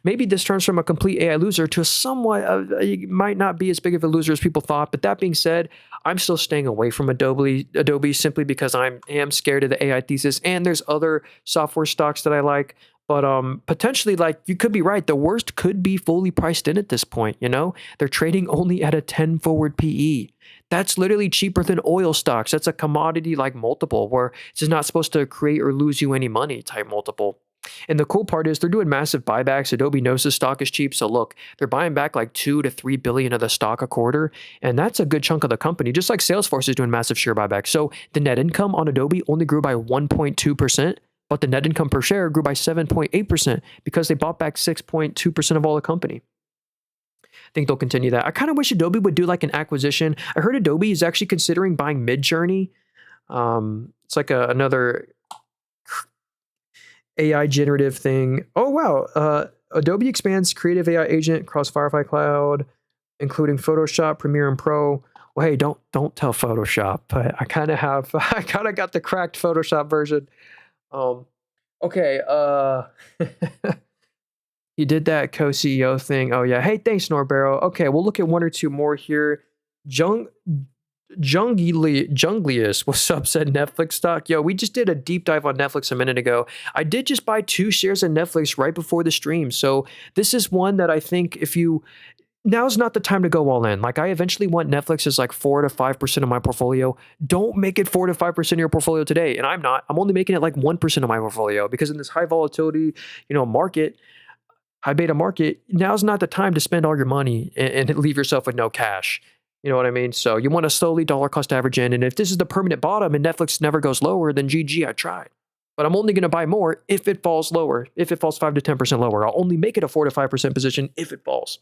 maybe this turns from a complete AI loser to a somewhat, it might not be as big of a loser as people thought. But that being said, I'm still staying away from Adobe simply because I am scared of the AI thesis. And there's other software stocks that I like. But potentially, like, you could be right. The worst could be fully priced in at this point. They're trading only at a 10 forward PE. That's literally cheaper than oil stocks. That's a commodity like multiple where it's just not supposed to create or lose you any money type multiple. And the cool part is they're doing massive buybacks. Adobe knows the stock is cheap. So look, they're buying back like 2 to 3 billion of the stock a quarter. And that's a good chunk of the company, just like Salesforce is doing massive share buybacks. So the net income on Adobe only grew by 1.2%, but the net income per share grew by 7.8% because they bought back 6.2% of all the company. I think they'll continue that. I kind of wish Adobe would do like an acquisition. I heard Adobe is actually considering buying Midjourney. It's like another AI generative thing. Oh, wow. Adobe expands creative AI agent across Firefly Cloud, including Photoshop, Premiere, and Pro. Well, hey, don't tell Photoshop. But I kind of got the cracked Photoshop version. Okay. You did that co-CEO thing. Oh yeah. Hey, thanks, Norbero. Okay, we'll look at one or two more here. Junglius, what's up? Said Netflix stock. Yo, we just did a deep dive on Netflix a minute ago. I did just buy 2 shares in Netflix right before the stream. So this is one that I think now's not the time to go all in. Like, I eventually want Netflix as like 4 to 5% of my portfolio. Don't make it 4 to 5% of your portfolio today. And I'm not. I'm only making it like 1% of my portfolio because in this high volatility, market, high beta market, now's not the time to spend all your money and leave yourself with no cash. You know what I mean? So you want to slowly dollar cost average in. And if this is the permanent bottom and Netflix never goes lower, then GG, I tried. But I'm only going to buy more if it falls lower, if it falls 5 to 10% lower. I'll only make it a 4 to 5% position if it falls.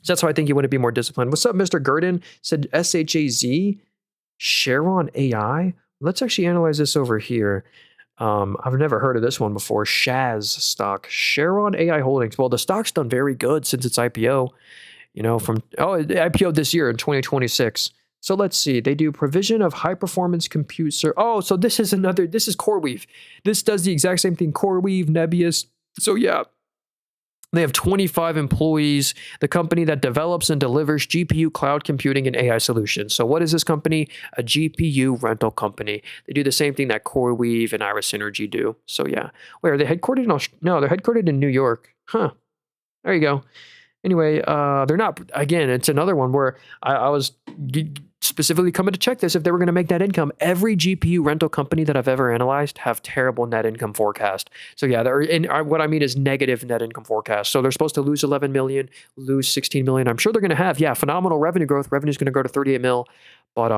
So that's how I think you want to be more disciplined. What's up, Mr. Gurdon? Said SHAZ, Sharon AI. Let's actually analyze this over here. I've never heard of this one before. Shaz stock, Sharon AI Holdings. Well, the stock's done very good since its IPO. It IPO'd this year in 2026. So let's see. They do provision of high performance compute. So this is CoreWeave. This does the exact same thing. CoreWeave, Nebius. So yeah. They have 25 employees, the company that develops and delivers GPU cloud computing and AI solutions. So what is this company? A GPU rental company. They do the same thing that CoreWeave and Iris Energy do. So yeah. Wait, are they headquartered in No, they're headquartered in New York. Huh. There you go. Anyway, they're not, again, it's another one where I was specifically coming to check this if they were going to make net income. Every GPU rental company that I've ever analyzed have terrible net income forecast. So yeah, what I mean is negative net income forecast. So they're supposed to lose 11 million, lose 16 million. I'm sure they're going to have, phenomenal revenue growth. Revenue is going to go to 38 mil, but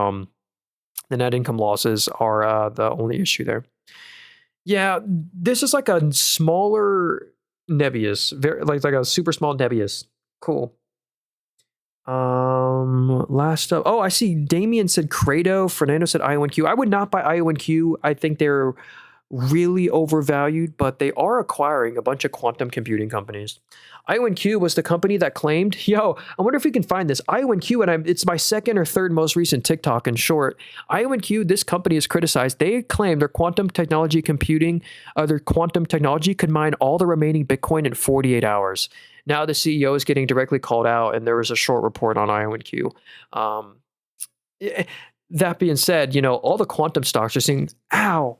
the net income losses are the only issue there. Yeah, this is like a smaller Nebius, very like a super small Nebius. Cool. Last up. Oh, I see Damien said Credo. Fernando said IONQ. I would not buy IONQ. I think they're really overvalued, but they are acquiring a bunch of quantum computing companies. IONQ was the company that claimed, I wonder if we can find this. IONQ, and it's my second or third most recent TikTok in short. IONQ, this company is criticized. They claim their quantum technology could mine all the remaining Bitcoin in 48 hours. Now the CEO is getting directly called out, and there was a short report on IONQ. That being said, all the quantum stocks are seeing, ow.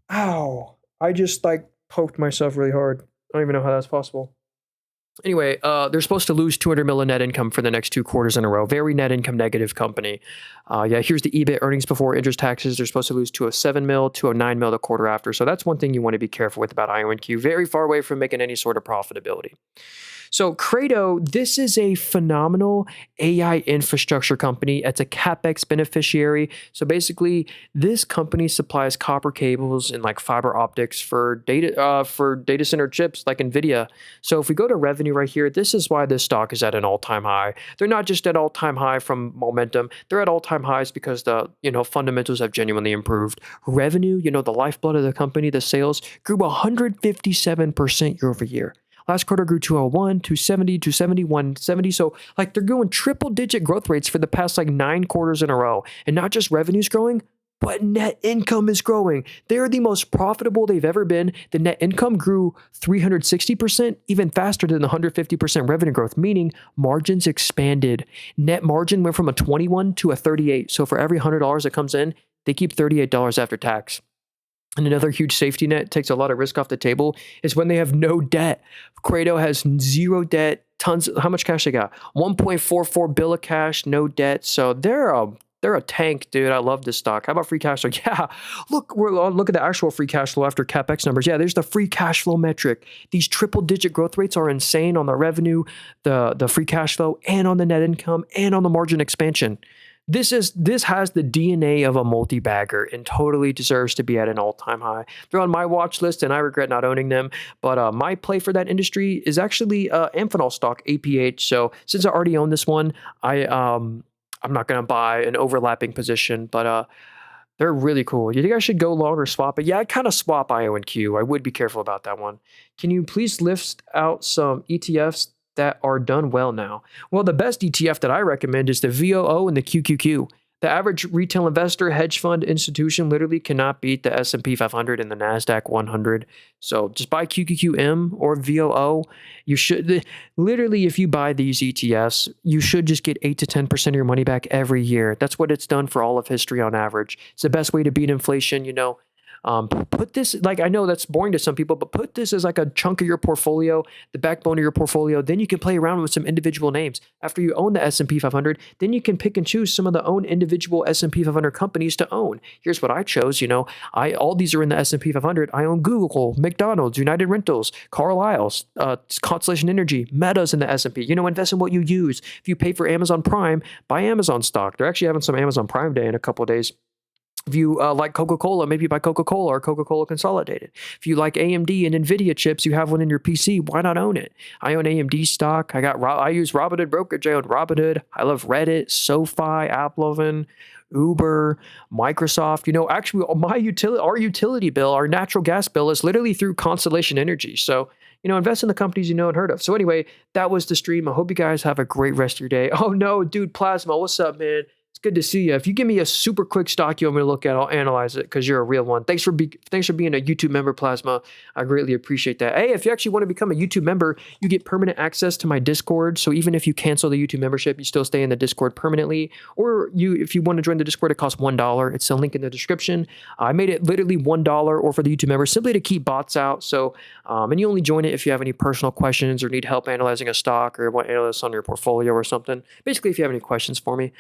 I just poked myself really hard. I don't even know how that's possible. Anyway, they're supposed to lose 200 mil in net income for the next 2 quarters in a row. Very net income negative company. Yeah, here's the EBIT, earnings before interest taxes. They're supposed to lose 207 mil, 209 mil the quarter after. So that's one thing you want to be careful with about IONQ. Very far away from making any sort of profitability. So Credo, this is a phenomenal AI infrastructure company. It's a CapEx beneficiary. So basically, this company supplies copper cables and like fiber optics for data center chips like NVIDIA. So if we go to revenue right here, this is why this stock is at an all-time high. They're not just at all-time high from momentum. They're at all-time highs because the fundamentals have genuinely improved. Revenue, the lifeblood of the company, the sales grew 157% year over year. Last quarter grew 201, 270, 270, 170. So like they're going triple digit growth rates for the past like 9 quarters in a row. And not just revenue's growing, but net income is growing. They're the most profitable they've ever been. The net income grew 360%, even faster than the 150% revenue growth, meaning margins expanded. Net margin went from a 21 to a 38. So for every $100 that comes in, they keep $38 after tax. And another huge safety net takes a lot of risk off the table is when they have no debt. Credo has zero debt, tons. How much cash they got? 1.44 bill of cash, no debt. So they're a tank, dude. I love this stock. How about free cash flow? Yeah, look at the actual free cash flow after capex numbers. Yeah, there's the free cash flow metric. These triple digit growth rates are insane on the revenue, the free cash flow, and on the net income, and on the margin expansion. This has the DNA of a multi-bagger and totally deserves to be at an all-time high. They're on my watch list, and I regret not owning them. But my play for that industry is actually Amphenol stock, APH. So since I already own this one, I'm not going to buy an overlapping position. But they're really cool. You think I should go long or swap it? Yeah, I'd kind of swap IO and Q. I would be careful about that one. Can you please list out some ETFs that are done well now? Well, the best ETF that I recommend is the VOO and the QQQ. The average retail investor, hedge fund, institution literally cannot beat the S&P 500 and the NASDAQ 100. So just buy QQQM or VOO. You should literally, if you buy these ETFs, you should just get 8 to 10% of your money back every year. That's what it's done for all of history on average. It's the best way to beat inflation, Put this, like, I know that's boring to some people, but put this as like a chunk of your portfolio, the backbone of your portfolio. Then you can play around with some individual names. After you own the S&P 500, then you can pick and choose some of the own individual S&P 500 companies to own. Here's what I chose. All these are in the S&P 500. I own Google, McDonald's, United Rentals, Carlisle's, Constellation Energy, Meta's in the S&P. Invest in what you use. If you pay for Amazon Prime, buy Amazon stock. They're actually having some Amazon Prime Day in a couple of days. If you like Coca-Cola, maybe buy Coca-Cola or Coca-Cola Consolidated. If you like AMD and NVIDIA chips, you have one in your PC, why not own it? I own AMD stock. I use Robinhood brokerage. I own Robinhood. I love Reddit, SoFi, AppLovin, Uber, Microsoft. Actually, our utility bill, our natural gas bill is literally through Constellation Energy. So, invest in the companies you know and heard of. So anyway, that was the stream. I hope you guys have a great rest of your day. Oh no, dude, Plasma, what's up, man? It's good to see you. If you give me a super quick stock you want me to look at, I'll analyze it because you're a real one. Thanks for being a YouTube member, Plasma. I greatly appreciate that. Hey, if you actually want to become a YouTube member, you get permanent access to my Discord. So even if you cancel the YouTube membership, you still stay in the Discord permanently. Or if you want to join the Discord, it costs $1. It's a link in the description. I made it literally $1 or for the YouTube members simply to keep bots out. So, and you only join it if you have any personal questions or need help analyzing a stock or want analysis on your portfolio or something. Basically, if you have any questions for me.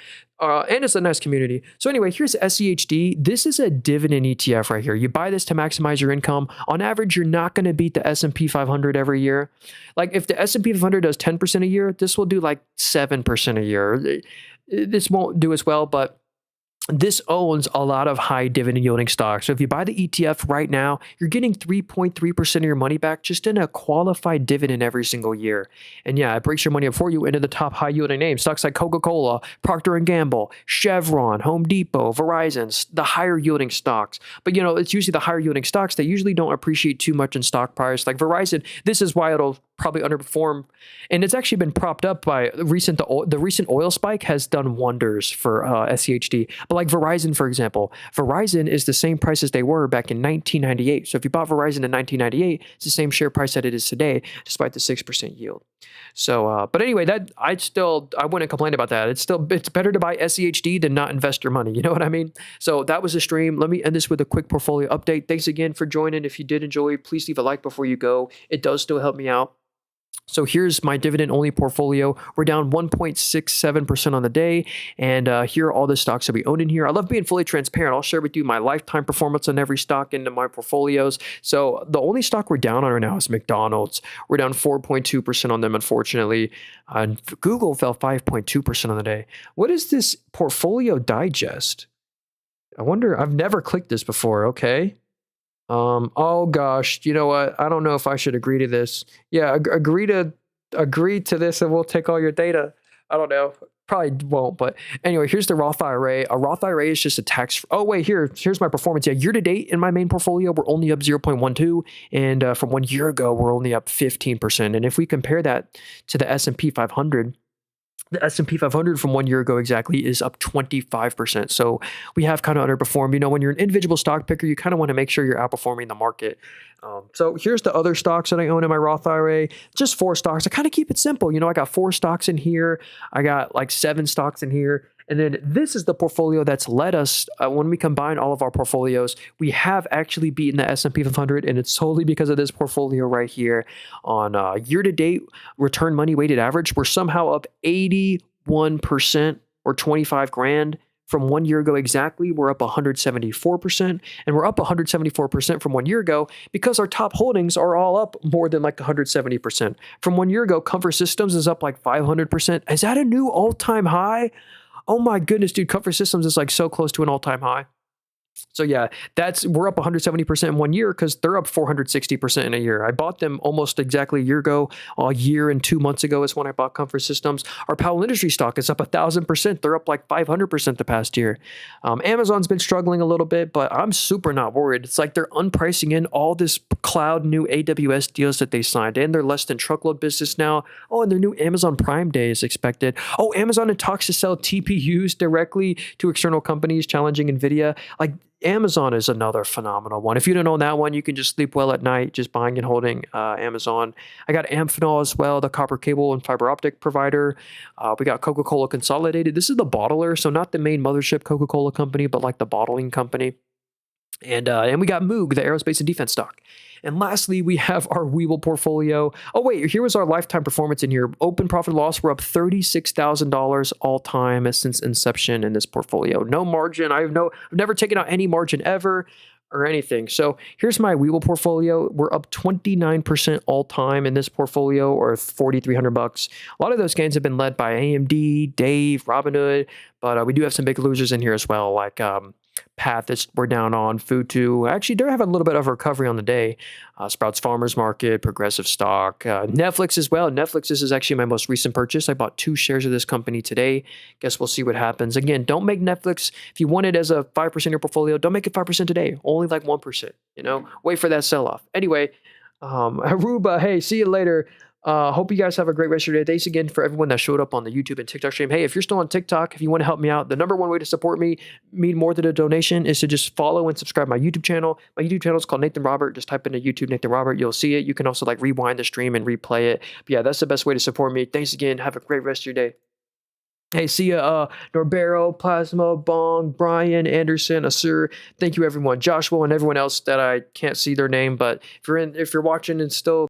And it's a nice community. So anyway, here's SEHD. This is a dividend ETF right here. You buy this to maximize your income. On average, you're not going to beat the S&P 500 every year. Like if the S&P 500 does 10% a year, this will do like 7% a year. This won't do as well, but this owns a lot of high dividend yielding stocks. So if you buy the ETF right now, you're getting 3.3% of your money back just in a qualified dividend every single year. And yeah, it breaks your money up for you into the top high yielding names. Stocks like Coca-Cola, Procter & Gamble, Chevron, Home Depot, Verizon, the higher yielding stocks. But it's usually the higher yielding stocks that usually don't appreciate too much in stock price. Like Verizon, this is why it'll probably underperform. And it's actually been propped up by the recent oil spike has done wonders for SEHD. But like Verizon, for example, Verizon is the same price as they were back in 1998. So if you bought Verizon in 1998, it's the same share price that it is today, despite the 6% yield. So, but anyway, I wouldn't complain about that. It's better to buy SEHD than not invest your money. You know what I mean? So that was the stream. Let me end this with a quick portfolio update. Thanks again for joining. If you did enjoy, please leave a like before you go. It does still help me out. So here's my dividend only portfolio. We're down 1.67% on the day. And here are all the stocks that we own in here. I love being fully transparent. I'll share with you my lifetime performance on every stock into my portfolios. So the only stock we're down on right now is McDonald's. We're down 4.2% on them, unfortunately. Google fell 5.2% on the day. What is this portfolio digest? I wonder, I've never clicked this before. Okay. Oh gosh, you know what? I don't know if I should agree to this. Yeah, agree to this and we'll take all your data. I don't know. Probably won't, but anyway, here's the Roth IRA. A Roth IRA is just a tax. Oh wait, here's my performance. Yeah, year to date in my main portfolio, we're only up 0.12, and from 1 year ago, we're only up 15%. And if we compare that to the S&P 500, the S&P 500 from 1 year ago exactly is up 25%. So we have kind of underperformed. You know, when you're an individual stock picker, you kind of want to make sure you're outperforming the market. So here's the other stocks that I own in my Roth IRA. Just 4 stocks. I kind of keep it simple. You know, I got 4 stocks in here. I got like 7 stocks in here. And then this is the portfolio that's led us, when we combine all of our portfolios, we have actually beaten the S&P 500, and it's solely because of this portfolio right here. On year-to-date return money weighted average, we're somehow up 81% or 25 grand. From 1 year ago exactly, we're up 174%, and we're up 174% from 1 year ago because our top holdings are all up more than like 170%. From 1 year ago, Comfort Systems is up like 500%. Is that a new all-time high? Oh my goodness, dude, Comfort Systems is like so close to an all-time high. So yeah, we're up 170% in 1 year because they're up 460% in a year. I bought them almost exactly a year ago. A year and 2 months ago is when I bought Comfort Systems. Our Powell Industry stock is up 1,000%. They're up like 500% the past year. Amazon's been struggling a little bit, but I'm super not worried. It's like they're unpricing in all this cloud new AWS deals that they signed, and they're less than truckload business now. Oh, and their new Amazon Prime Day is expected. Oh, Amazon in talks to sell TPUs directly to external companies, challenging NVIDIA. Like, Amazon is another phenomenal one. If you don't own that one, you can just sleep well at night just buying and holding Amazon. I got Amphenol as well, the copper cable and fiber optic provider. We got Coca-Cola Consolidated. This is the bottler, so not the main mothership Coca-Cola company, but like the bottling company. And we got Moog, the aerospace and defense stock. And lastly, we have our Weeble portfolio. Oh wait, here was our lifetime performance in here. Open profit loss, we're up $36,000 all time since inception in this portfolio. No margin. I've never taken out any margin ever or anything. So here's my Weeble portfolio. We're up 29% all time in this portfolio, or $4,300. A lot of those gains have been led by AMD, Dave, Robinhood, but we do have some big losers in here as well, like Path that we're down on, Futu. Actually, they're having a little bit of a recovery on the day. Sprouts Farmers Market, Progressive Stock, Netflix as well. Netflix, this is actually my most recent purchase. I bought 2 shares of this company today. Guess we'll see what happens. Again, don't make Netflix, if you want it as a 5% of your portfolio, don't make it 5% today. Only like 1%, you know? Wait for that sell-off. Anyway, Aruba, hey, see you later. Hope you guys have a great rest of your day. Thanks again for everyone that showed up on the YouTube and TikTok stream. Hey, if you're still on TikTok, if you want to help me out, the number one way to support me more than a donation is to just follow and subscribe my YouTube channel. My YouTube channel is called Nathan Robert. Just type into YouTube Nathan Robert. You'll see it. You can also like rewind the stream and replay it. But yeah, that's the best way to support me. Thanks again. Have a great rest of your day. Hey, see ya, Norbero, Plasma, Bong, Brian, Anderson, Asur. Thank you, everyone. Joshua and everyone else that I can't see their name, but if you're watching and still